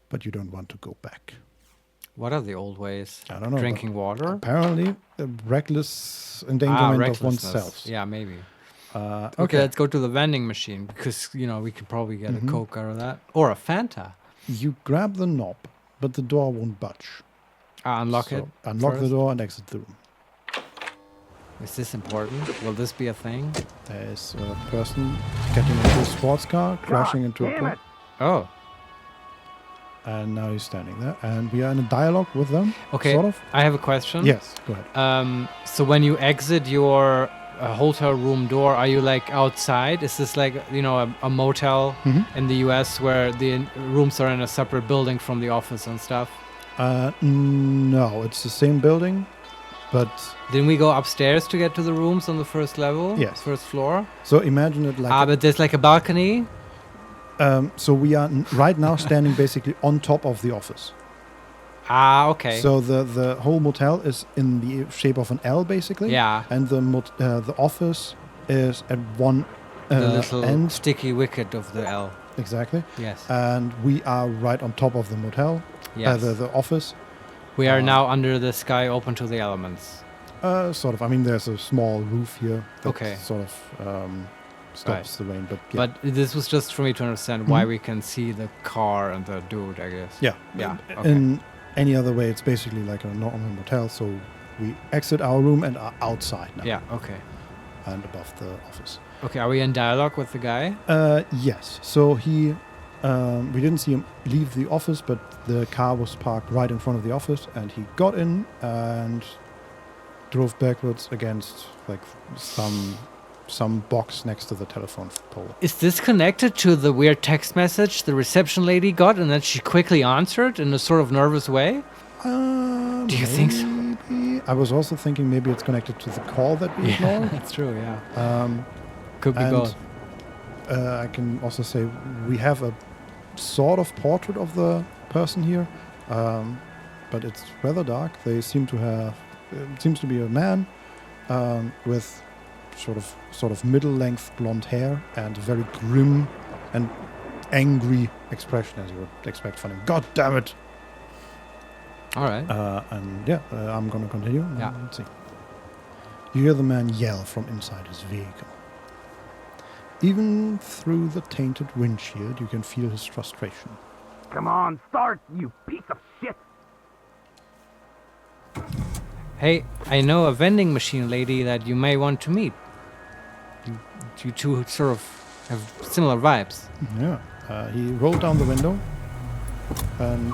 But you don't want to go back. What are the old ways? I don't know, Drinking water? Apparently, reckless endangerment of recklessness. oneself. Yeah, maybe. Okay, Okay. let's go to the vending machine because, we can probably get a Coke out of that. Or a Fanta. You grab the knob, but the door won't budge. Unlock So it. unlock the first. door and exit the room. Is this important? Will this be a thing? There is a person getting into a sports car, crashing into a pole, Oh, and now he's standing there. And we are in a dialogue with them, okay. sort of. I have a question. Yes, go ahead. So when you exit your hotel room door, are you like outside? Is this like, a motel in the US where the rooms are in a separate building from the office and stuff? No, it's the same building, but Didn't we go upstairs to get to the rooms on the first level? Yes. First floor? so imagine it like But there's like a balcony? so we are right now standing basically on top of the office. Okay. So the whole motel is in the shape of an L basically. Yeah. And the office is at one The little end. sticky wicket of the L. Exactly. Yes. And we are right on top of the motel. Yes. The office. We are now under the sky open to the elements. Sort of. I mean, there's a small roof here that Okay. sort of stops the rain. But yeah. But this was just for me to understand why we can see the car and the dude, I guess. yeah. Yeah. Okay. In any other way, it's basically like a normal motel. So we exit our room and are outside now. Yeah, okay. And above the office. Okay, are we in dialogue with the guy? Yes. So he, we didn't see him leave the office, but the car was parked right in front of the office, and he got in and drove backwards against like some box next to the telephone pole. Is this connected to the weird text message the reception lady got and that she quickly answered in a sort of nervous way? Do you think so? Maybe. I was also thinking maybe it's connected to the call that we ignored. That's true, yeah. Could be And both. I can also say we have a sort of portrait of the person here, but it's rather dark. They seem to have, it seems to be a man with sort of middle-length blonde hair and a very grim and angry expression, as you would expect from him. God damn it! All right. And yeah, I'm gonna continue. Yeah. Let's see. You hear the man yell from inside his vehicle. Even through the tainted windshield, you can feel his frustration. Come on, start, you piece of shit! Hey, I know a vending machine lady that you may want to meet. You two sort of have similar vibes. Yeah. He rolled down the window and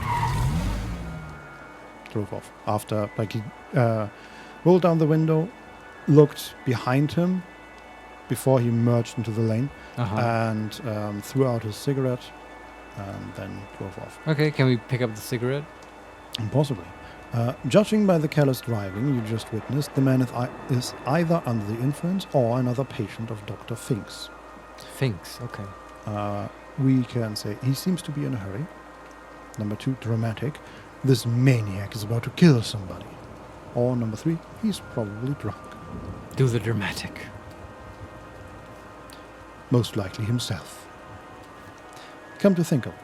drove off. After, like, he rolled down the window, looked behind him before he merged into the lane, and threw out his cigarette and then drove off. Okay, can we pick up the cigarette? Impossibly. Judging by the careless driving you just witnessed, the man is either under the influence or another patient of Dr. Finks. Finks, okay. We can say he seems to be in a hurry. Number 2, dramatic. This maniac is about to kill somebody. Or number 3, he's probably drunk. Do the dramatic. most likely himself. Come to think of it,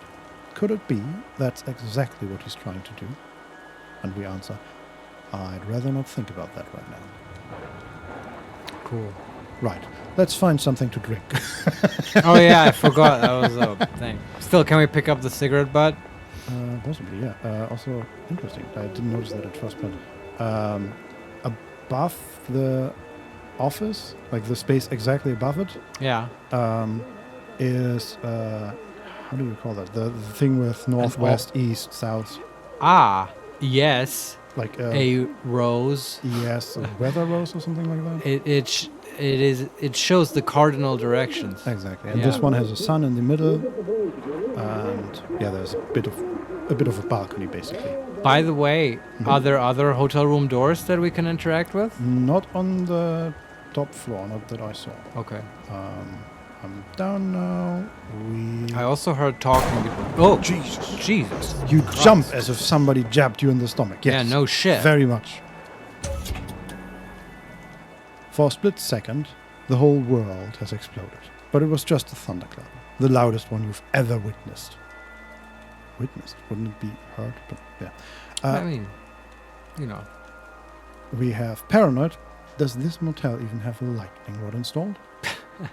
could it be that's exactly what he's trying to do? And we answer, I'd rather not think about that right now. Cool. Right, let's find something to drink. Oh yeah, I forgot that was a thing. Still, can we pick up the cigarette butt? Possibly, yeah. Also, interesting. I didn't notice that at first, but above the office, like the space exactly above it, Yeah. is how do you call that? The thing with northwest, east, south, Ah, yes. like A rose. yes, a weather rose or something like that. It shows the cardinal directions. Exactly, and Yeah. this one has a sun in the middle, and yeah, there's a bit of a balcony basically. By the way, are there other hotel room doors that we can interact with? Not on the top floor, not that I saw. Okay. I'm down now. I also heard talking. Oh, Jesus! Jesus. You jump as if somebody jabbed you in the stomach. Yes. Yeah, no shit. Very much. For a split second, the whole world has exploded. But it was just a thunderclap, the loudest one you've ever witnessed. Witnessed? Wouldn't it be heard? But yeah. I mean, you know. We have Paranoid. Does this motel even have a lightning rod installed?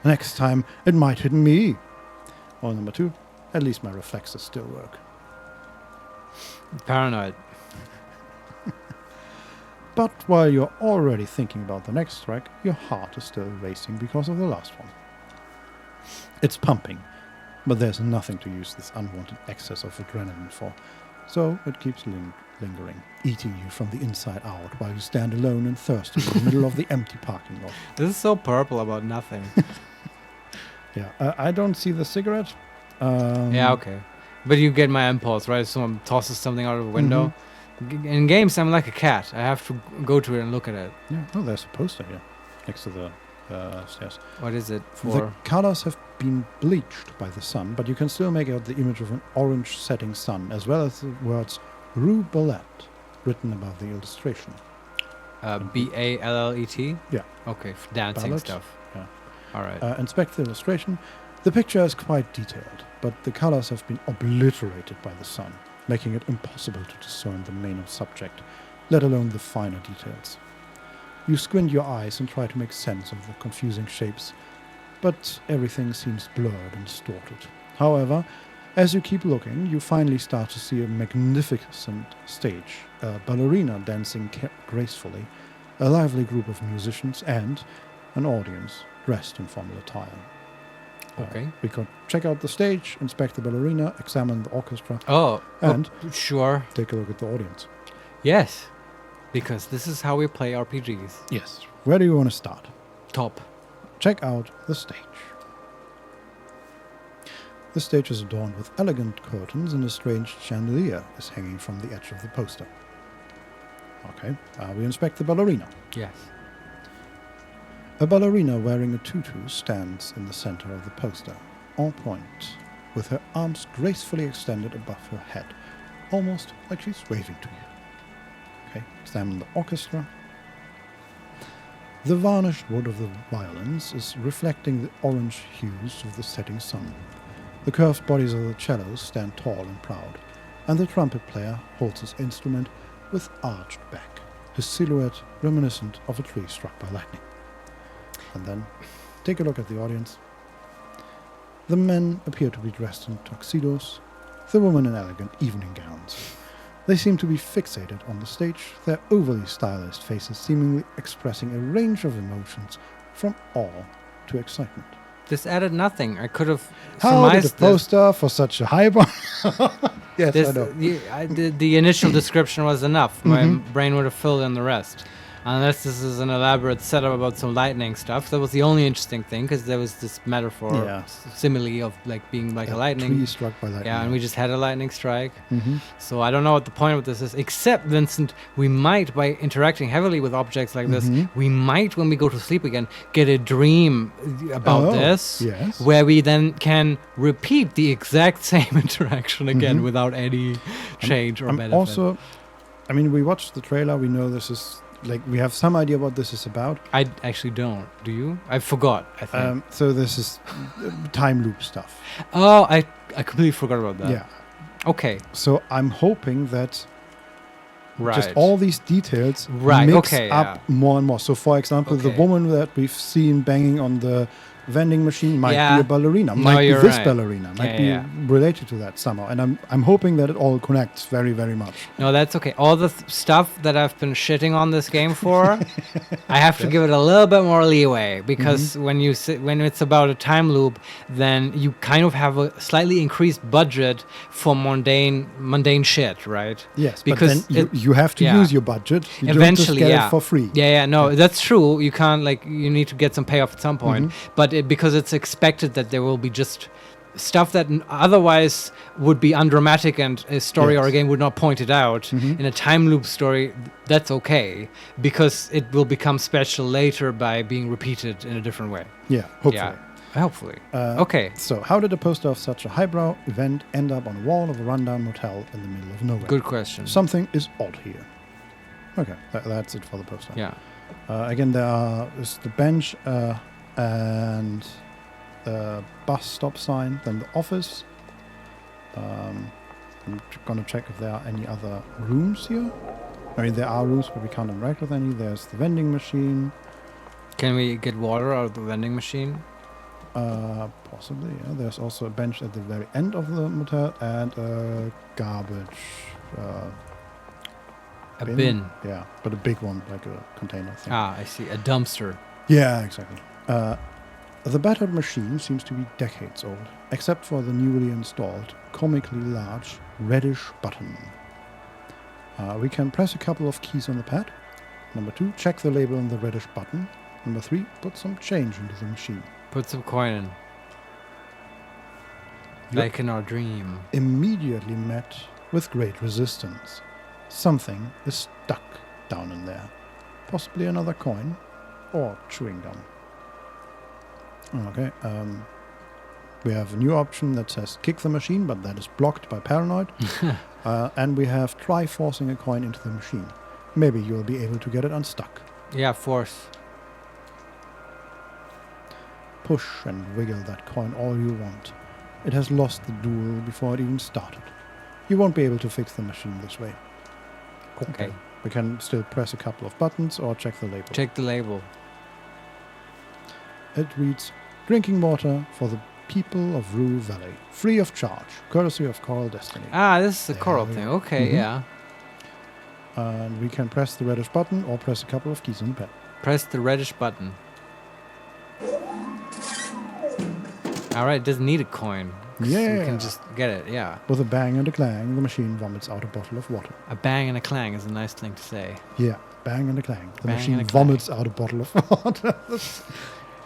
Next time, it might hit me. Or number 2, at least my reflexes still work. Paranoid. But while you're already thinking about the next track, your heart is still racing because of the last one. It's pumping, but there's nothing to use this unwanted excess of adrenaline for, so it keeps lingering, eating you from the inside out while you stand alone and thirsty in the middle of the empty parking lot. This is so purple about nothing. Yeah, I don't see the cigarette. Yeah, okay. But you get my impulse, right? Someone tosses something out of a window. In games, I'm like a cat. I have to go to it and look at it. Yeah, oh, there's a poster here next to the stairs. What is it The for? colors have been bleached by the sun, but you can still make out the image of an orange setting sun, as well as the words Rue Valley written above the illustration. Ballet? Yeah. Okay, dancing Ballet? stuff. Yeah. All right. Inspect the illustration. The picture is quite detailed, but the colors have been obliterated by the sun, making it impossible to discern the main subject, let alone the finer details. You squint your eyes and try to make sense of the confusing shapes, but everything seems blurred and distorted. However, as you keep looking, you finally start to see a magnificent stage, a ballerina dancing gracefully, a lively group of musicians, and an audience dressed in formal attire. Okay. We could check out the stage, inspect the ballerina, examine the orchestra, And sure. take a look at the audience. Yes. Because this is how we play RPGs. Yes. Where do you want to start? Top. Check out the stage. The stage is adorned with elegant curtains and a strange chandelier is hanging from the edge of the poster. Okay, we inspect the ballerina. Yes. A ballerina wearing a tutu stands in the center of the poster, en point, with her arms gracefully extended above her head, almost like she's waving to you. Okay, examine the orchestra. The varnished wood of the violins is reflecting the orange hues of the setting sun. The curved bodies of the cellos stand tall and proud, and the trumpet player holds his instrument with arched back, his silhouette reminiscent of a tree struck by lightning. And then, take a look at the audience. The men appear to be dressed in tuxedos, the women in elegant evening gowns. They seem to be fixated on the stage, their overly stylized faces seemingly expressing a range of emotions from awe to excitement. This added nothing. I could have How did a surmised poster for such a high bar? Yes, this. I know. The initial description was enough. My brain would have filled in the rest. Unless this is an elaborate setup about some lightning stuff. That was the only interesting thing, because there was this metaphor, Yeah. simile of like being like a lightning. Tree struck by lightning. Yeah, and we just had a lightning strike. Mm-hmm. So I don't know what the point of this is, except, Vincent, we might, by interacting heavily with objects like this, we might, when we go to sleep again, get a dream about this, yes. where we then can repeat the exact same interaction again without any change or benefit. Also, I mean, we watched the trailer, we know this is like we have some idea what this is about. I actually don't. Do you? I forgot, I think. So this is time loop stuff. Oh, I completely forgot about that. Yeah. Okay. So I'm hoping that Right. just all these details Right, mix okay, up more and more. So, for example, the Okay. woman that we've seen banging on the vending machine might Yeah. be a ballerina, No, might be you're this right. ballerina, might Yeah, be related to that somehow. And I'm hoping that it all connects very, very much. No, that's okay. All the stuff that I've been shitting on this game for, I have to give it a little bit more leeway because when it's about a time loop, then you kind of have a slightly increased budget for mundane shit, right? Yes, Because but then you have to yeah. use your budget. You Eventually, don't just get yeah, it for free. Yeah, no, that's true. You can't you need to get some payoff at some point, Mm-hmm. but because it's expected that there will be just stuff that otherwise would be undramatic and a story or a Yes. game would not point it out. Mm-hmm. In a time loop story, that's okay because it will become special later by being repeated in a different way. Yeah, hopefully. Yeah, hopefully. Okay, So, how did a poster of such a highbrow event end up on a wall of a rundown motel in the middle of nowhere? good question. Something is odd here. Okay, that's it for the poster. Yeah. Again, is the bench and the bus stop sign, then the office. I'm gonna check if there are any other rooms here. I mean, there are rooms, but we can't interact with any. There's the vending machine. Can we get water out of the vending machine? Possibly, yeah. There's also a bench at the very end of the motel and a garbage A bin. Yeah, but a big one, like a container thing. Ah, I see. A dumpster. Yeah, exactly. The battered machine seems to be decades old, except for the newly installed, comically large, reddish button. We can press a couple of keys on the pad. Number 2, check the label on the reddish button. Number 3, put some change into the machine. Put some coin in. Like in our dream. Immediately met with great resistance. Something is stuck down in there. Possibly another coin or chewing gum. Okay, we have a new option that says kick the machine, but that is blocked by paranoid. And we have try forcing a coin into the machine. Maybe you'll be able to get it unstuck. Yeah, force. Push and wiggle that coin all you want. It has lost the duel before it even started. You won't be able to fix the machine this way. Okay. We can still press a couple of buttons or check the label. Check the label. It reads, drinking water for the people of Rue Valley, free of charge, courtesy of Coral Destiny. Ah, this is the There coral we thing. go. Okay, Mhm. yeah. And we can press the reddish button or press a couple of keys on the pad. Press the reddish button. Alright, doesn't need a coin. 'Cause We Yeah. can just get it, yeah. With a bang and a clang, the machine vomits out a bottle of water. A bang and a clang is a nice thing to say. Yeah, bang and a clang. The Bang machine and a clang. vomits out a bottle of water. That's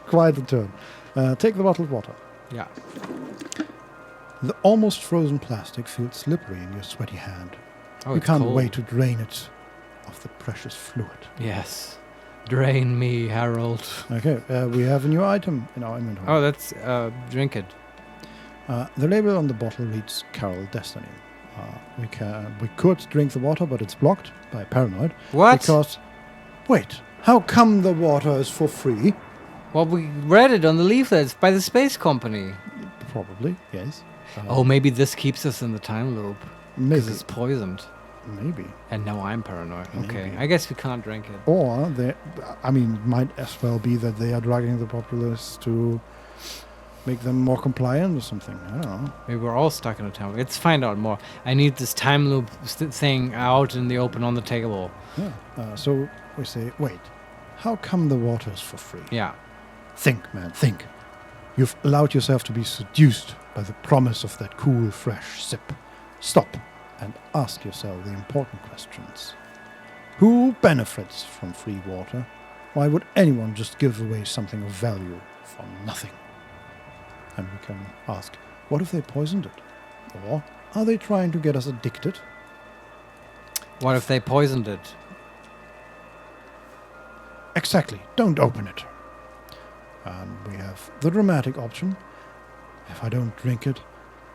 quite the turn. Take the bottle of water. Yeah. The almost frozen plastic feels slippery in your sweaty hand. Oh, You it's can't cold. wait to drain it of the precious fluid. Yes. Drain me, Harold. Okay, we have a new item in our inventory. Oh, that's drink it. The label on the bottle reads Coral Destiny. We could drink the water, but it's blocked by paranoid. What? Because, wait, how come the water is for free? Well, we read it on the leaflets by the space company. Probably, yes. Oh, maybe this keeps us in the time loop. Maybe. Because it's poisoned. Maybe. And now I'm paranoid. Okay, Maybe. I guess we can't drink it. Or, might as well be that they are drugging the populace to make them more compliant or something. I don't know. Maybe we're all stuck in a time loop. Let's find out more. I need this time loop thing out in the open on the table. Yeah. So we say, wait, how come the water is for free? Yeah. Think, man, think. You've allowed yourself to be seduced by the promise of that cool, fresh sip. Stop and ask yourself the important questions. Who benefits from free water? Why would anyone just give away something of value for nothing? And we can ask, what if they poisoned it? Or are they trying to get us addicted? What if they poisoned it? Exactly, don't open it. And we have the dramatic option. If I don't drink it,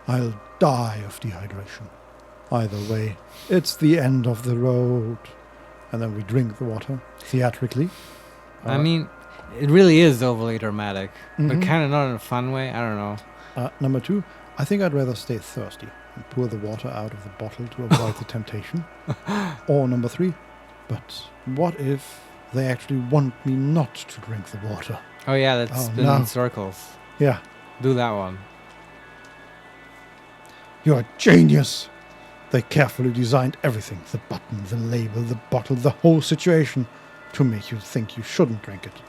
I'll die of dehydration. Either way, it's the end of the road. and then we drink the water theatrically. I mean, it really is overly dramatic, but Mhm. kind of not in a fun way. I don't know. Number 2, I think I'd rather stay thirsty and pour the water out of the bottle to avoid the temptation. Or number 3, but what if they actually want me not to drink the water? Oh yeah, let's Oh, spin no. in circles. Yeah, Do that one. you're a genius. They carefully designed everything, the button, the label, the bottle, the whole situation, to make you think you shouldn't drink it.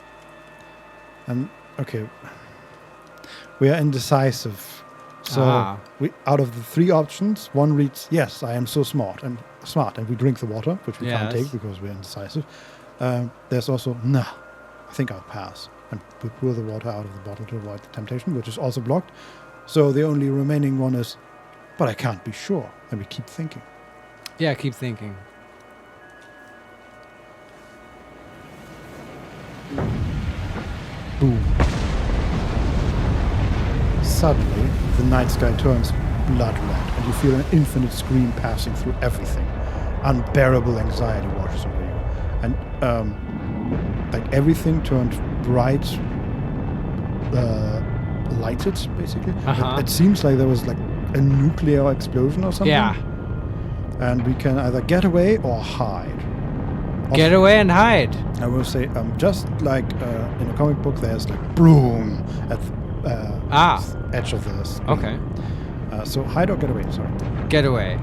And, okay, we are indecisive. So, we out of the 3 options, one reads, yes, I am so smart, and we drink the water, which we can't Yes. take because we're indecisive. There's also, nah, I think I'll pass. And we pour the water out of the bottle to avoid the temptation, which is also blocked. So the only remaining one is, but I can't be sure. And we keep thinking. Yeah, keep thinking. Boom. Suddenly, the night sky turns blood red, and you feel an infinite scream passing through everything. Unbearable anxiety washes over you. And, like, everything turned bright, lighted, basically. Uh-huh. It seems like there was, like, a nuclear explosion or something. Yeah. And we can either get away or hide. Get away and hide. I will say, just like in a comic book, there's like boom at the edge of the screen. Okay. So hide or get away, sorry. Get away.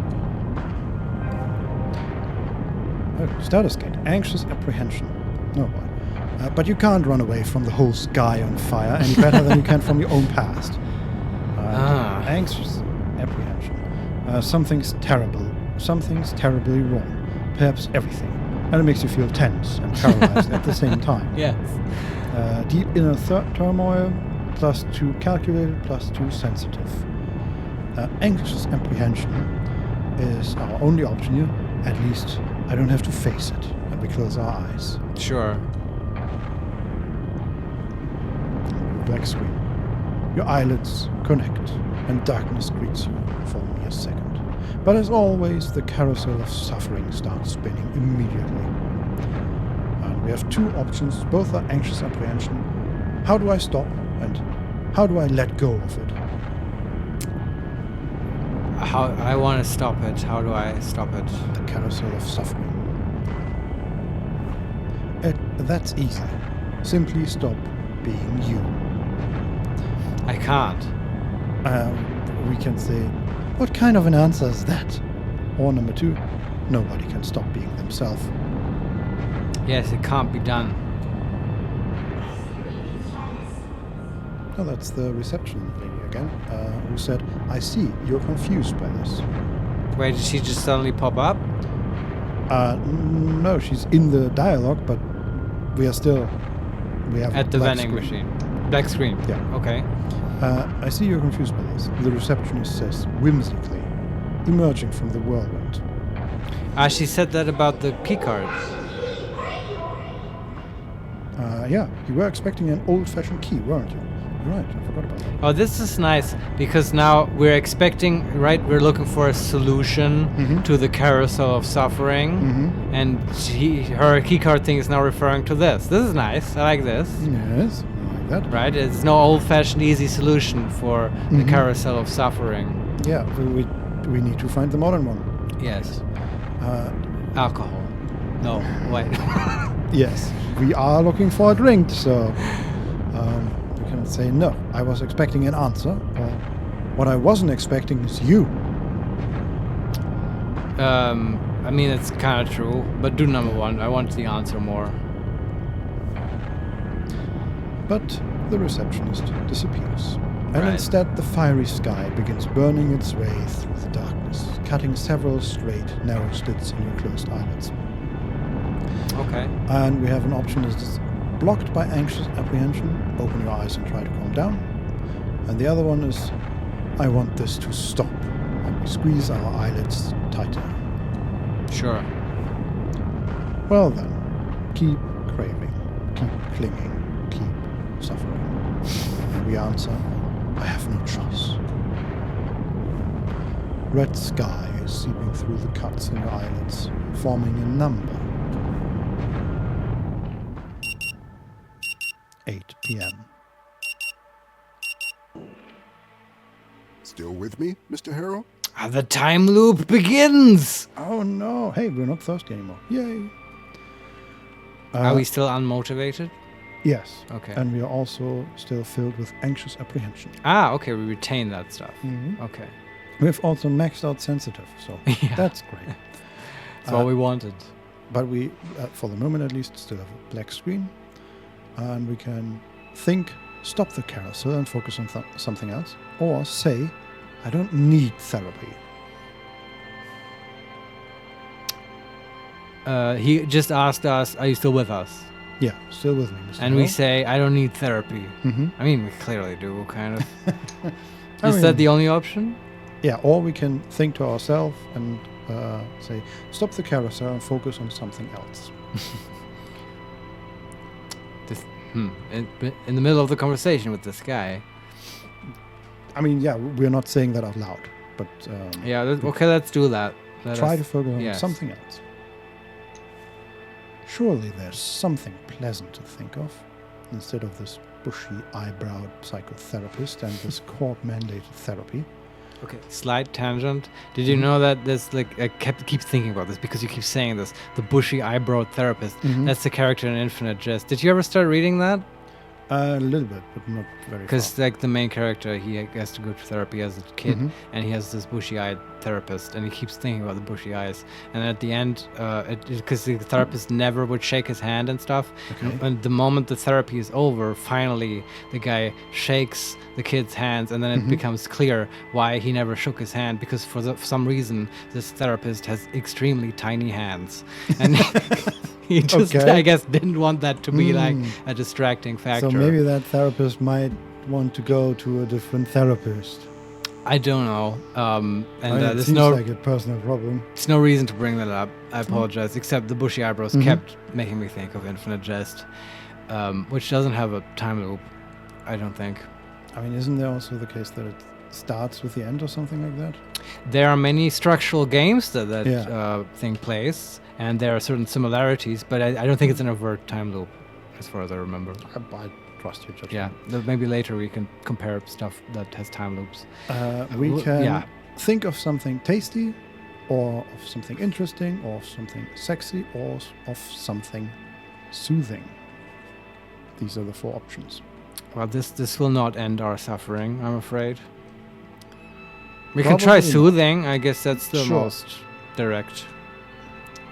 Oh, status gate, anxious apprehension. No boy. But you can't run away from the whole sky on fire any better than you can from your own past. Anxious apprehension. Something's terribly wrong. Perhaps everything. And it makes you feel tense and paralyzed at the same time. Yes. Deep inner turmoil, +2 calculated, +2 sensitive. Anxious apprehension is our only option here. At least I don't have to face it, and we close our eyes. Sure. Black screen. Your eyelids connect, and darkness greets you for a mere second. But as always, the carousel of suffering starts spinning immediately. And we have 2 options. Both are anxious apprehension. How do I stop? And how do I let go of it? How I want to stop it. How do I stop it? The carousel of suffering. That's easy. Simply stop being you. I can't. We can say, what kind of an answer is that? Or number 2, nobody can stop being themselves. Yes, it can't be done. Oh, that's the reception lady again, who said, I see, you're confused by this. Wait, did she just suddenly pop up? No, she's in the dialogue, but we have At the black vending screen. machine. Black screen. Yeah. Okay. I see you're confused by this. The receptionist says, whimsically, emerging from the whirlwind. She said that about the keycards. Yeah, you were expecting an old-fashioned key, weren't you? Right, I forgot about that. Oh, this is nice because now we're expecting, right? We're looking for a solution to the carousel of suffering, and her keycard thing is now referring to this. This is nice. I like this. Yes, I like that. Right? It's no old-fashioned easy solution for the carousel of suffering. Yeah, we need to find the modern one. Yes. Alcohol. No, wait. Yes, we are looking for a drink, so we can say no. I was expecting an answer, or what I wasn't expecting is you. I mean, it's kind of true, but do number 1. I want the answer more. But the receptionist disappears. And Right. instead, the fiery sky begins burning its way through the darkness, cutting several straight, narrow slits in your closed eyelids. Okay. And we have an option that is blocked by anxious apprehension. Open your eyes and try to calm down. And the other one is, I want this to stop. And we squeeze our eyelids tighter. Sure. Well then, keep craving, keep clinging, keep suffering. And we answer, I have no choice. Red sky is seeping through the cuts in your eyelids, forming a number. 8 p.m. Still with me, Mr. Harrow? The time loop begins! Oh no! Hey, we're not thirsty anymore. Yay! Are we still unmotivated? Yes. Okay. And we are also still filled with anxious apprehension. Okay, we retain that stuff. Mhm. Okay. We've also maxed out sensitive, so Yeah. that's great. That's all we wanted. But we, for the moment at least, still have a black screen. And we can think, stop the carousel and focus on something else. Or say, I don't need therapy. He just asked us, are you still with us? Yeah, still with me, Mr. And we Harrow. say, I don't need therapy. Mhm. I mean, we clearly do, kind of. I Is mean- that the only option? Yeah, or we can think to ourselves and say, stop the carousel and focus on something else. In the middle of the conversation with this guy. I mean, yeah, we're not saying that out loud, but Yeah, okay, let's do that. try to focus on yes. something else. Surely there's something pleasant to think of instead of this bushy eyebrowed psychotherapist and this court-mandated therapy. Okay, slight tangent. Did you know that there's like, I keep thinking about this because you keep saying this, the bushy eyebrow therapist. Mhm. That's the character in Infinite Jest. Did you ever start reading that? A little bit, but not very far. Because like the main character, he has to go to therapy as a kid, Mhm. and he has this bushy-eyed therapist, and he keeps thinking about the bushy eyes. And at the end, because the therapist never would shake his hand and stuff, and the moment the therapy is over, finally the guy shakes the kid's hands, and then it becomes clear why he never shook his hand, because for some reason this therapist has extremely tiny hands, and he just, Okay. I guess, didn't want that to be like Mm. a distracting factor. So maybe that therapist might want to go to a different therapist. I don't know. And I mean, it there's seems no like a personal problem. there's no reason to bring that up. I apologize. Except the bushy eyebrows kept making me think of Infinite Jest, which doesn't have a time loop, I don't think. I mean, isn't there also the case that it starts with the end or something like that? There are many structural games that Yeah. thing plays, and there are certain similarities, but I don't think it's an overt time loop, as far as I remember. I trust your judgment. Yeah, maybe later we can compare stuff that has time loops. We Well, can yeah. think of something tasty, or of something interesting, or of something sexy, or of something soothing. These are the 4 options. Well, this will not end our suffering, I'm afraid. We can try Probably not. soothing. I guess that's the Sure. most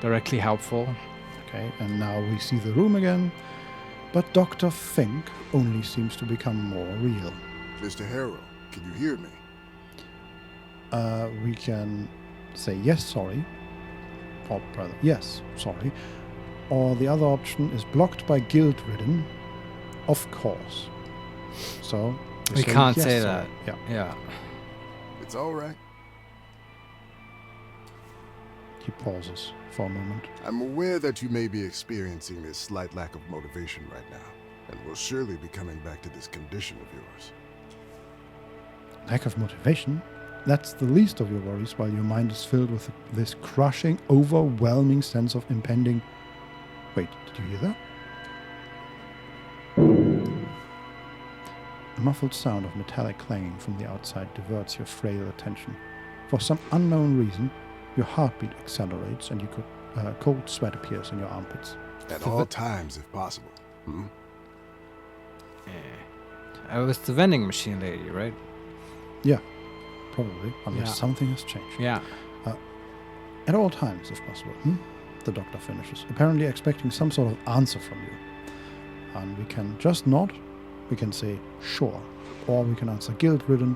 directly helpful. Okay, and now we see the room again, but Dr. Fink only seems to become more real. Mr. Harrow, can you hear me? We can say yes, sorry, or rather, yes, sorry, or the other option is blocked by guilt-ridden, of course. So We can't yes, say sorry. that. Yeah, Yeah. It's all right. he pauses for a moment. I'm aware that you may be experiencing this slight lack of motivation right now, and will surely be coming back to this condition of yours. Lack of motivation? That's the least of your worries while your mind is filled with this crushing, overwhelming sense of impending... Wait, did you hear that? A muffled sound of metallic clanging from the outside diverts your frail attention. For some unknown reason, your heartbeat accelerates and cold sweat appears in your armpits. At all times, if possible. Hmm? I was the vending machine lady, right? Yeah, probably, unless Yeah. something has changed. Yeah. At all times, if possible. The doctor finishes, apparently expecting some sort of answer from you. And we can just nod, we can say, sure, or we can answer guilt-ridden,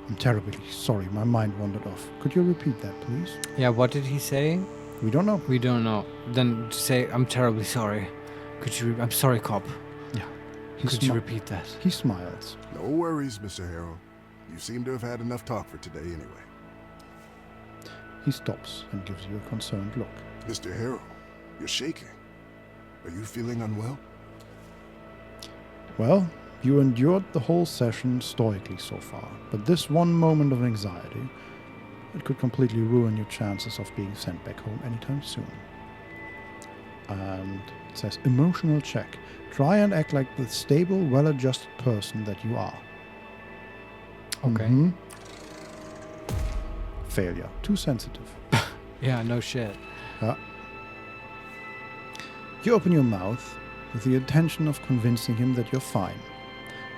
I'm terribly sorry, my mind wandered off. Could you repeat that, please? Yeah, what did he say? We don't know. We don't know. Then say, I'm terribly sorry. Could you... I'm sorry, cop. Yeah. Could you repeat that? He smiles. No worries, Mr. Harrow. You seem to have had enough talk for today anyway. He stops and gives you a concerned look. Mr. Harrow, you're shaking. Are you feeling unwell? Well, you endured the whole session stoically so far, but this one moment of anxiety, it could completely ruin your chances of being sent back home anytime soon. And it says emotional check. Try and act like the stable, well-adjusted person that you are. Okay. Mhm. Failure. Too sensitive. Yeah, no shit. You open your mouth with the intention of convincing him that you're fine.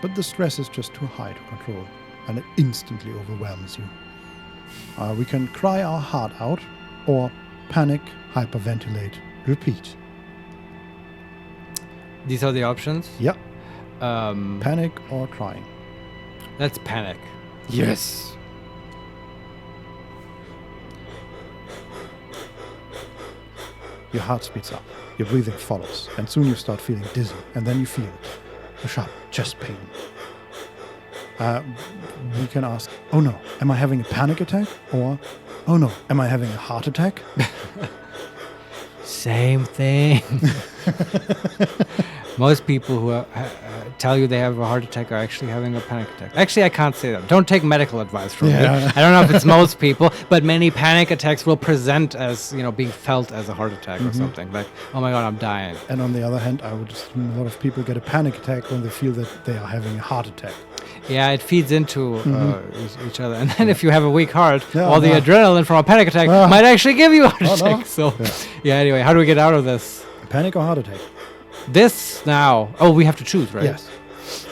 But the stress is just too high to control, and it instantly overwhelms you. We can cry our heart out, or panic, hyperventilate, repeat. These are the options? Yep. Um, Panic or crying. let's panic. Yes. Your heart speeds up, your breathing follows, and soon you start feeling dizzy, and then you feel it, a sharp chest pain. We can ask, oh no, am I having a panic attack? Or, oh no, am I having a heart attack? Same thing. Most people who tell you they have a heart attack are actually having a panic attack. Actually, I can't say that. Don't take medical advice from me. I don't know if it's most people, but many panic attacks will present as, being felt as a heart attack or something. Like, oh my God, I'm dying. And on the other hand, I would assume a lot of people get a panic attack when they feel that they are having a heart attack. Yeah, it feeds into each other. And then if you have a weak heart, Yeah, all the adrenaline from a panic attack might actually give you a heart attack. no. So, anyway, how do we get out of this? Panic or heart attack? This now. Oh, we have to choose, right? Yes.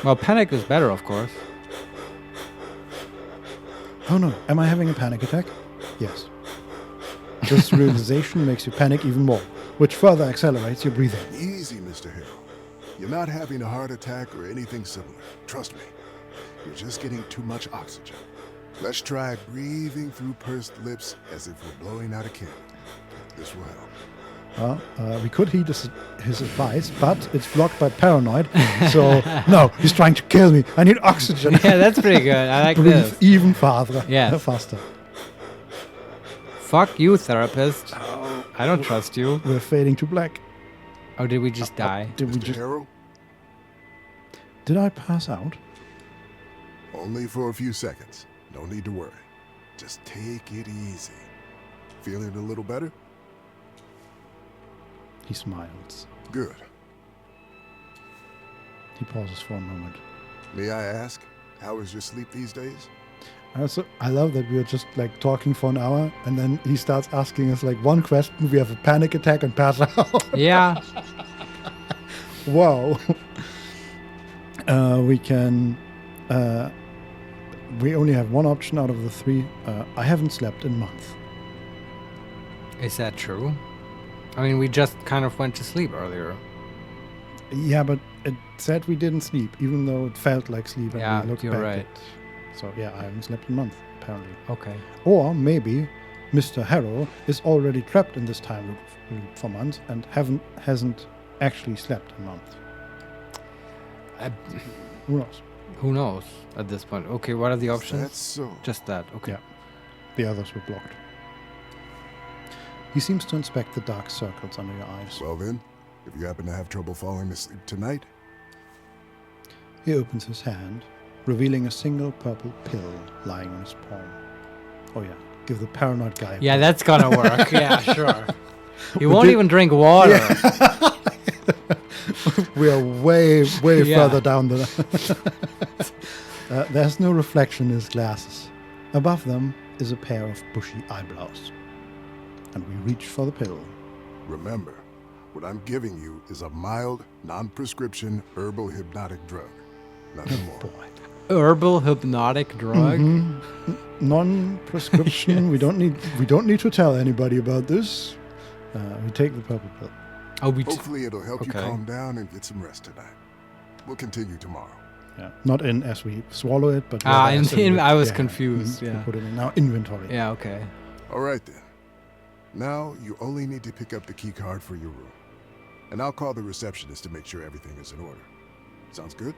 Well, panic is better, of course. Oh no, am I having a panic attack? Yes. This realization makes you panic even more, which further accelerates your breathing. Easy, Mr. Harrell. You're not having a heart attack or anything similar. Trust me. You're just getting too much oxygen. Let's try breathing through pursed lips as if we're blowing out a candle. This will help. We could heed his advice, but it's blocked by paranoid. So, no, he's trying to kill me. I need oxygen. Yeah, that's pretty good. I like Breathe this. even farther. Yes. Faster. Fuck you, therapist. I don't trust you. We're fading to black. Oh, did we just die? Did we Mr. just? Harrell, Did I pass out? only for a few seconds. No need to worry. Just take it easy. Feeling a little better? He smiles. Good. He pauses for a moment. May I ask, how is your sleep these days? I love that we are just like talking for an hour, and then he starts asking us like one question. We have a panic attack and pass out. Yeah. Wow. We can. We only have one option out of the three. I haven't slept in months. Is that true? I mean, we just kind of went to sleep earlier. Yeah, but it said we didn't sleep, even though it felt like sleep. And Yeah, we looked you're back right. So yeah, I haven't slept in a month, apparently. Okay. Or maybe Mr. Harrow is already trapped in this time loop for months and hasn't actually slept in months. Who knows? Who knows at this point? Okay, what are the options? That's so. Just that. Okay. Yeah. The others were blocked. He seems to inspect the dark circles under your eyes. Well then, if you happen to have trouble falling asleep tonight, He opens his hand, revealing a single purple pill lying on his palm. Oh yeah, give the paranoid guy a Yeah, pill. that's gonna work. Yeah, sure. He won't even drink water. We are way Yeah. further down the... There's no reflection in his glasses. Above them is a pair of bushy eyebrows. And we reach for the pill. remember, what I'm giving you is a mild, non-prescription herbal hypnotic drug. Nothing more. Boy. Herbal hypnotic drug. Non-prescription. We don't need to tell anybody about this. We take the purple pill. Oh, Hopefully it'll help you Okay. calm down and get some rest tonight. We'll continue tomorrow. Yeah. Not in as we swallow it, but Ah, rather as I was yeah, confused. we Yeah. put it in our inventory. Yeah. Okay. All right then. Now you only need to pick up the key card for your room. And I'll call the receptionist to make sure everything is in order. Sounds good?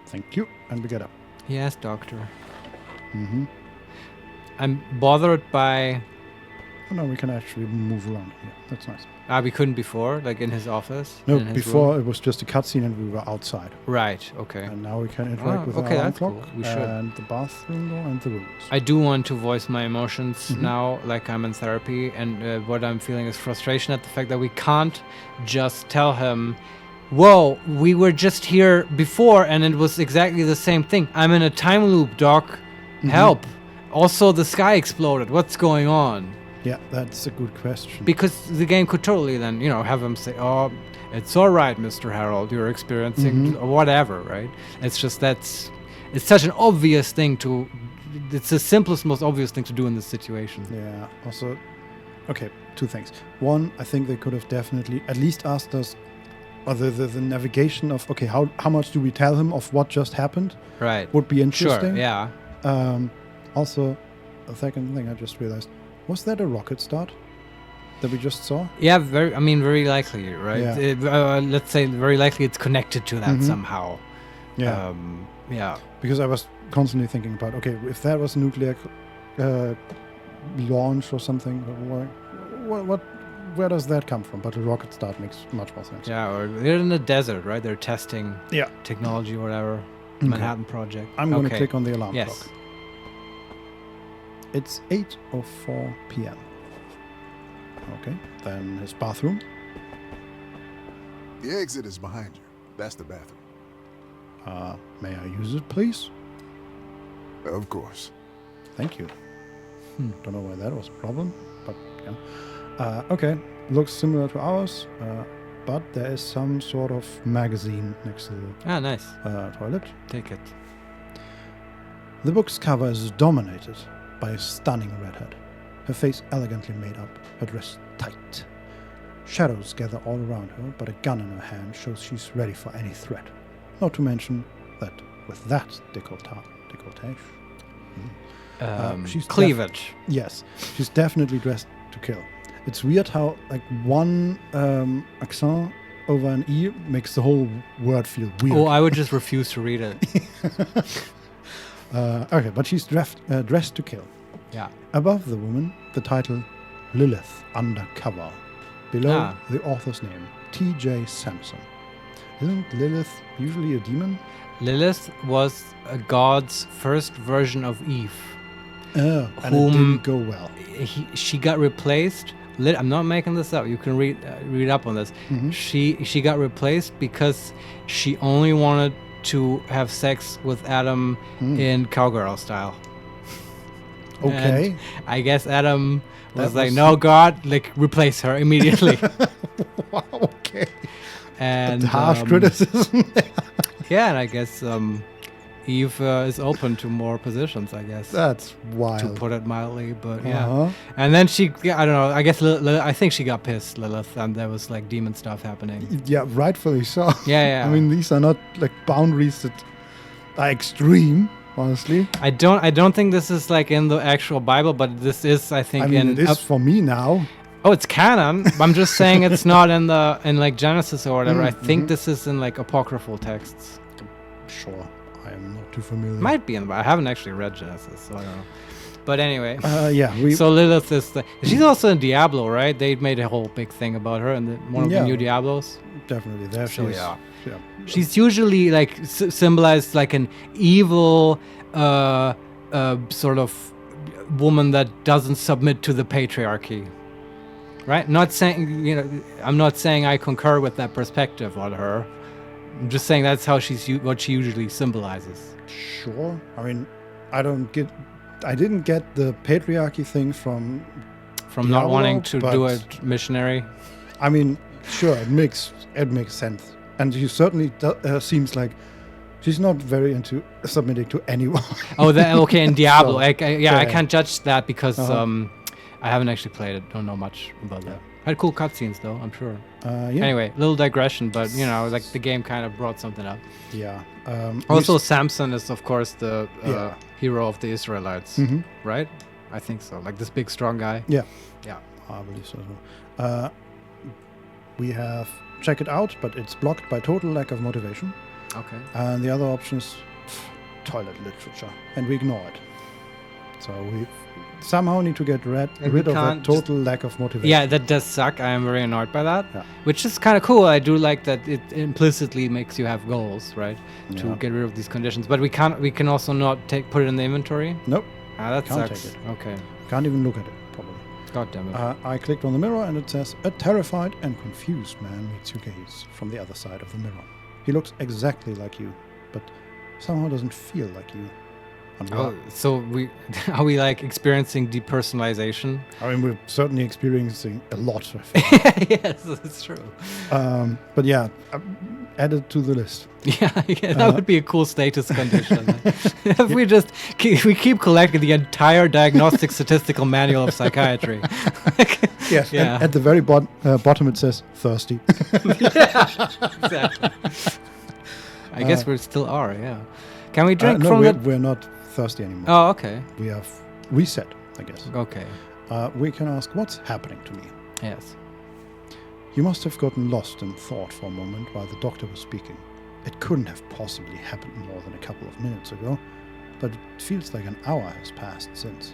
Thank you. And we get up. Yes, doctor. Mm-hmm. I'm bothered by Oh, no, we can actually move around here. That's nice. We couldn't before, like in his office? No, in his before room? it was just a cutscene and we were outside. Right, okay. And now we can interact with okay, our that's clock cool. We should. and the bathroom door and the rooms. I do want to voice my emotions Mm-hmm. now, like I'm in therapy, and what I'm feeling is frustration at the fact that we can't just tell him, whoa, we were just here before and it was exactly the same thing. I'm in a time loop, Doc. Mm-hmm. Help. Also, the sky exploded. What's going on? Yeah, that's a good question. Because the game could totally then, have him say, oh, it's all right, Mr. Harold, you're experiencing whatever, right? It's just it's such an obvious thing it's the simplest, most obvious thing to do in this situation. Yeah, also, okay, two things. One, I think they could have definitely at least asked us the navigation of, okay, how much do we tell him of what just happened? Right. Would be interesting. Sure, yeah. Also, the second thing I just realized, was that a rocket start that we just saw? Yeah, very likely, right? Yeah. Let's say very likely it's connected to that somehow. Yeah. Yeah. Because I was constantly thinking about, okay, if that was a nuclear launch or something, where does that come from? But a rocket start makes much more sense. Yeah, or they're in the desert, right? They're testing Yeah. technology or whatever. Okay. Manhattan Project. I'm going to click on the alarm Yes. clock. It's 8:04 p.m. Okay, then his bathroom. The exit is behind you. That's the bathroom. May I use it, please? Of course. Thank you. Don't know why that was a problem, but yeah. Okay, looks similar to ours, but there is some sort of magazine next to the Nice. toilet. Take it. The book's cover is dominated by a stunning redhead, her face elegantly made up, her dress tight. Shadows gather all around her, but a gun in her hand shows she's ready for any threat. Not to mention that with that decolletage, she's Cleavage. yes, she's definitely dressed to kill. It's weird how like one accent over an E makes the whole word feel weird. Oh, I would just refuse to read it. Okay, but she's dressed to kill. Yeah. Above the woman, the title Lilith Undercover. Below, the author's name, T.J. Sampson. Isn't Lilith usually a demon? Lilith was a god's first version of Eve. Oh, and it Whom- didn't go well. She got replaced. I'm not making this up. You can read up on this. She got replaced because she only wanted to have sex with Adam in cowgirl style. Okay. And I guess Adam was That like, was- "No, God, like replace her immediately." Wow, okay. And Harsh criticism. yeah, and I guess Eve is open to more positions. I guess That's to wild. put it mildly, but yeah. Uh-huh. And then I don't know. I guess I think she got pissed, Lilith, and there was like demon stuff happening. Yeah, rightfully so. Yeah. I mean, these are not like boundaries that are extreme, honestly. I don't think this is like in the actual Bible, but this is, I think, I mean, in it is for me now. oh, it's canon. I'm just saying it's not in like Genesis or whatever. I think this is in like apocryphal texts. Sure, I am not too familiar. Might be in the Bible. I haven't actually read Genesis, so I don't know. But anyway. Yeah, So Lilith is she's also in Diablo, right? They made a whole big thing about her in one of the new Diablos. definitely there. So, She's, yeah. yeah. She's usually like symbolized like an evil sort of woman that doesn't submit to the patriarchy, right? Not saying I'm not saying I concur with that perspective on her. I'm just saying that's how what she usually symbolizes. Sure. I mean, I didn't get the patriarchy thing from From Diablo, not wanting to do but- it missionary. I mean, sure, it makes sense, and she certainly seems like she's not very into submitting to anyone. Oh, okay, in Diablo. So, I yeah. can't judge that because Uh-huh. I haven't actually played it. Don't know much about that. Had cool cutscenes though, I'm sure. Yeah. Anyway, little digression, but like the game kind of brought something up. Yeah. Also, Samson is of course the Yeah. hero of the Israelites, right? I think so. Like this big, strong guy. Yeah. Yeah. I believe so as well. We have check it out, but it's blocked by total lack of motivation. Okay. And the other option is toilet literature, and we ignore it. So we somehow need to get rid And we of that can't total lack of motivation. Yeah, that does suck. I am very annoyed by that. Yeah. Which is kind of cool. I do like that it implicitly makes you have goals, right? To Yeah. get rid of these conditions. But we can also not put it in the inventory. Nope. That Can't sucks. take it. Okay. Can't even look at it, probably. God damn it. I clicked on the mirror and it says, a terrified and confused man meets your gaze from the other side of the mirror. He looks exactly like you, but somehow doesn't feel like you. And Oh, so are we like experiencing depersonalization? I mean, we're certainly experiencing a lot of it. Yes, that's true. But yeah, add it to the list. Yeah, that would be a cool status condition. If we just keep collecting the entire diagnostic statistical manual of psychiatry. Yes, Yeah. and at the very bottom it says thirsty. Exactly. I guess we still are, yeah. Can we drink no, from we're not thirsty anymore. Oh, okay. We have reset, I guess. Okay. We can ask, what's happening to me? Yes. You must have gotten lost in thought for a moment while the doctor was speaking. It couldn't have possibly happened more than a couple of minutes ago, but it feels like an hour has passed since.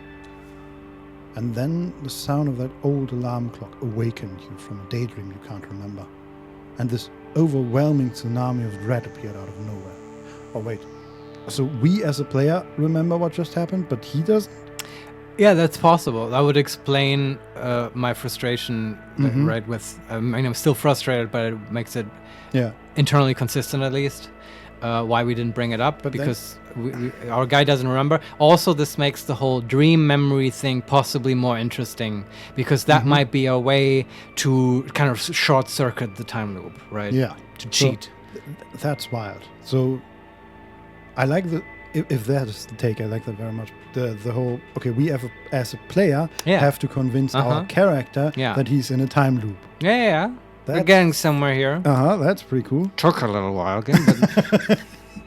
And then the sound of that old alarm clock awakened you from a daydream you can't remember. And this overwhelming tsunami of dread appeared out of nowhere. Oh wait, so we as a player remember what just happened, but he doesn't? Yeah, that's possible. That would explain my frustration, right? I mean, I'm still frustrated, but it makes it Yeah. internally consistent at least. Why we didn't bring it up, But because our guy doesn't remember. Also, this makes the whole dream memory thing possibly more interesting, because that might be a way to kind of short circuit the time loop, right? Yeah. To So cheat. That's wild. So I like if that is the take, I like that very much. The whole, okay, we as a player have to convince our character that he's in a time loop. Yeah. We're getting somewhere here. That's pretty cool. Took a little while again,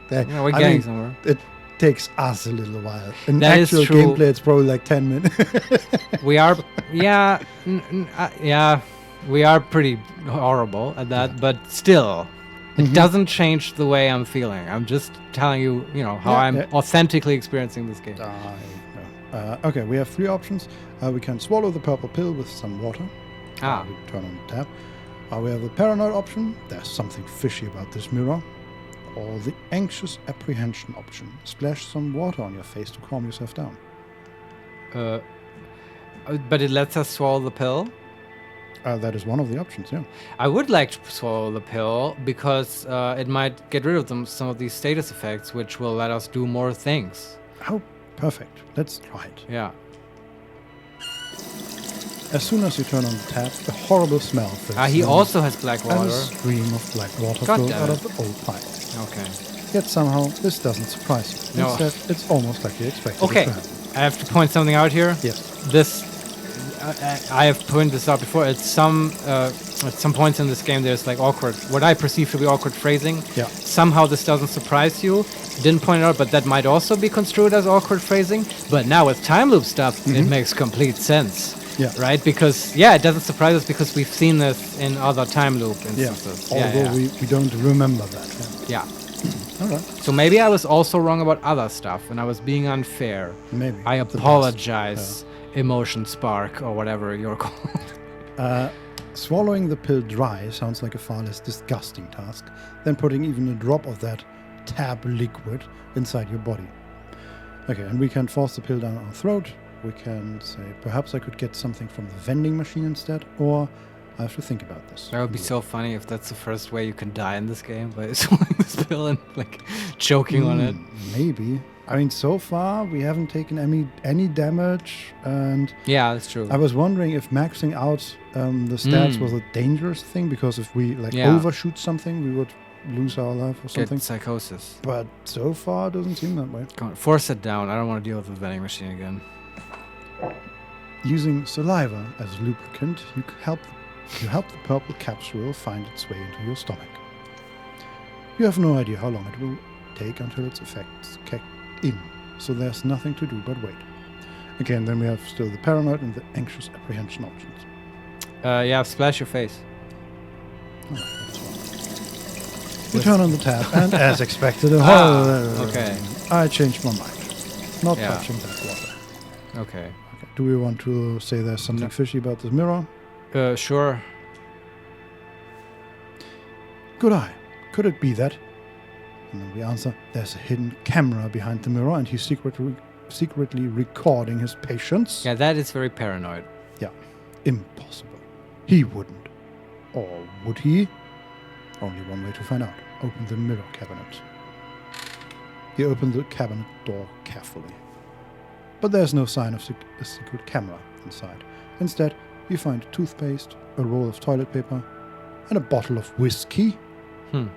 but we're getting somewhere. It takes us a little while. In That is actual true. gameplay, it's probably like 10 minutes. We are, we are pretty horrible at that, but still, it doesn't change the way I'm feeling. I'm just telling you, how I'm authentically experiencing this game. Okay, we have 3 options. We can swallow the purple pill with some water. We turn on the tap. We have the paranoid option. There's something fishy about this mirror. Or the anxious apprehension option. Splash some water on your face to calm yourself down. But it lets us swallow the pill. That is one of the options, yeah. I would like to swallow the pill because it might get rid of some of these status effects, which will let us do more things. Oh, perfect. Let's try it. Yeah. As soon as you turn on the tap, a horrible smell fills He the room, also has black and water. a stream of black water God flows damn out it. of the old pipe. Okay. Yet somehow, this doesn't surprise you. No. Instead, it's almost like you expected Okay. it to happen. I have to point something out here. Yes. This, I have pointed this out before. At some points in this game, there's like what I perceive to be awkward phrasing. Yeah. Somehow this doesn't surprise you. Didn't point it out, but that might also be construed as awkward phrasing. But now with time loop stuff, it makes complete sense. Yeah. Right? Because, it doesn't surprise us because we've seen this in other time loop instances. Although we don't remember that. Yeah. All right. So maybe I was also wrong about other stuff and I was being unfair. Maybe. I The best. apologize, Emotion Spark, or whatever you're called. Swallowing the pill dry sounds like a far less disgusting task than putting even a drop of that tab liquid inside your body. Okay, and we can force the pill down our throat. We can say, perhaps I could get something from the vending machine instead, or I have to think about this. That would be so funny if that's the first way you can die in this game, by swallowing this pill and choking on it. Maybe. I mean, so far we haven't taken any damage, and Yeah, that's true. I was wondering if maxing out the stats was a dangerous thing, because if we overshoot something, we would lose our life or something. Get psychosis. But so far, it doesn't seem that way. Come on, force it down. I don't want to deal with the vending machine again. Using saliva as lubricant, you help the purple capsule find its way into your stomach. You have no idea how long it will take until its effects kick in, so there's nothing to do but wait. Again, then we have still the paranoid and the anxious apprehension options. Splash your face. You turn on the tap, and as expected, Okay. I changed my mind. Not touching that water. Okay. Okay. Do we want to say there's something fishy about this mirror? Sure. Good eye. Could it be that? And then we answer, there's a hidden camera behind the mirror and he's secretly recording his patients. Yeah, that is very paranoid. Yeah. Impossible. He wouldn't. Or would he? Only one way to find out. Open the mirror cabinet. He opened the cabinet door carefully. But there's no sign of a secret camera inside. Instead, you find toothpaste, a roll of toilet paper, and a bottle of whiskey. You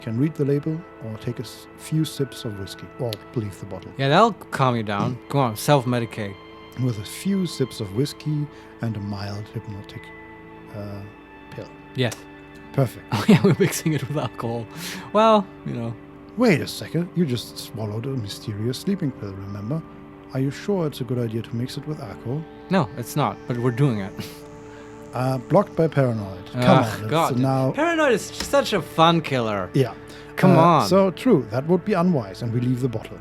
can read the label or take a few sips of whiskey or leave the bottle. Yeah, that'll calm you down. Come on, self-medicate. With a few sips of whiskey and a mild hypnotic pill. Yes. Perfect. Oh yeah, we're mixing it with alcohol. Well, Wait a second, you just swallowed a mysterious sleeping pill, remember? Are you sure it's a good idea to mix it with alcohol? No, it's not, but we're doing it. Blocked by paranoid. Come on, God. now... Paranoid is such a fun killer. Yeah. Come on. So true, that would be unwise, and we leave the bottle.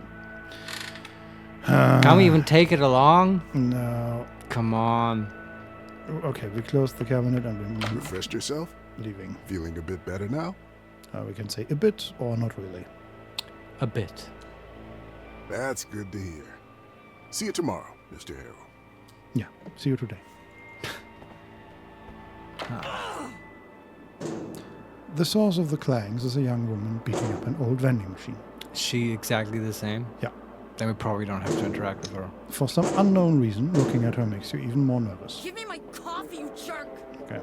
Can we even take it along? No. Come on. Okay, we closed the cabinet and we're Refreshed yourself? leaving. Feeling a bit better now? We can say a bit or not really. A bit. That's good to hear. See you tomorrow, Mr. Harrow. Yeah, see you today. The source of the clangs is a young woman beating up an old vending machine. Is she exactly the same? Yeah. Then we probably don't have to interact with her. For some unknown reason, looking at her makes you even more nervous. Give me my coffee, you jerk! Okay.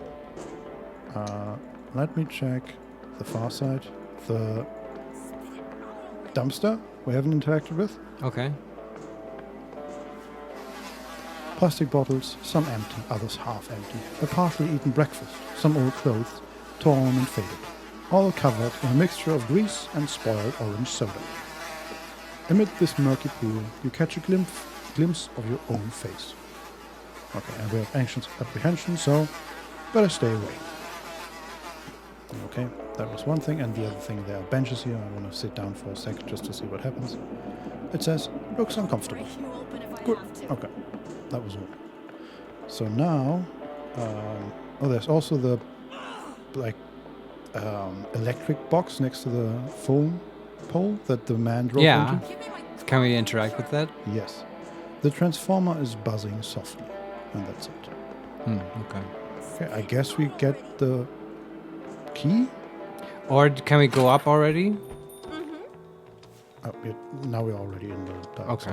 Let me check the far side. The dumpster we haven't interacted with. Okay. Plastic bottles, some empty, others half empty. A partially eaten breakfast, some old clothes, torn and faded. All covered in a mixture of grease and spoiled orange soda. Amid this murky pool, you catch a glimpse of your own face. Okay, and we have anxious apprehension, so better stay away. Okay, that was one thing, and the other thing, there are benches here. I want to sit down for a second just to see what happens. It says, looks uncomfortable. Break you open if I Good, have to. okay, that was all. So now, there's also the, electric box next to the phone pole that the man drove Yeah. into. Give me my Can we interact with that? Yes. The transformer is buzzing softly, and that's it. Okay. Okay, I guess we get the key? Or can we go up already? Oh, now we're already in the dark. Okay.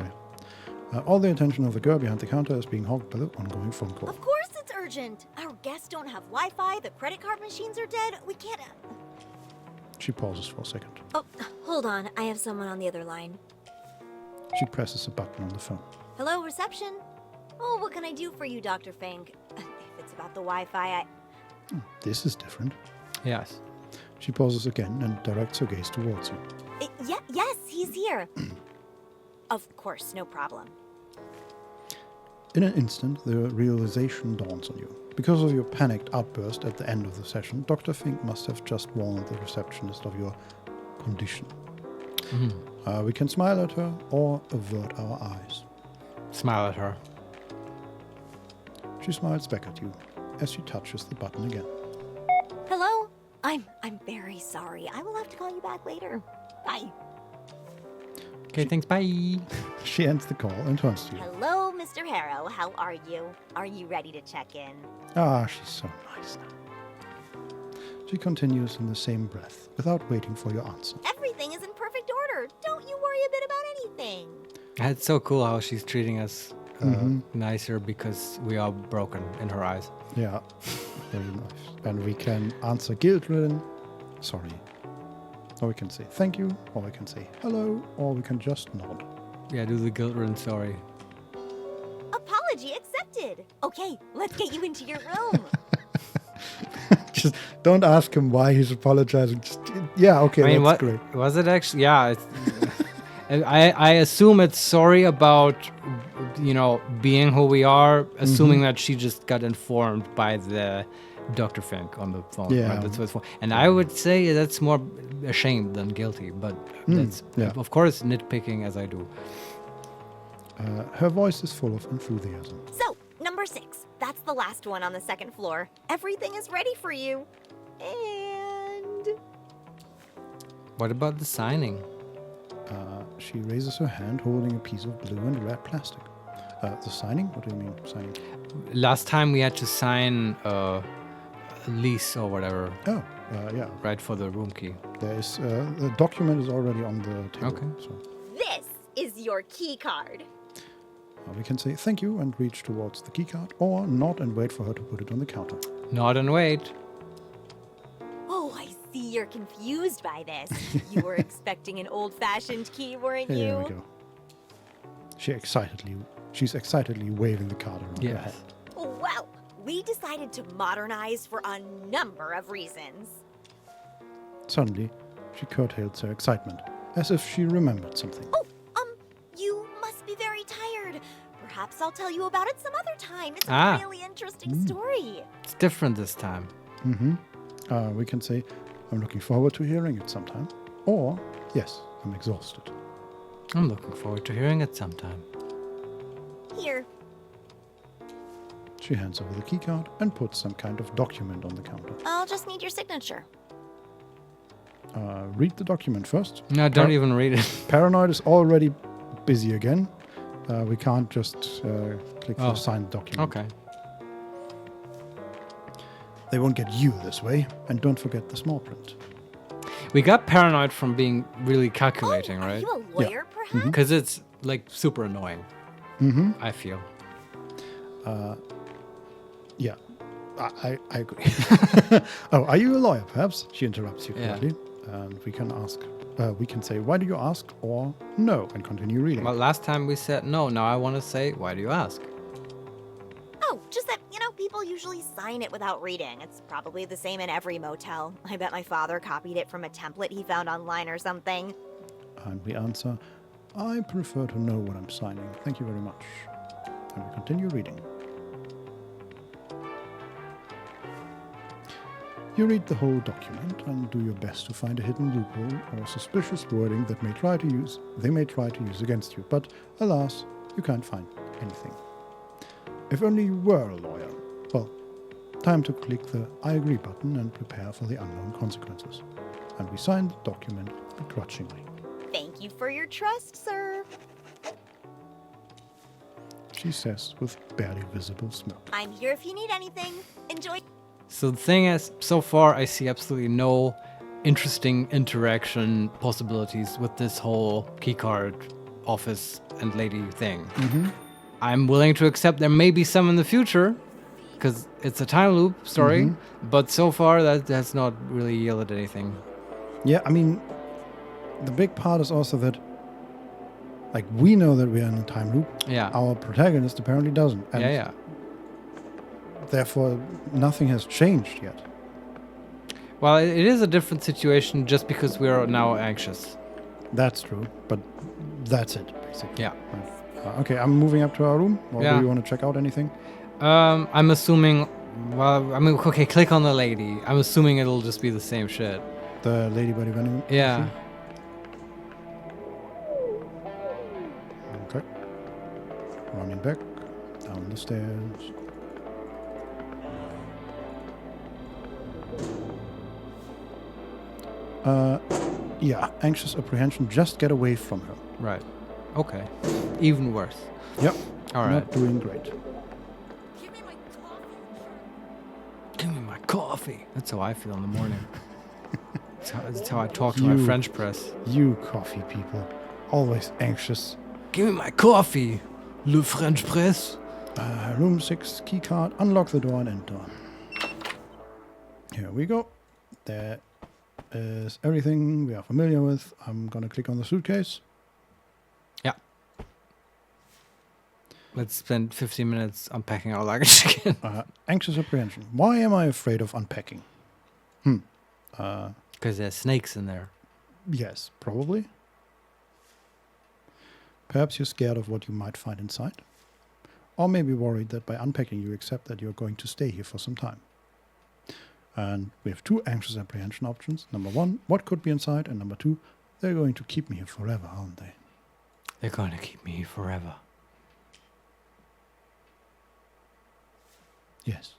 Sorry. All the attention of the girl behind the counter is being hogged by the ongoing phone call. Of course it's urgent. Our guests don't have Wi-Fi, the credit card machines are dead. We can't... She pauses for a second. Oh, hold on. I have someone on the other line. She presses a button on the phone. Hello, reception? Oh, what can I do for you, Dr. Fink? If it's about the Wi-Fi, This is different. Yes. She pauses again and directs her gaze towards you. Yes, he's here. Of course, no problem. In an instant, the realization dawns on you. Because of your panicked outburst at the end of the session, Dr. Fink must have just warned the receptionist of your condition. We can smile at her or avert our eyes. Smile at her. She smiles back at you as she touches the button again. Hello? I'm very sorry. I will have to call you back later. Bye. Okay, thanks. Bye. She ends the call and turns to you. Hello, Mr. Harrow. How are you? Are you ready to check in? Ah, she's so nice now. She continues in the same breath, without waiting for your answer. Everything is in perfect order. Don't you worry a bit about anything. It's so cool how she's treating us nicer because we are broken in her eyes. Yeah, very nice. And we can answer guilt-ridden, sorry. Or we can say thank you, or we can say hello, or we can just nod. Yeah, do the guilt-ridden sorry. Apology accepted. Okay, let's get you into your room. Just don't ask him why he's apologizing. Just, yeah, okay, I mean, that's what great. was it actually? Yeah, it's, I assume it's sorry about being who we are. Assuming that she just got informed by the Dr. Fink on the phone. Yeah. Right? That's what's for. And I would say that's more ashamed than guilty. But that's yeah. of course nitpicking as I do. Her voice is full of enthusiasm. So, number 6. That's the last one on the second floor. Everything is ready for you. And... What about the signing? She raises her hand holding a piece of blue and red plastic. The signing? What do you mean, signing? Last time we had to sign a lease or whatever, Oh, yeah. right, for the room key. There is the document is already on the table. Okay. So this is your key card. we can say thank you and reach towards the keycard, or nod and wait for her to put it on the counter. Nod and wait. Oh, I see you're confused by this. You were expecting an old-fashioned key, weren't you? Here we go. She's excitedly waving the card around her Yes. head. Well, we decided to modernize for a number of reasons. Suddenly, she curtails her excitement, as if she remembered something. Oh, you must be very tired. Perhaps I'll tell you about it some other time. It's a really interesting story. It's different this time. We can say, I'm looking forward to hearing it sometime. Or, yes, I'm exhausted. I'm looking forward to hearing it sometime. Here. She hands over the keycard and puts some kind of document on the counter. I'll just need your signature. Read the document first. No, don't even read it. Paranoid is already busy again. We can't just click for signed document. Okay. They won't get you this way. And don't forget the small print. We got paranoid from being really calculating, Are right? you a lawyer, perhaps? Because it's like super annoying. I feel. Yeah, I agree. Oh, are you a lawyer, perhaps? She interrupts you quickly. And we can ask, we can say, why do you ask? Or no, and continue reading. Well, last time we said no. Now I want to say, why do you ask? Oh, just that, people usually sign it without reading. It's probably the same in every motel. I bet my father copied it from a template he found online or something. And we answer, I prefer to know what I'm signing. Thank you very much. And we continue reading. You read the whole document and do your best to find a hidden loophole or suspicious wording that they may try to use against you, but alas, you can't find anything. If only you were a lawyer. Well, time to click the I agree button and prepare for the unknown consequences. And we sign the document begrudgingly. Thank you for your trust, sir. She says with barely visible smirk. I'm here if you need anything. Enjoy. So the thing is, so far I see absolutely no interesting interaction possibilities with this whole keycard office and lady thing. I'm willing to accept there may be some in the future, because it's a time loop story, but so far that has not really yielded anything. Yeah, I mean, the big part is also that, like, we know that we are in a time loop. Yeah. Our protagonist apparently doesn't. And Yeah. therefore, nothing has changed yet. Well, it is a different situation just because we are now anxious. That's true, but that's it, basically. Yeah. Okay, I'm moving up to our room. Or Yeah. do you want to check out anything? I'm assuming, okay, click on the lady. I'm assuming it'll just be the same shit. The lady by the vending Yeah. machine? Okay. Running back, down the stairs. Yeah, anxious apprehension. Just get away from her. Right. Okay. Even worse. Yep. All right. Not doing great. Give me my coffee. Give me my coffee. That's how I feel in the morning. That's how I talk to my French press. You coffee people. Always anxious. Give me my coffee. Le French press. Room 6, keycard. Unlock the door and enter. Here we go. There is everything we are familiar with. I'm gonna click on the suitcase. Yeah. Let's spend 15 minutes unpacking our luggage again. Anxious apprehension. Why am I afraid of unpacking? Because there's snakes in there. Yes, probably. Perhaps you're scared of what you might find inside. Or maybe worried that by unpacking you accept that you're going to stay here for some time. And we have two anxious apprehension options. Number one, what could be inside? And number two, they're going to keep me here forever, aren't they? They're going to keep me here forever. Yes.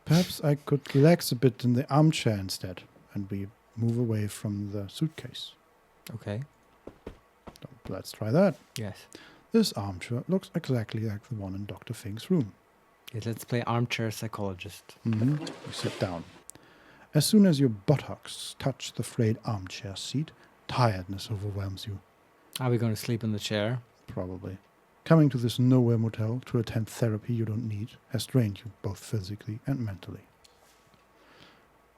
Perhaps I could relax a bit in the armchair instead, and we move away from the suitcase. Okay. Let's try that. Yes. This armchair looks exactly like the one in Dr. Fink's room. Yeah, let's play armchair psychologist. You sit down. As soon as your buttocks touch the frayed armchair seat, tiredness overwhelms you. Are we going to sleep in the chair? Probably. Coming to this nowhere motel to attend therapy you don't need has drained you both physically and mentally.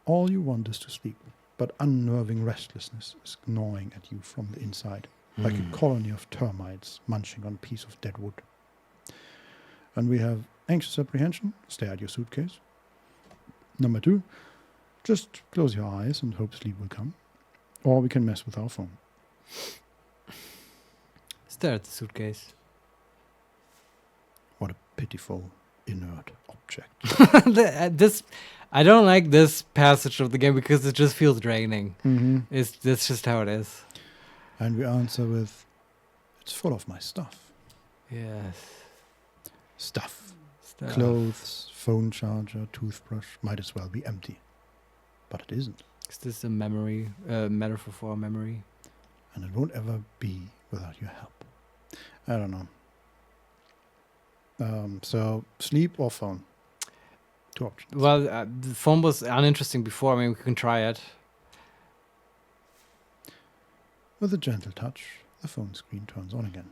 All you want is to sleep, but unnerving restlessness is gnawing at you from the inside, like a colony of termites munching on a piece of dead wood. And we have anxious apprehension, stare at your suitcase. Number 2, just close your eyes and hope sleep will come. Or we can mess with our phone. Stare at the suitcase. What a pitiful, inert object. I don't like this passage of the game because it just feels draining. Mm-hmm. That's just how it is. And we answer with, it's full of my stuff. Yes. Stuff. Stuff. Clothes, phone charger, toothbrush, might as well be empty. But it isn't. Is this a memory, metaphor for a memory? And it won't ever be without your help. I don't know. So, sleep or phone? 2 options. Well, the phone was uninteresting before. I mean, we can try it. With a gentle touch, the phone screen turns on again.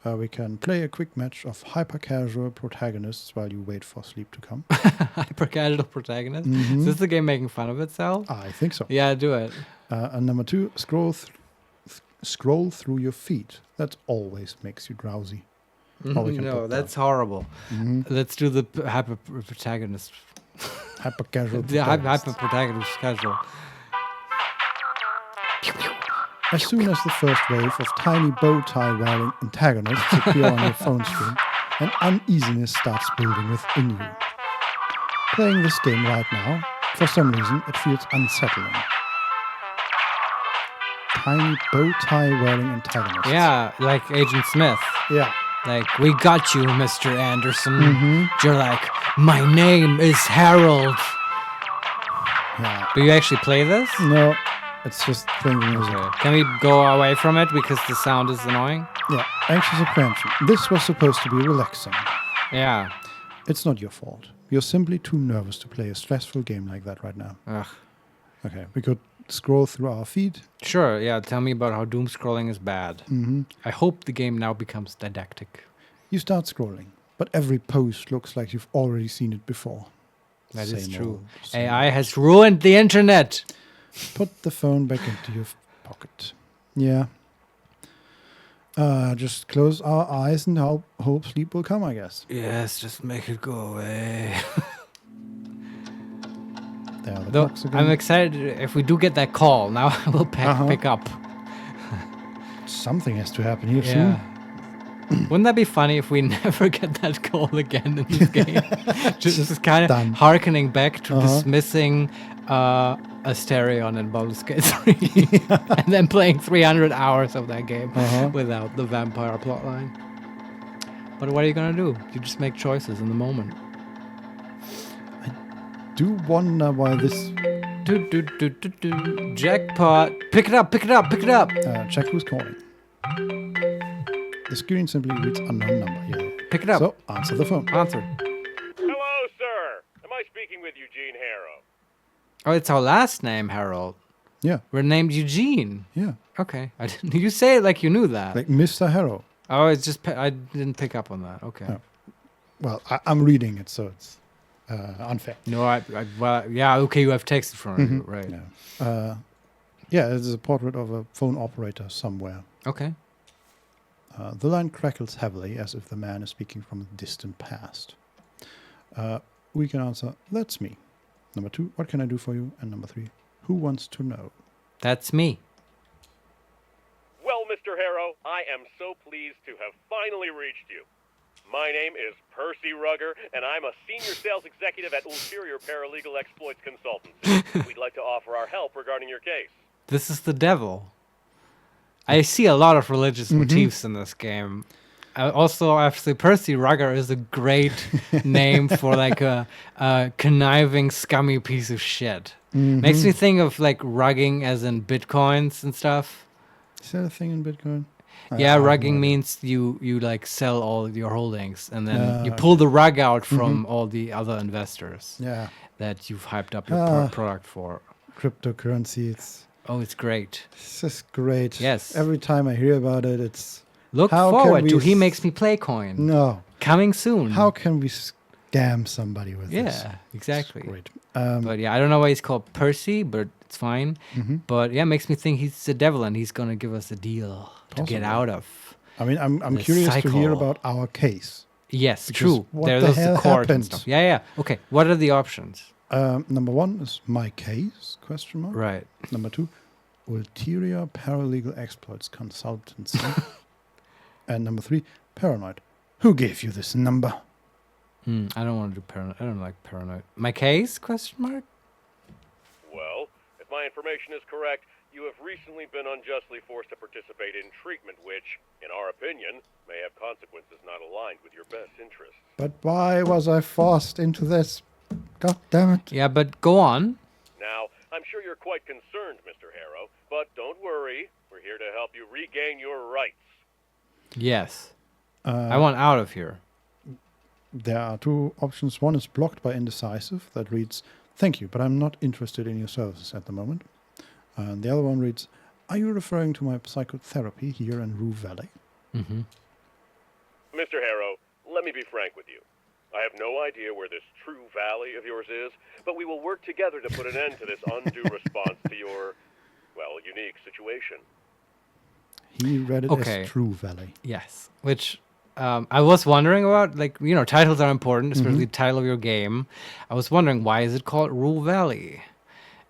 We can play a quick match of hyper-casual protagonists while you wait for sleep to come. Hyper-casual protagonist? Is this the game making fun of itself? I think so. Yeah, do it. And number 2, scroll through your feed. That always makes you drowsy. Or we can No, put that's horrible. Let's do the hyper-protagonist. hyper-casual The protagonist. hyper-protagonist casual. As soon as the first wave of tiny bow tie wearing antagonists appear on your phone screen, an uneasiness starts building within you. Playing this game right now, for some reason, it feels unsettling. Tiny bow tie wearing antagonists. Yeah, like Agent Smith. Yeah. Like, we got you, Mr. Anderson. You're like, my name is Harold. Yeah. Do you actually play this? No, it's just playing the music. Okay. Can we go away from it because the sound is annoying? Yeah. Anxious apprehension. This was supposed to be relaxing. Yeah. It's not your fault. You're simply too nervous to play a stressful game like that right now. Ugh. Okay, we could scroll through our feed. Sure, yeah. Tell me about how doom scrolling is bad. I hope the game now becomes didactic. You start scrolling, but every post looks like you've already seen it before. That is Same true. old, same AI has ruined the internet. Put the phone back into your pocket. Yeah. Just close our eyes and hope sleep will come, I guess. Yes, just make it go away. There are the Though, clocks again. I'm excited if we do get that call. Now I will pick up. Something has to happen here Yeah. soon. Wouldn't that be funny if we never get that call again in this game? just kind of done. harkening back to dismissing Asterion and Baldur's Gate 3 and then playing 300 hours of that game without the vampire plotline. But what are you going to do? You just make choices in the moment. Do wonder why this... Jackpot. Pick it up, pick it up, pick it up. check who's calling. The screen simply reads unknown number. Yeah. Pick it up. So, answer the phone. Answer. Hello, sir. Am I speaking with Eugene Harrow? Oh, it's our last name, Harold. Yeah. We're named Eugene. Yeah. Okay. You say it like you knew that. Like Mr. Harrow. Oh, it's just I didn't pick up on that. Okay. Oh. Well, I'm reading it, so it's unfair. No, well, yeah, okay, you have text in front of you, right? Yeah. Yeah, it's a portrait of a phone operator somewhere. Okay. The line crackles heavily as if the man is speaking from the distant past. We can answer, that's me. Number 2, what can I do for you? And number 3, who wants to know? That's me. Well, Mr. Harrow, I am so pleased to have finally reached you. My name is Percy Rugger, and I'm a senior sales executive at Ulterior Paralegal Exploits Consultancy. We'd like to offer our help regarding your case. This is the devil. I see a lot of religious motifs in this game. Also, actually, Percy Rugger is a great name for like a conniving, scummy piece of shit. Makes me think of like rugging as in bitcoins and stuff. Is that a thing in Bitcoin? Yeah, I have rugging no idea. means you like sell all your holdings and then you Ah, pull the rug out from all the other investors Yeah, that you've hyped up your product for. cryptocurrency. It's Oh, it's great. just great. Yes. Every time I hear about it, it's Look How can forward we to s- HeMakesMePlay coin. no. Coming soon. How can we scam somebody with this? Yeah, exactly. Great. But yeah, I don't know why he's called Percy, but it's fine. But yeah, makes me think he's the devil and he's gonna give us a deal to get Possibly. out of. I mean, I'm The curious to hear cycle. about our case. Yes, Because true. what There's the also hell court and happened? stuff. Yeah. Okay. What are the options? Number 1 is my case? Question mark. Right. Number 2, ulterior paralegal exploits consultancy. And number 3, paranoid. Who gave you this number? I don't want to do paranoid. I don't like paranoid. My case? Question mark. Well, if my information is correct, you have recently been unjustly forced to participate in treatment which, in our opinion, may have consequences not aligned with your best interests. But why was I forced into this? God damn it. Yeah, but go on. Now, I'm sure you're quite concerned, Mr. Harrow, but don't worry. We're here to help you regain your rights. Yes. I want out of here. There are 2 options. One is blocked by indecisive that reads, thank you, but I'm not interested in your services at the moment. And the other one reads, are you referring to my psychotherapy here in Rue Valley? Mr. Harrow, let me be frank with you. I have no idea where this true valley of yours is, but we will work together to put an end to this undue response to your, well, unique situation. He read it Okay. as True Valley. Yes. Which I was wondering about. Like, you know, titles are important, especially the title of your game. I was wondering, why is it called Rue Valley?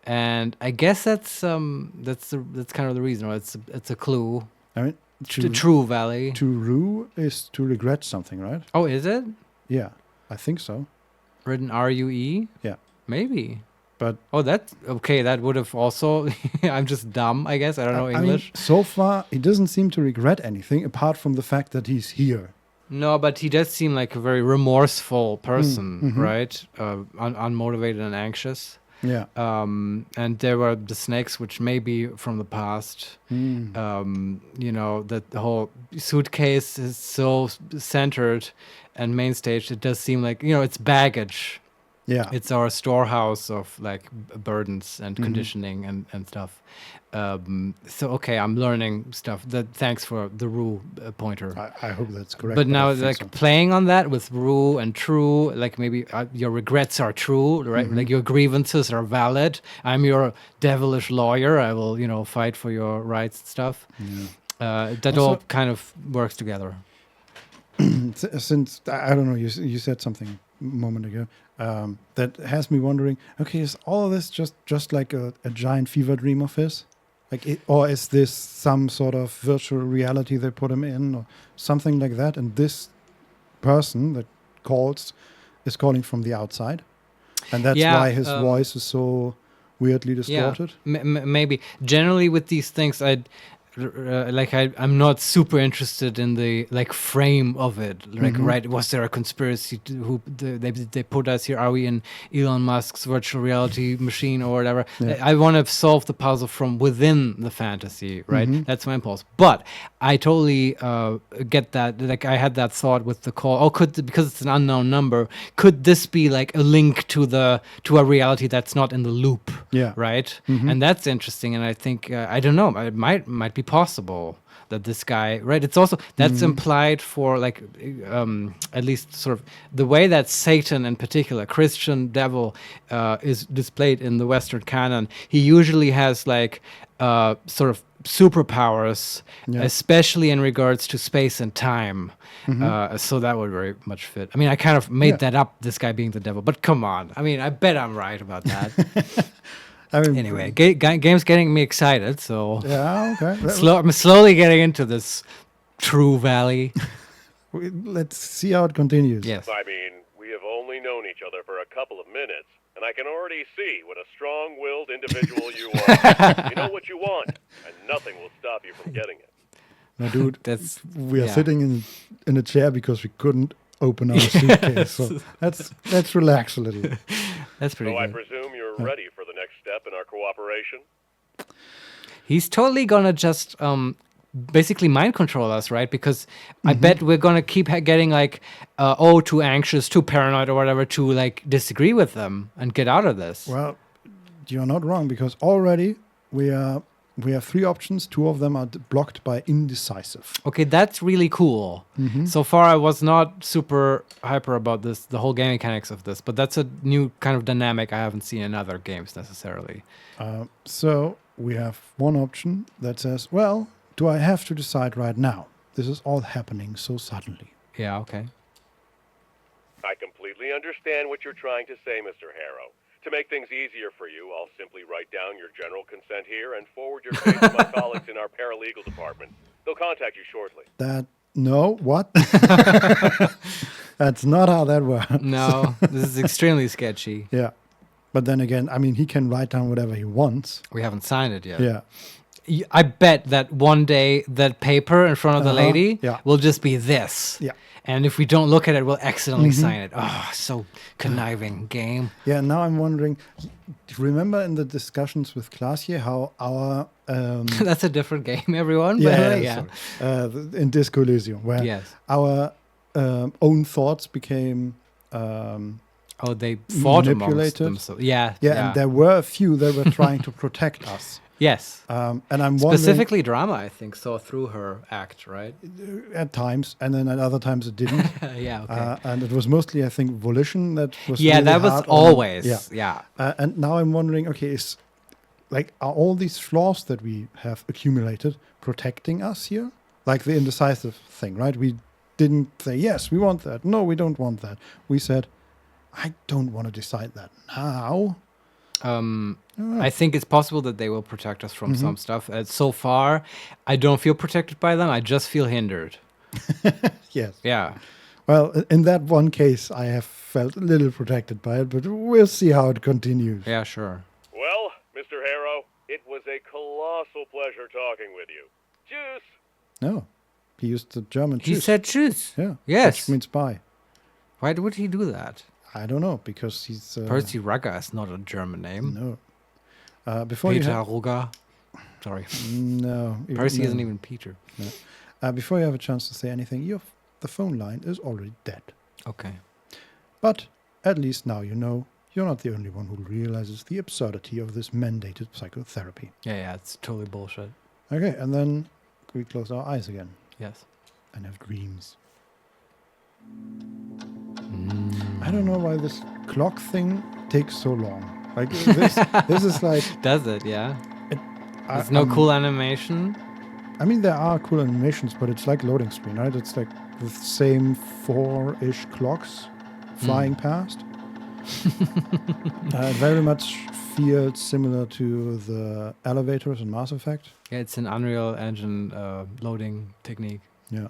And I guess that's kind of the reason. Or it's a clue. I mean, The True Valley. to rue is to regret something, right? Oh, is it Yeah, I think so. written RUE? Yeah. Maybe. But Oh, that's okay. That would have also. I'm just dumb, I guess. I don't know I mean, English. so far, he doesn't seem to regret anything apart from the fact that he's here. No, but he does seem like a very remorseful person, right? Unmotivated and anxious. Yeah. And there were the snakes, which may be from the past. You know, that the whole suitcase is so centered and main stage. It does seem like, you know, it's baggage. Yeah. It's our storehouse of like burdens and conditioning and stuff. So okay, I'm learning stuff. Thanks for the Rue pointer. I hope that's correct. But now, I think like so. playing on that with Rue and True, like maybe your regrets are true, right? Like your grievances are valid. I'm your devilish lawyer. I will, you know, fight for your rights and stuff. That all Also- kind of works together. Since I don't know, you said something a moment ago that has me wondering. Okay, is all of this just like a giant fever dream of his? Or is this some sort of virtual reality they put him in, or something like that? And this person that calls is calling from the outside, and that's Yeah, why his voice is so weirdly distorted. Yeah, maybe. Generally, with these things, I'm not super interested in the like frame of it. Like, right? Was there a conspiracy? They put us here? Are we in Elon Musk's virtual reality machine or whatever? Yeah. I want to solve the puzzle from within the fantasy, right? That's my impulse. But I totally get that. Like, I had that thought with the call. Oh, because it's an unknown number, could this be like a link to a reality that's not in the loop? Yeah. Right. And that's interesting. And I think I don't know. It might be possible that this guy, right? It's also that's implied for like at least sort of the way that Satan, in particular, Christian devil, is displayed in the Western canon. He usually has like sort of superpowers, especially in regards to space and time. So that would very much fit. I mean, I kind of made that up, this guy being the devil, but come on. I mean, I bet I'm right about that. I mean, Anyway, game's getting me excited, so yeah, okay. I'm slowly getting into this True Valley. Let's see how it continues. Yes. I mean, we have only known each other for a couple of minutes, and I can already see what a strong-willed individual you are. You know what you want, and nothing will stop you from getting it. Now, dude, That's we are yeah. sitting in a chair because we couldn't open our suitcase. So let's relax a little. That's pretty So I good. presume you're ready for the next step in our cooperation? He's totally gonna just basically mind control us, right? Because I bet we're gonna keep getting like, too anxious, too paranoid, or whatever, to like disagree with them and get out of this. Well, you're not wrong, because already we have 3 options. 2 of them are blocked by indecisive. Okay, that's really cool. So far, I was not super hyper about this, the whole game mechanics of this, but that's a new kind of dynamic I haven't seen in other games necessarily. So we have one option that says, well, do I have to decide right now? This is all happening so suddenly. Yeah, okay. I completely understand what you're trying to say, Mr. Harrow. To make things easier for you, I'll simply write down your general consent here and forward your case to my colleagues in our paralegal department. They'll contact you shortly. What? That's not how that works. No, this is extremely sketchy. Yeah. But then again, I mean, he can write down whatever he wants. We haven't signed it yet. Yeah. I bet that one day that paper in front of the lady yeah. will just be this. Yeah. And if we don't look at it, we'll accidentally sign it. Oh, so conniving game. Yeah, now I'm wondering, remember in the discussions with Glacier how our... That's a different game, everyone. by the yeah, way. Yeah. sorry. In Disco Elysium, where Yes. our own thoughts became... Oh, they fought amongst manipulated. themselves. Yeah. yeah, and there were a few that were trying to protect us. Yes. And I'm wondering... Specifically drama, I think, saw through her act, right? At times, and then at other times it didn't. Yeah, okay. And it was mostly, I think, volition that was Yeah, really that was hard on- always. Yeah. And now I'm wondering, okay, are all these flaws that we have accumulated protecting us here? Like the indecisive thing, right? We didn't say, yes, we want that. No, we don't want that. We said, I don't want to decide that now. I think it's possible that they will protect us from some stuff. So far, I don't feel protected by them. I just feel hindered. Yes. Yeah. Well, in that one case, I have felt a little protected by it, but we'll see how it continues. Yeah, sure. Well, Mr. Harrow, it was a colossal pleasure talking with you. Tschüss! No, he used the German He tschüss. said tschüss. Yeah. Yes. Which means bye. Why would he do that? I don't know, because he's... Percy Rugger is not a German name. No. Before Peter you have... Rugger. Sorry. No. Percy no. isn't even Peter. Before you have a chance to say anything, the phone line is already dead. Okay. But at least now you know you're not the only one who realizes the absurdity of this mandated psychotherapy. Yeah, it's totally bullshit. Okay, and then we close our eyes again Yes. and have dreams. I don't know why this clock thing takes so long. Like this is like... Does it? Yeah. I- There's no I'm- cool animation. I mean, there are cool animations, but it's like loading screen, right? It's like the same 4-ish clocks flying past. It very much feels similar to the elevators in Mass Effect. Yeah, it's an Unreal Engine loading technique. Yeah.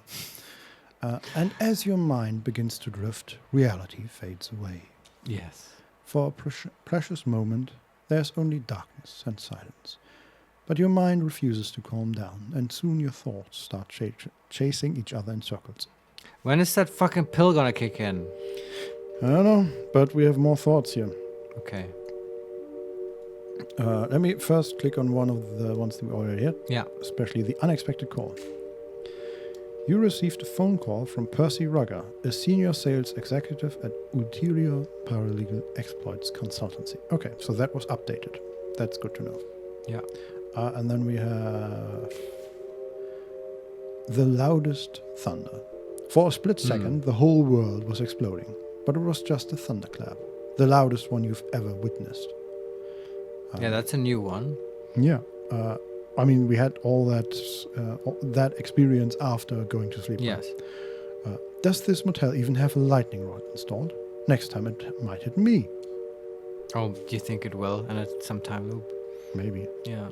And as your mind begins to drift, reality fades away. Yes. For a precious moment, there's only darkness and silence. But your mind refuses to calm down, and soon your thoughts start chasing each other in circles. When is that fucking pill gonna kick in? I don't know, but we have more thoughts here. Okay. Let me first click on one of the ones that we already had, Yeah. especially the unexpected call. You received a phone call from Percy Rugger, a senior sales executive at Ulterior Paralegal Exploits Consultancy. Okay, so that was updated. That's good to know. Yeah. And then we have the loudest thunder. For a split second, the whole world was exploding, but it was just a thunderclap, the loudest one you've ever witnessed. Yeah, that's a new one. Yeah. I mean, we had all that experience after going to sleep. Yes. Does this motel even have a lightning rod installed? Next time it might hit me. Oh, do you think it will? And it's some time loop. Maybe. Yeah.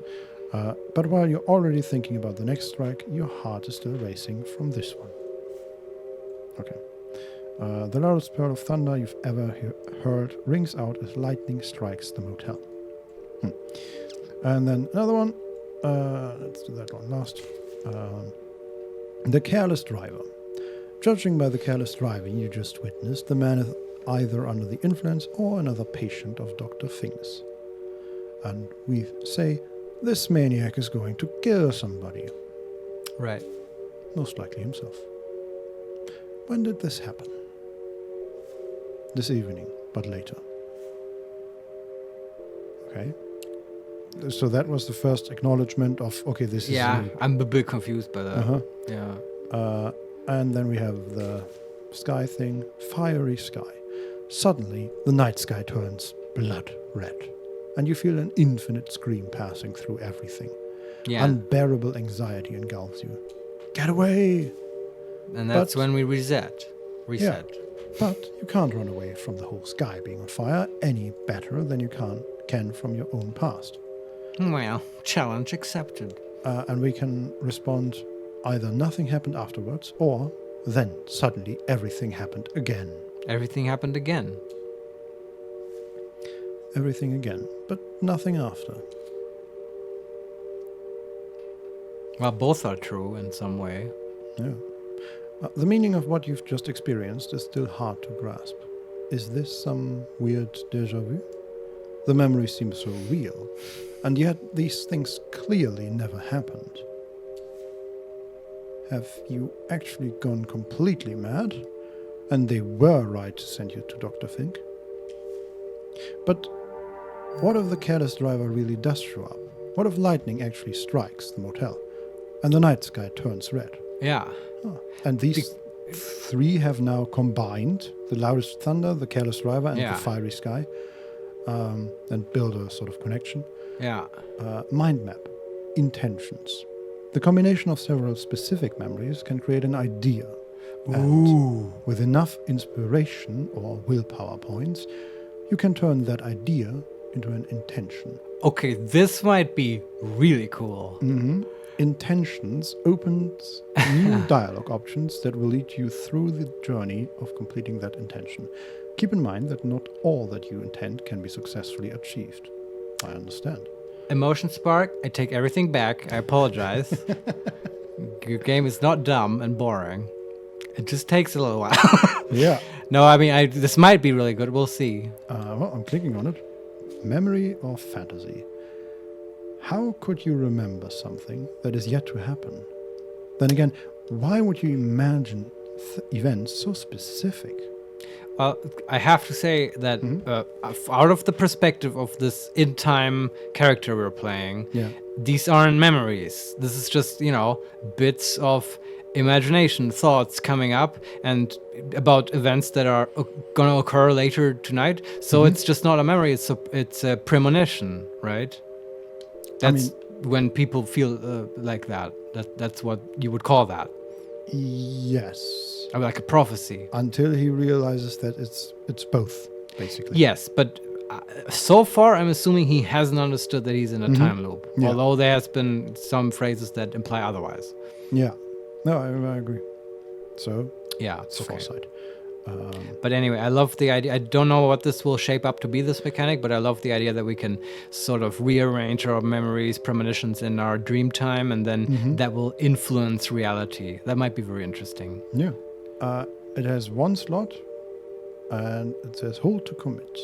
But while you're already thinking about the next strike, your heart is still racing from this one. Okay. The loudest peal of thunder you've ever heard rings out as lightning strikes the motel. And then another one. Let's do that one last. The careless driver. Judging by the careless driving you just witnessed, the man is either under the influence or another patient of Dr. Fingers. And we say, this maniac is going to kill somebody. Right. Most likely himself. When did this happen? This evening, but later. Okay. So that was the first acknowledgement of, okay, this is... Yeah, I'm a bit confused by that. Uh-huh. Yeah. And then we have the sky thing, fiery sky. Suddenly, the night sky turns blood red. And you feel an infinite scream passing through everything. Yeah. Unbearable anxiety engulfs you. Get away! And that's But- when we reset. Yeah. But you can't run away from the whole sky being on fire any better than you can from your own past. Well, challenge accepted. And we can respond either nothing happened afterwards, or then suddenly everything happened again. Everything happened again. Everything again, but nothing after. Well, both are true in some way. Yeah. The meaning of what you've just experienced is still hard to grasp. Is this some weird déjà vu? The memory seems so real, and yet these things clearly never happened. Have you actually gone completely mad? And they were right to send you to Dr. Fink? But what if the careless driver really does show up? What if lightning actually strikes the motel, and the night sky turns red? Yeah. And these three have now combined, the loudest thunder, the careless driver, and Yeah. the fiery sky, and build a sort of connection. Yeah. Mind map, intentions. The combination of several specific memories can create an idea. And with enough inspiration or willpower points, you can turn that idea into an intention. Okay, this might be really cool. Intentions opens new dialogue options that will lead you through the journey of completing that intention. Keep in mind that not all that you intend can be successfully achieved. I understand. Emotion spark, I take everything back. I apologize. Your game is not dumb and boring. It just takes a little while. Yeah. No, I mean, this might be really good. We'll see. Well, I'm clicking on it. Memory or fantasy? How could you remember something that is yet to happen? Then again, why would you imagine events so specific? Well, I have to say that out of the perspective of this in-time character we're playing, Yeah. these aren't memories. This is just, bits of imagination, thoughts coming up and about events that are going to occur later tonight. So it's just not a memory, it's a premonition, right? That's when people feel like that. That's what you would call that. Yes. Or like a prophecy. Until he realizes that it's both, basically. Yes, but so far I'm assuming he hasn't understood that he's in a time loop. Yeah. Although there has been some phrases that imply otherwise. Yeah. No, I agree. So, Yeah, it's okay. foresight. But anyway, I love the idea. I don't know what this will shape up to be, this mechanic, but I love the idea that we can sort of rearrange our memories, premonitions in our dream time, and then that will influence reality. That might be very interesting. Yeah. It has one slot, and it says hold to commit.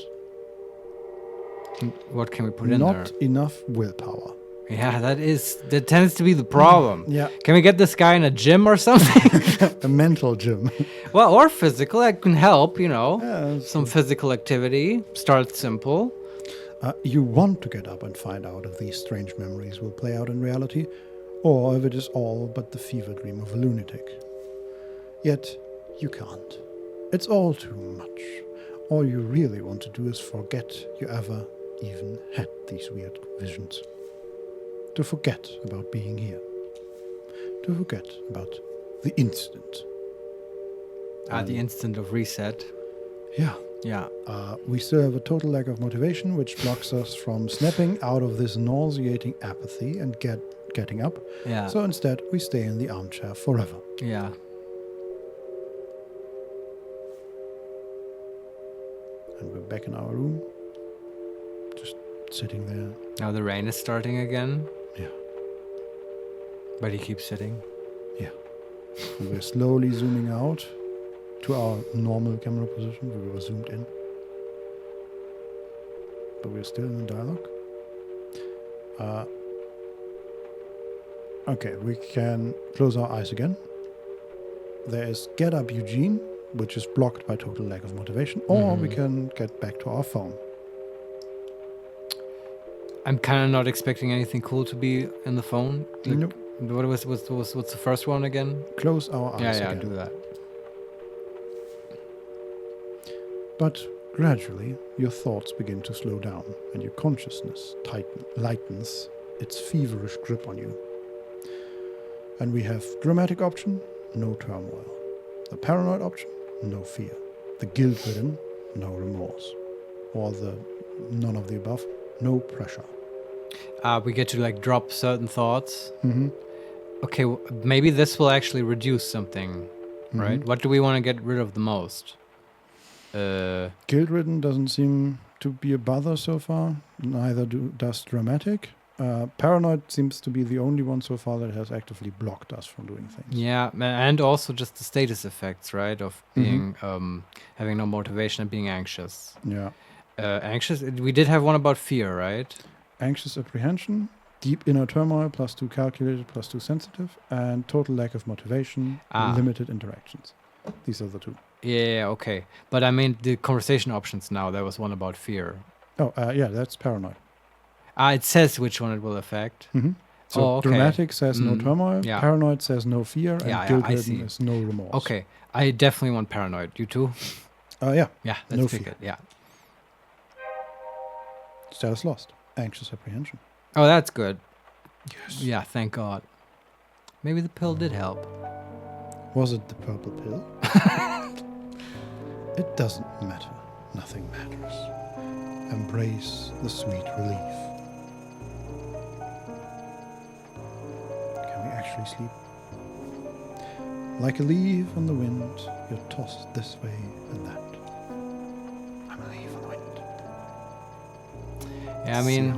What can we put in there? Not enough willpower. Yeah, that tends to be the problem. Yeah. Can we get this guy in a gym or something? A mental gym. Well, or physical. That can help, Yeah, Some physical activity. Start simple. You want to get up and find out if these strange memories will play out in reality, or if it is all but the fever dream of a lunatic. Yet, you can't. It's all too much. All you really want to do is forget you ever even had these weird visions. To forget about being here. To forget about the incident. The instant of reset. Yeah. Yeah. We still have a total lack of motivation, which blocks us from snapping out of this nauseating apathy and getting up. Yeah. So instead, we stay in the armchair forever. Yeah. And we're back in our room, just sitting there. Now the rain is starting again, Yeah. but he keeps sitting. Yeah. And we're slowly zooming out to our normal camera position where we were zoomed in. But we're still in the dialogue. Okay, we can close our eyes again. There is Get Up Eugene, which is blocked by total lack of motivation, or we can get back to our phone. I'm kind of not expecting anything cool to be in the phone. Like, Nope. What's the first one again? Close our eyes Yeah, again. do that. But gradually, your thoughts begin to slow down, and your consciousness lightens its feverish grip on you. And we have dramatic option, no turmoil. The paranoid option, no fear. The guilt-ridden, no remorse. Or the none of the above, no pressure. We get to like drop certain thoughts. Mm-hmm. Okay, maybe this will actually reduce something, right? What do we want to get rid of the most? Guilt-ridden doesn't seem to be a bother so far. Neither does dramatic. Paranoid seems to be the only one so far that has actively blocked us from doing things. Yeah, and also just the status effects, right? Of being having no motivation and being anxious. Yeah. Anxious. We did have one about fear, right? Anxious apprehension, deep inner turmoil, +2 calculated, +2 sensitive, and total lack of motivation, limited interactions. These are the two. Yeah, okay. But I mean, the conversation options now, there was one about fear. Oh, yeah, that's paranoid. It says which one it will affect. So okay. dramatic says no turmoil, Yeah. paranoid says no fear, and I guilt-ridden see. is no remorse. Okay, I definitely want paranoid. You too? Yeah. Yeah, let's No pick fear. it. Yeah. Status lost. Anxious apprehension. Oh, that's good. Yes. Yeah, thank God. Maybe the pill did help. Was it the purple pill? It doesn't matter. Nothing matters. Embrace the sweet relief. Can we actually sleep? Like a leaf on the wind, you're tossed this way and that. I'm a leaf on the wind. Yeah, I mean,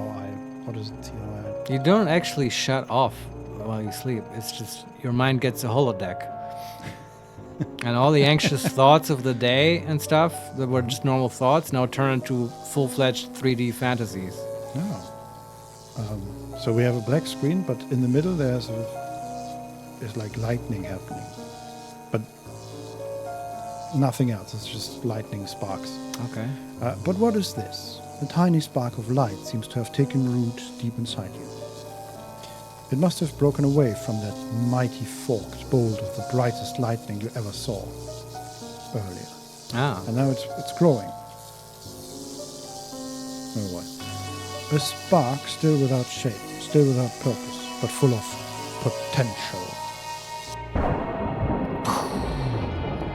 What does it see how you don't actually shut off while you sleep. It's just your mind gets a holodeck. And all the anxious thoughts of the day and stuff that were just normal thoughts now turn into full-fledged 3D fantasies. So we have a black screen, but in the middle there's like lightning happening. But nothing else, it's just lightning sparks. Okay. But what is this? A tiny spark of light seems to have taken root deep inside you. It must have broken away from that mighty forked bolt of the brightest lightning you ever saw earlier. And now it's growing. Oh boy. A spark still without shape, still without purpose, but full of potential.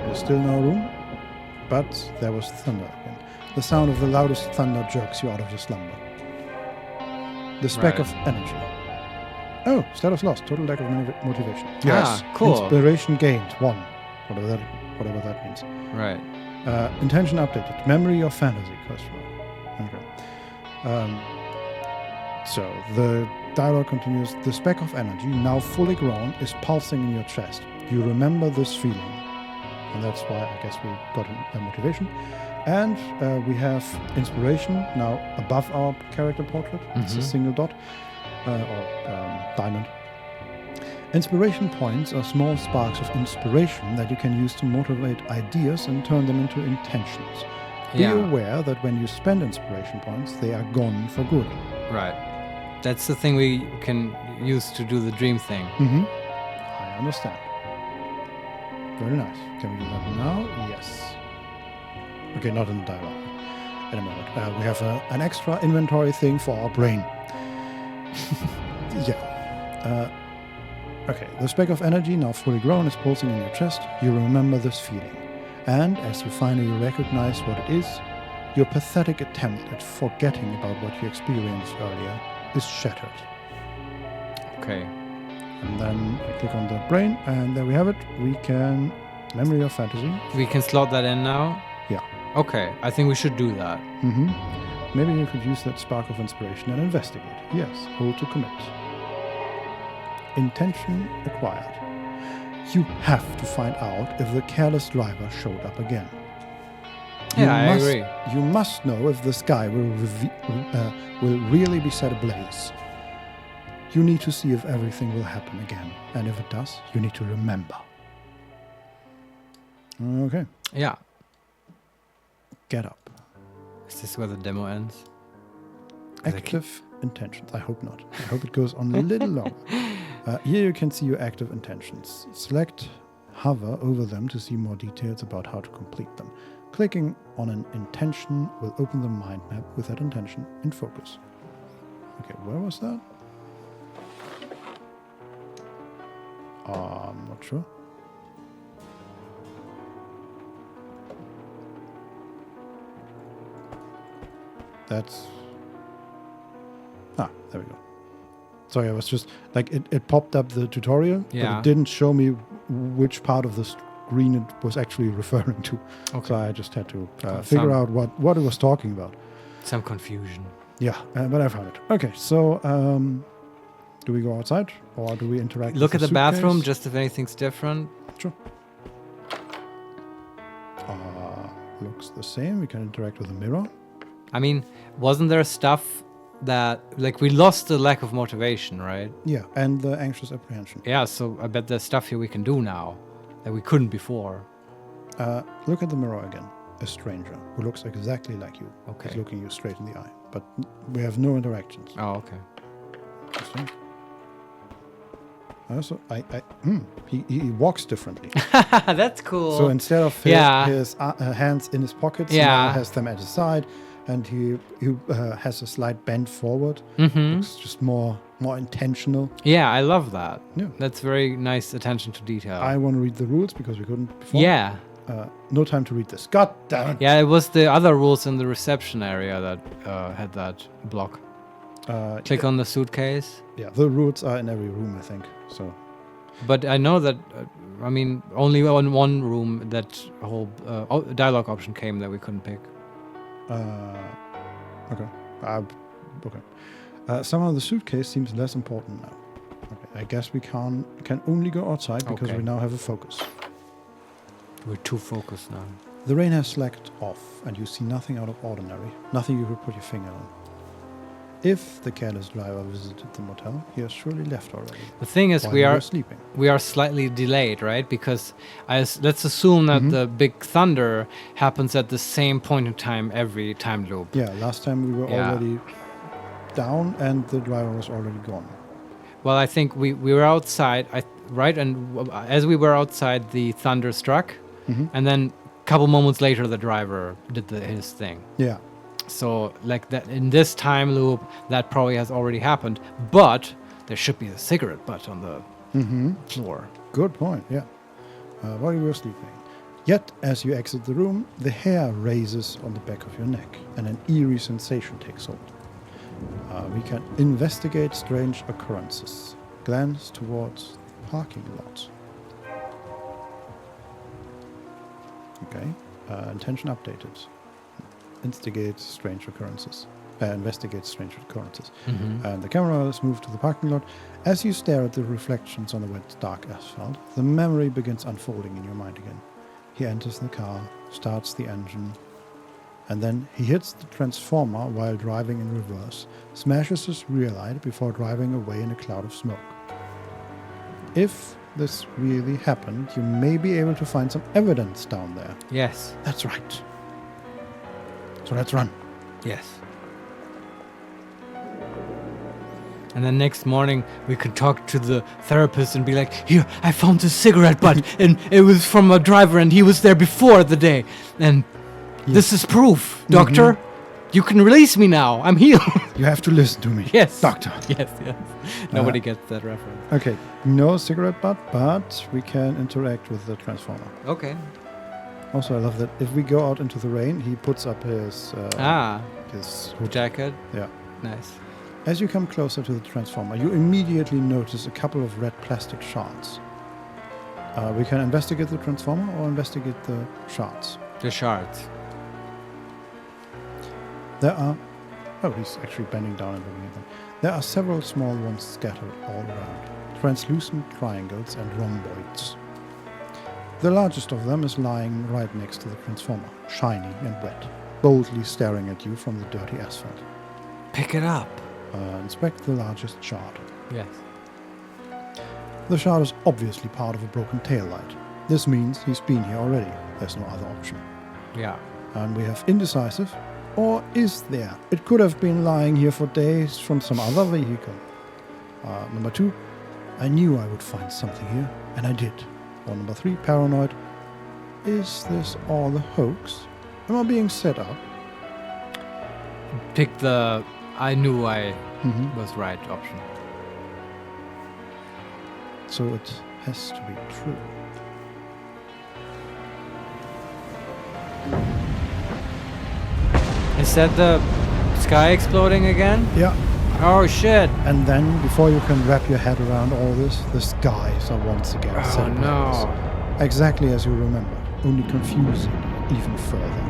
There's still no room, but there was thunder again. The sound of the loudest thunder jerks you out of your slumber. The speck of energy. Oh, status lost. Total lack of motivation. Yes. Cool. Inspiration gained. 1. Whatever that means. Right. Intention updated. Memory or fantasy? Question mark. Okay. So the dialogue continues. The speck of energy, now fully grown, is pulsing in your chest. You remember this feeling. And that's why I guess we got a motivation. And we have inspiration now above our character portrait. It's a single dot. Or diamond. Inspiration points are small sparks of inspiration that you can use to motivate ideas and turn them into intentions. Be aware that when you spend inspiration points, they are gone for good. Right. That's the thing we can use to do the dream thing. I understand. Very nice. Can we do that now? Yes. Okay, not in the dialogue. In a moment. We have an extra inventory thing for our brain. Okay, the speck of energy, now fully grown, is pulsing in your chest. You remember this feeling. And as you finally recognize what it is, your pathetic attempt at forgetting about what you experienced earlier is shattered. Okay. And then I click on the brain, and there we have it. We can memory of fantasy. We can slot that in now? Yeah. Okay, I think we should do that. Maybe you could use that spark of inspiration and investigate. Yes, hold to commit. Intention acquired. You have to find out if the careless driver showed up again. Yeah, I agree. You must know if the sky will really be set ablaze. You need to see if everything will happen again. And if it does, you need to remember. Okay, Yeah. get up. Is this where the demo ends? Active intentions. I hope not. I hope it goes on a little longer. Here you can see your active intentions. Select, hover over them to see more details about how to complete them. Clicking on an intention will open the mind map with that intention in focus. Okay, where was that? I'm not sure. That's... there we go. Sorry, I was just... Like, it popped up the tutorial, but Yeah. it didn't show me which part of the screen it was actually referring to. Okay. So I just had to figure out what it was talking about. Some confusion. Yeah, but I found it. Okay, so do we go outside or do we interact Look with at the bathroom, suitcase? just if anything's different. Sure. Looks the same. We can interact with the mirror. I mean, wasn't there stuff that, like, we lost the lack of motivation, right? Yeah, and the anxious apprehension. Yeah, so I bet there's stuff here we can do now that we couldn't before. Look at the mirror again. A stranger who looks exactly like you. Okay. Is looking you straight in the eye. But we have no interactions. Oh, okay. Interesting. Also, he walks differently. That's cool. So instead of his hands in his pockets, he now has them at his side, and he has a slight bend forward. Looks just more intentional. Yeah, I love that. Yeah. That's very nice attention to detail. I want to read the rules because we couldn't before. Yeah. No time to read this. God damn it. Yeah, it was the other rules in the reception area that had that block. Click on the suitcase. Yeah, the rules are in every room, I think. So, but I know that, I mean, only on one room that whole dialogue option came that we couldn't pick. Okay. Somehow the suitcase seems less important now. Okay, I guess we can only go outside because we now have a focus. We're too focused now. The rain has slacked off, and you see nothing out of ordinary. Nothing you could put your finger on. If the careless driver visited the motel, he has surely left already. The thing is, while we you are were sleeping. We are slightly delayed, right? Because let's assume that the big thunder happens at the same point in time every time loop. Yeah, last time we were already down, and the driver was already gone. Well, I think we were outside, right? And as we were outside, the thunder struck, and then a couple moments later, the driver did his thing. Yeah. So, like that in this time loop, that probably has already happened. But there should be a cigarette butt on the floor. Good point, yeah. While you were sleeping. Yet, as you exit the room, the hair raises on the back of your neck, and an eerie sensation takes hold. We can investigate strange occurrences. Glance towards the parking lot. Okay. Intention updated. Investigate strange occurrences. And the camera is moved to the parking lot. As you stare at the reflections on the wet, dark asphalt, the memory begins unfolding in your mind again. He enters the car, starts the engine, and then he hits the transformer while driving in reverse, smashes his rear light before driving away in a cloud of smoke. If this really happened, you may be able to find some evidence down there. Yes. That's right. So let's run. Yes. And then next morning, we could talk to the therapist and be like, here, I found this cigarette butt, and it was from a driver, and he was there before the day. And this is proof, doctor. You can release me now. I'm healed. You have to listen to me. Yes. Doctor. Yes. Nobody gets that reference. Okay, no cigarette butt, but we can interact with the transformer. Okay. Also, I love that if we go out into the rain, he puts up his hood. Jacket. Yeah. Nice. As you come closer to the transformer, you immediately notice a couple of red plastic shards. We can investigate the transformer or investigate the shards. The shards. There are... Oh, he's actually bending down and looking at them. There are several small ones scattered all around. Translucent triangles and rhomboids. The largest of them is lying right next to the transformer, shiny and wet, boldly staring at you from the dirty asphalt. Pick it up. Inspect the largest shard. Yes. The shard is obviously part of a broken taillight. This means he's been here already. There's no other option. Yeah. And we have indecisive. Or is there? It could have been lying here for days from some other vehicle. Number 2, I knew I would find something here, and I did. Or number 3, paranoid. Is this all a hoax? Am I being set up? Pick the I knew I was right option. So it has to be true. Is that the sky exploding again? Yeah. Oh shit. And then, before you can wrap your head around all this, the skies are once again set Oh ablaze. no. Exactly as you remembered, only confusing even further.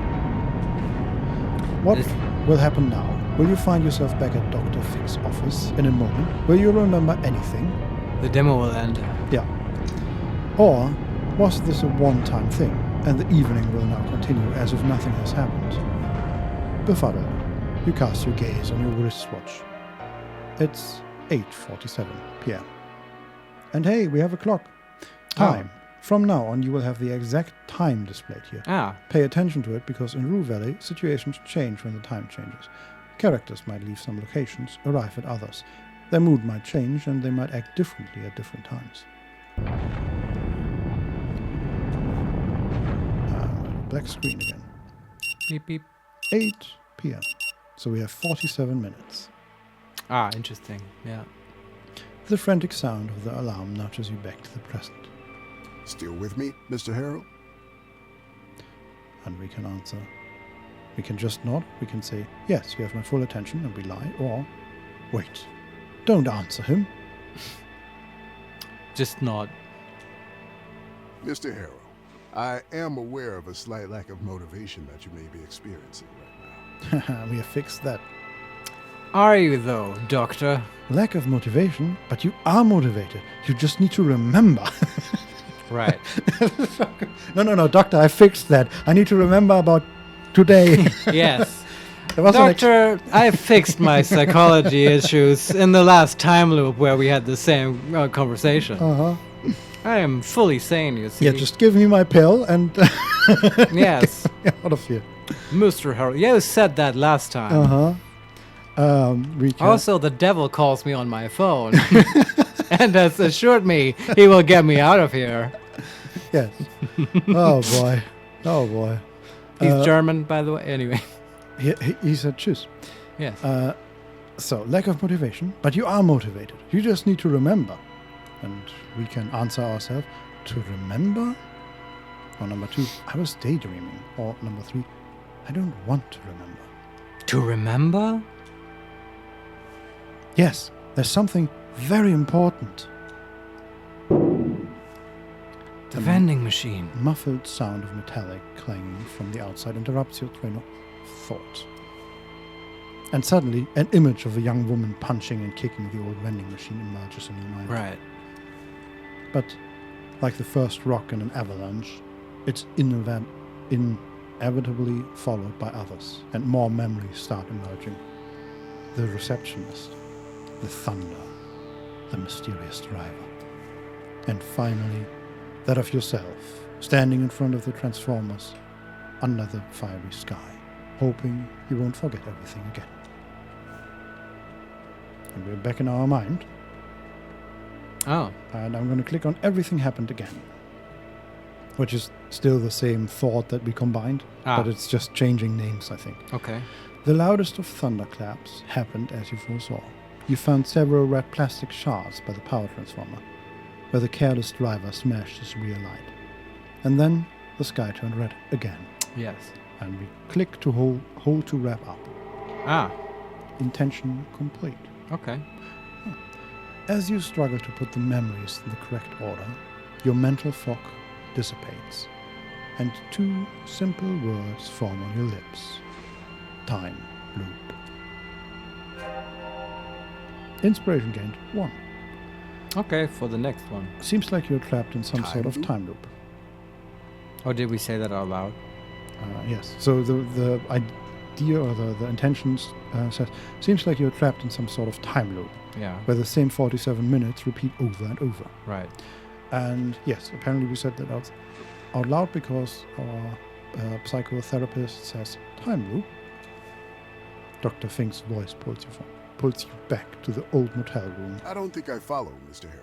What will happen now? Will you find yourself back at Dr. Fick's office in a moment? Will you remember anything? The demo will end. Yeah. Or was this a one-time thing, and the evening will now continue as if nothing has happened? Befuddled, you cast your gaze on your wristwatch. It's 8:47 p.m. And hey, we have a clock. Time. From now on, you will have the exact time displayed here. Ah. Pay attention to it, because in Rue Valley, situations change when the time changes. Characters might leave some locations, arrive at others. Their mood might change, and they might act differently at different times. Black screen again. Beep beep. 8 p.m. So we have 47 minutes. Ah, interesting. Yeah. The frantic sound of the alarm nudges you back to the present. Still with me, Mr. Harold? And we can answer. We can just nod. We can say, yes, you have my full attention, and we lie. Or, wait, don't answer him. Just nod. Mr. Harold, I am aware of a slight lack of motivation that you may be experiencing right now. We have fixed that. Are you though, Doctor? Lack of motivation, but you are motivated. You just need to remember. Right. No, Doctor, I fixed that. I need to remember about today. Yes. There was an Doctor, I fixed my psychology issues in the last time loop where we had the same conversation. I am fully sane, you see. Yeah, just give me my pill and Yes. get out of here. Mr. Harold, you said that last time. We can Also, the devil calls me on my phone and has assured me he will get me out of here. Yes. Oh boy. He's German, by the way. Anyway. He said tschüss. Yes. So, lack of motivation, but you are motivated. You just need to remember. And we can answer ourselves, to remember? Or number 2, I was daydreaming. Or number 3, I don't want to remember. To remember? Yes, there's something very important. The vending machine. Muffled sound of metallic clanging from the outside interrupts your train of thought. And suddenly, an image of a young woman punching and kicking the old vending machine emerges in your mind. Right. But, like the first rock in an avalanche, it's inevitably followed by others, and more memories start emerging. The receptionist, the thunder, the mysterious driver. And finally, that of yourself, standing in front of the transformers, under the fiery sky, hoping you won't forget everything again. And we're back in our mind. Oh. And I'm going to click on everything happened again. Which is still the same thought that we combined, but it's just changing names, I think. Okay. The loudest of thunderclaps happened as you foresaw. You found several red plastic shards by the power transformer, where the careless driver smashed his rear light. And then the sky turned red again. Yes. And we click to hold to wrap up. Intention complete. Okay. As you struggle to put the memories in the correct order, your mental fog dissipates, and 2 simple words form on your lips. Time loop. Inspiration gained 1. Okay, for the next one. Seems like you're trapped in some sort of time loop. Or did we say that out loud? Yes. So the idea or the intentions says, seems like you're trapped in some sort of time loop Yeah. where the same 47 minutes repeat over and over. Right. And yes, apparently we said that out loud because our psychotherapist says time loop. Dr. Fink's voice pulls you back to the old motel room. I don't think I follow, Mr. Harrow.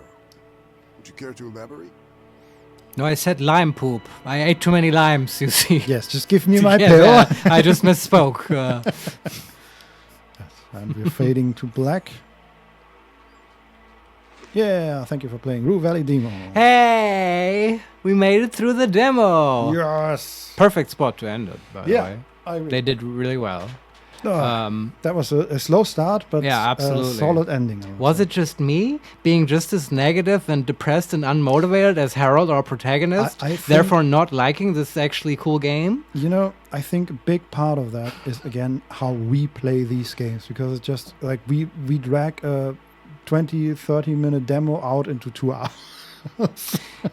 Would you care to elaborate? No, I said lime poop. I ate too many limes, you see. Yes, just give me my Yeah, pill. yeah, I just misspoke. And we're fading to black. Yeah, thank you for playing Rue Valley Demo. Hey, we made it through the demo. Yes. Perfect spot to end it, by the way. I agree. They did really well. That was a slow start, but Yeah, absolutely. a solid ending. I would Was say. it just me being just as negative and depressed and unmotivated as Harold, our protagonist, I think- therefore not liking this actually cool game? You know, I think a big part of that is, again, how we play these games. Because it's just like we drag a 20, 30-minute demo out into 2 hours.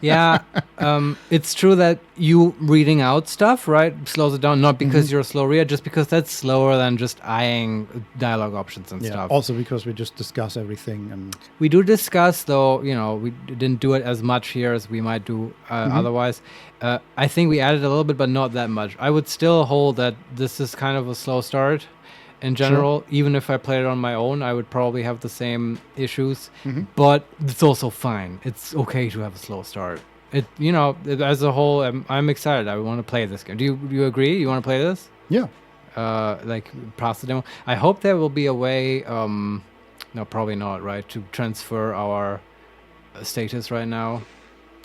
Yeah, it's true that you reading out stuff, right, slows it down, not because you're a slow reader, just because that's slower than just eyeing dialogue options and stuff. Also because we just discuss everything. And We do discuss, though, you know, we didn't do it as much here as we might do otherwise. I think we added a little bit, but not that much. I would still hold that this is kind of a slow start in general. Even if I played it on my own, I would probably have the same issues. But it's also fine. It's okay to have a slow start. As a whole, I'm excited. I want to play this game. Do you agree? You want to play this? yeah. Like past the demo. I hope there will be a way. No, probably not. Right, to transfer our status right now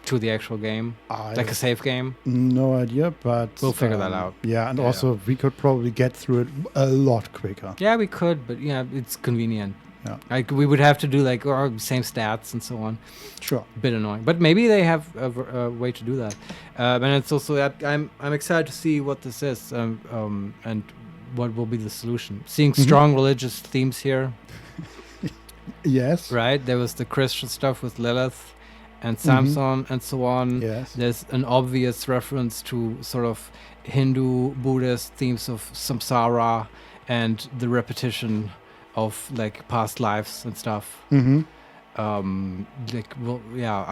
to the actual game, like a save game. No idea, but We'll figure that out. Yeah, and Yeah. also we could probably get through it a lot quicker. Yeah, we could, but yeah, it's convenient. Yeah. Like we would have to do like same stats and so on. Sure. Bit annoying, but maybe they have a way to do that. And it's also that I'm excited to see what this is and what will be the solution. Seeing strong religious themes here, Yes. right? There was the Christian stuff with Lilith and Samson and so on. Yes. There's an obvious reference to sort of Hindu, Buddhist themes of samsara and the repetition of like past lives and stuff. Mm-hmm.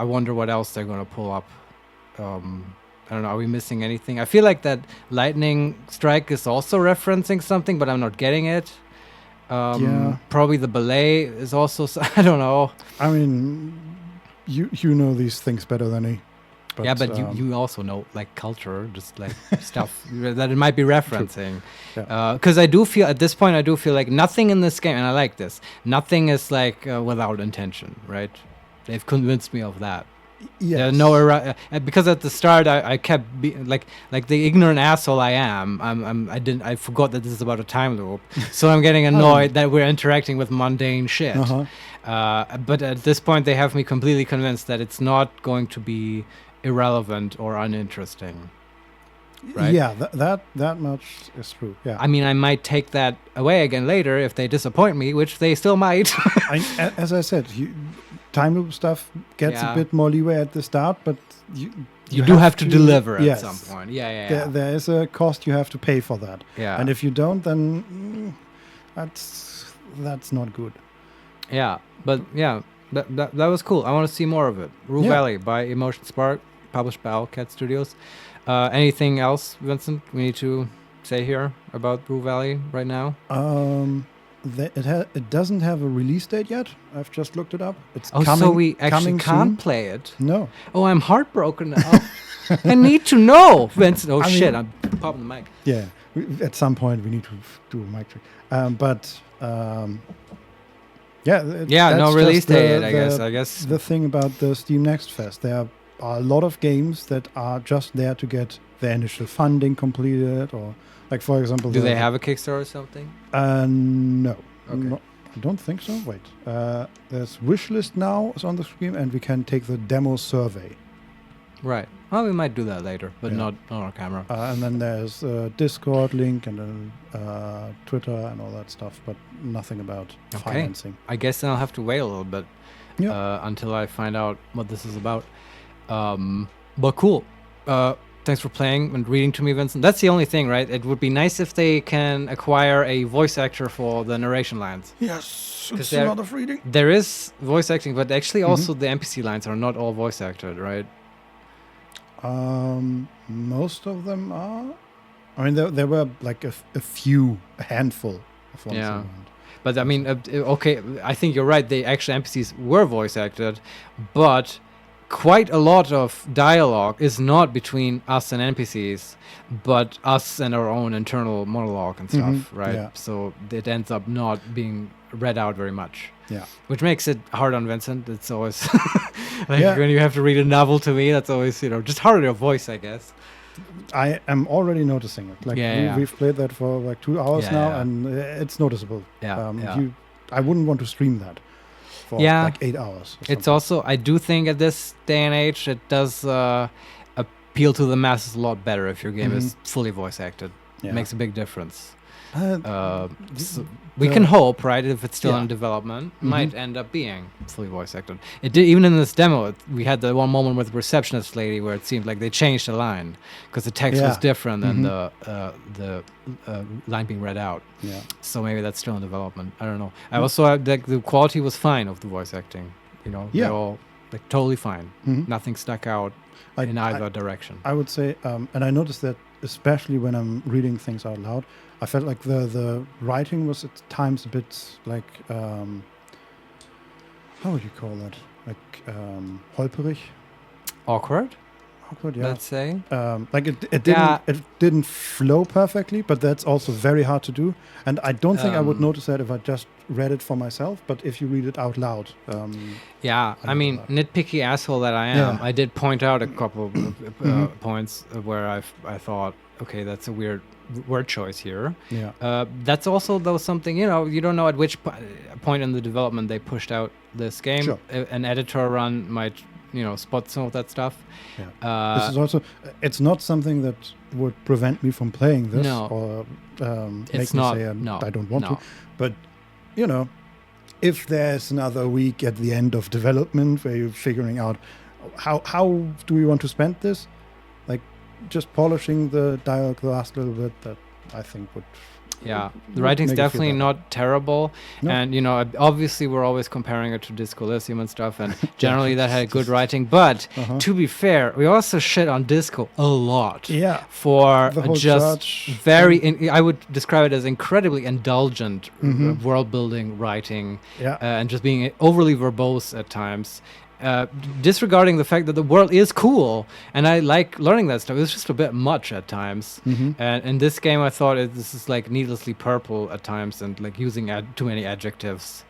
I wonder what else they're gonna pull up. I don't know. Are we missing anything? I feel like that lightning strike is also referencing something, but I'm not getting it. Yeah. Probably the ballet is also. I don't know. I mean, you know these things better than me. But you also know like culture, just like stuff that it might be referencing. Because I do feel at this point, like nothing in this game, and I like this. Nothing is like without intention, right? They've convinced me of that. Yes. Because at the start I kept like the ignorant asshole I am. I forgot that this is about a time loop, so I'm getting annoyed that we're interacting with mundane shit. But at this point, they have me completely convinced that it's not going to be irrelevant or uninteresting. Right? Yeah, that much is true. Yeah. I mean, I might take that away again later if they disappoint me, which they still might. As I said, time loop stuff gets a bit more leeway at the start, but you do have to deliver at yes. some point. Yeah. There is a cost you have to pay for that. Yeah. And if you don't, then that's not good. Yeah, but yeah, that was cool. I want to see more of it. Rue Valley by Emotion Spark, published by Owlcat Studios. Anything else, Vincent, we need to say here about Rue Valley right now? It doesn't have a release date yet. I've just looked it up. It's so we actually coming can't soon. play it. No. Oh, I'm heartbroken now. I need to know, Vincent. Oh shit, I'm popping the mic. Yeah, at some point we need to do a mic trick. No release date. I guess the thing about the Steam Next Fest, there are a lot of games that are just there to get their initial funding completed, or like for example, do they have a Kickstarter or something? No. Okay. No, I don't think so. Wait, there's Wishlist now is on the screen, and we can take the demo survey. Right. Well, we might do that later, but not on our camera. And then there's Discord link, and then Twitter and all that stuff, but nothing about financing. I guess then I'll have to wait a little bit until I find out what this is about. But cool. thanks for playing and reading to me, Vincent. That's the only thing, right? It would be nice if they can acquire a voice actor for the narration lines. Yes, 'Cause it's a lot of reading. There is voice acting, but actually also the NPC lines are not all voice acted, right? Most of them are. I mean, there were like a handful of ones. Yeah. Around. But I mean, okay, I think you're right. The actual NPCs were voice acted, but quite a lot of dialogue is not between us and NPCs, but us and our own internal monologue and stuff, right? Yeah. So it ends up not being read out very much. Yeah. Which makes it hard on Vincent. It's always Yeah. when you have to read a novel to me, that's always, just harder to voice, I guess. I am already noticing it. Like we've played that for like 2 hours now, and it's noticeable. I wouldn't want to stream that for like 8 hours. It's also, I do think at this day and age, it does appeal to the masses a lot better if your game is fully voice acted. Yeah. It makes a big difference. So we can hope, right, if it's still in development, might end up being fully voice acted. It did, even in this demo, we had the one moment with the receptionist lady where it seemed like they changed the line because the text was different than the line being read out. Yeah. So maybe that's still in development. I don't know. I also had, the quality was fine of the voice acting. They're all like totally fine. Nothing stuck out in either direction. I would say, and I noticed that especially when I'm reading things out loud, I felt like the writing was at times a bit like, how would you call that? Like holperig? Awkward, yeah. let's say. Like it didn't flow perfectly, but that's also very hard to do. And I don't think I would notice that if I just read it for myself, but if you read it out loud. I mean, nitpicky asshole that I am, I did point out a couple of points where I thought, okay, that's a weird word choice here. Yeah. That's also, though, something, you don't know at which point in the development they pushed out this game. Sure. An editor run might, spot some of that stuff. Yeah. This is also, it's not something that would prevent me from playing this or make me say I don't want to. But, if there's another week at the end of development where you're figuring out how do we want to spend this, like just polishing the dialogue the last little bit, that I think would. Yeah, the writing's definitely not terrible. No. And, obviously we're always comparing it to Disco Elysium and stuff, and generally that had good writing. But to be fair, we also shit on Disco a lot. Yeah. For just very, I would describe it as incredibly indulgent world building writing, and just being overly verbose at times. Disregarding the fact that the world is cool and I like learning that stuff. It's just a bit much at times. And in this game, I thought this is like needlessly purple at times and like using too many adjectives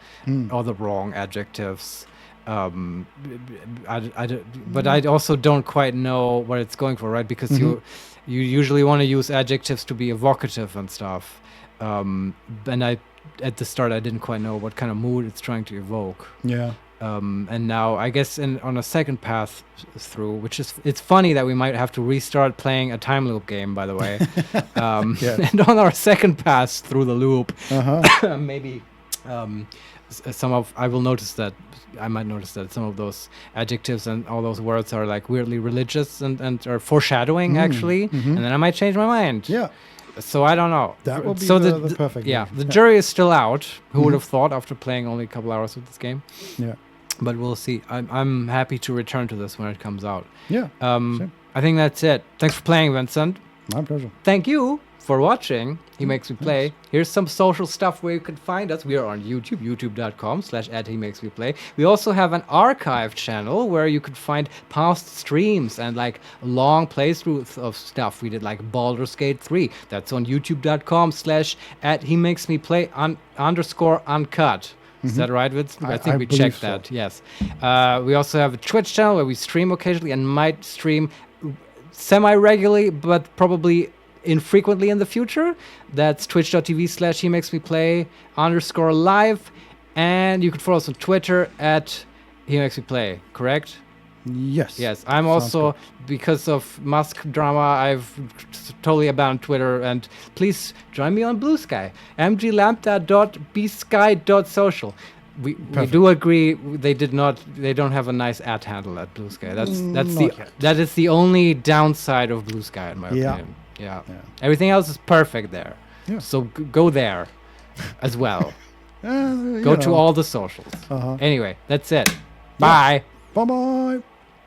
or the wrong adjectives. But I also don't quite know what it's going for, right? Because you usually want to use adjectives to be evocative and stuff. And at the start, I didn't quite know what kind of mood it's trying to evoke. Yeah. And now I guess on a second path through, it's funny that we might have to restart playing a time loop game, by the way. And on our second pass through the loop, maybe I might notice that some of those adjectives and all those words are like weirdly religious and are foreshadowing actually, and then I might change my mind. Yeah. So I don't know. That would be the perfect version. The jury is still out. Who would have thought after playing only a couple hours with this game? Yeah. But we'll see. I'm happy to return to this when it comes out. Yeah. I think that's it. Thanks for playing, Vincent. My pleasure. Thank you for watching. He Makes Me Play. Here's some social stuff where you can find us. We are on YouTube, youtube.com/@HeMakesMePlay. We also have an archive channel where you could find past streams and like long playthroughs of stuff. We did like Baldur's Gate 3. That's on youtube.com/@HeMakesMePlay _uncut. Is that right, Vince? I think we checked that. Yes. We also have a Twitch channel where we stream occasionally and might stream semi-regularly, but probably infrequently in the future. That's twitch.tv/HeMakesMePlay _live. And you can follow us on Twitter @HeMakesMePlay, correct? Yes. Yes. I'm also, because of Musk drama, I've totally abandoned Twitter. And please join me on Blue Sky, mglambda.bsky.social. we Perfect. do agree they don't have a nice ad handle at Blue Sky. That's Not yet. that is the only downside of Blue Sky in my Yeah. opinion. Yeah. Yeah. Everything else is perfect there. Yeah. So go there as well. Go to all the socials. Uh-huh. Anyway, that's it. Bye. Bye bye.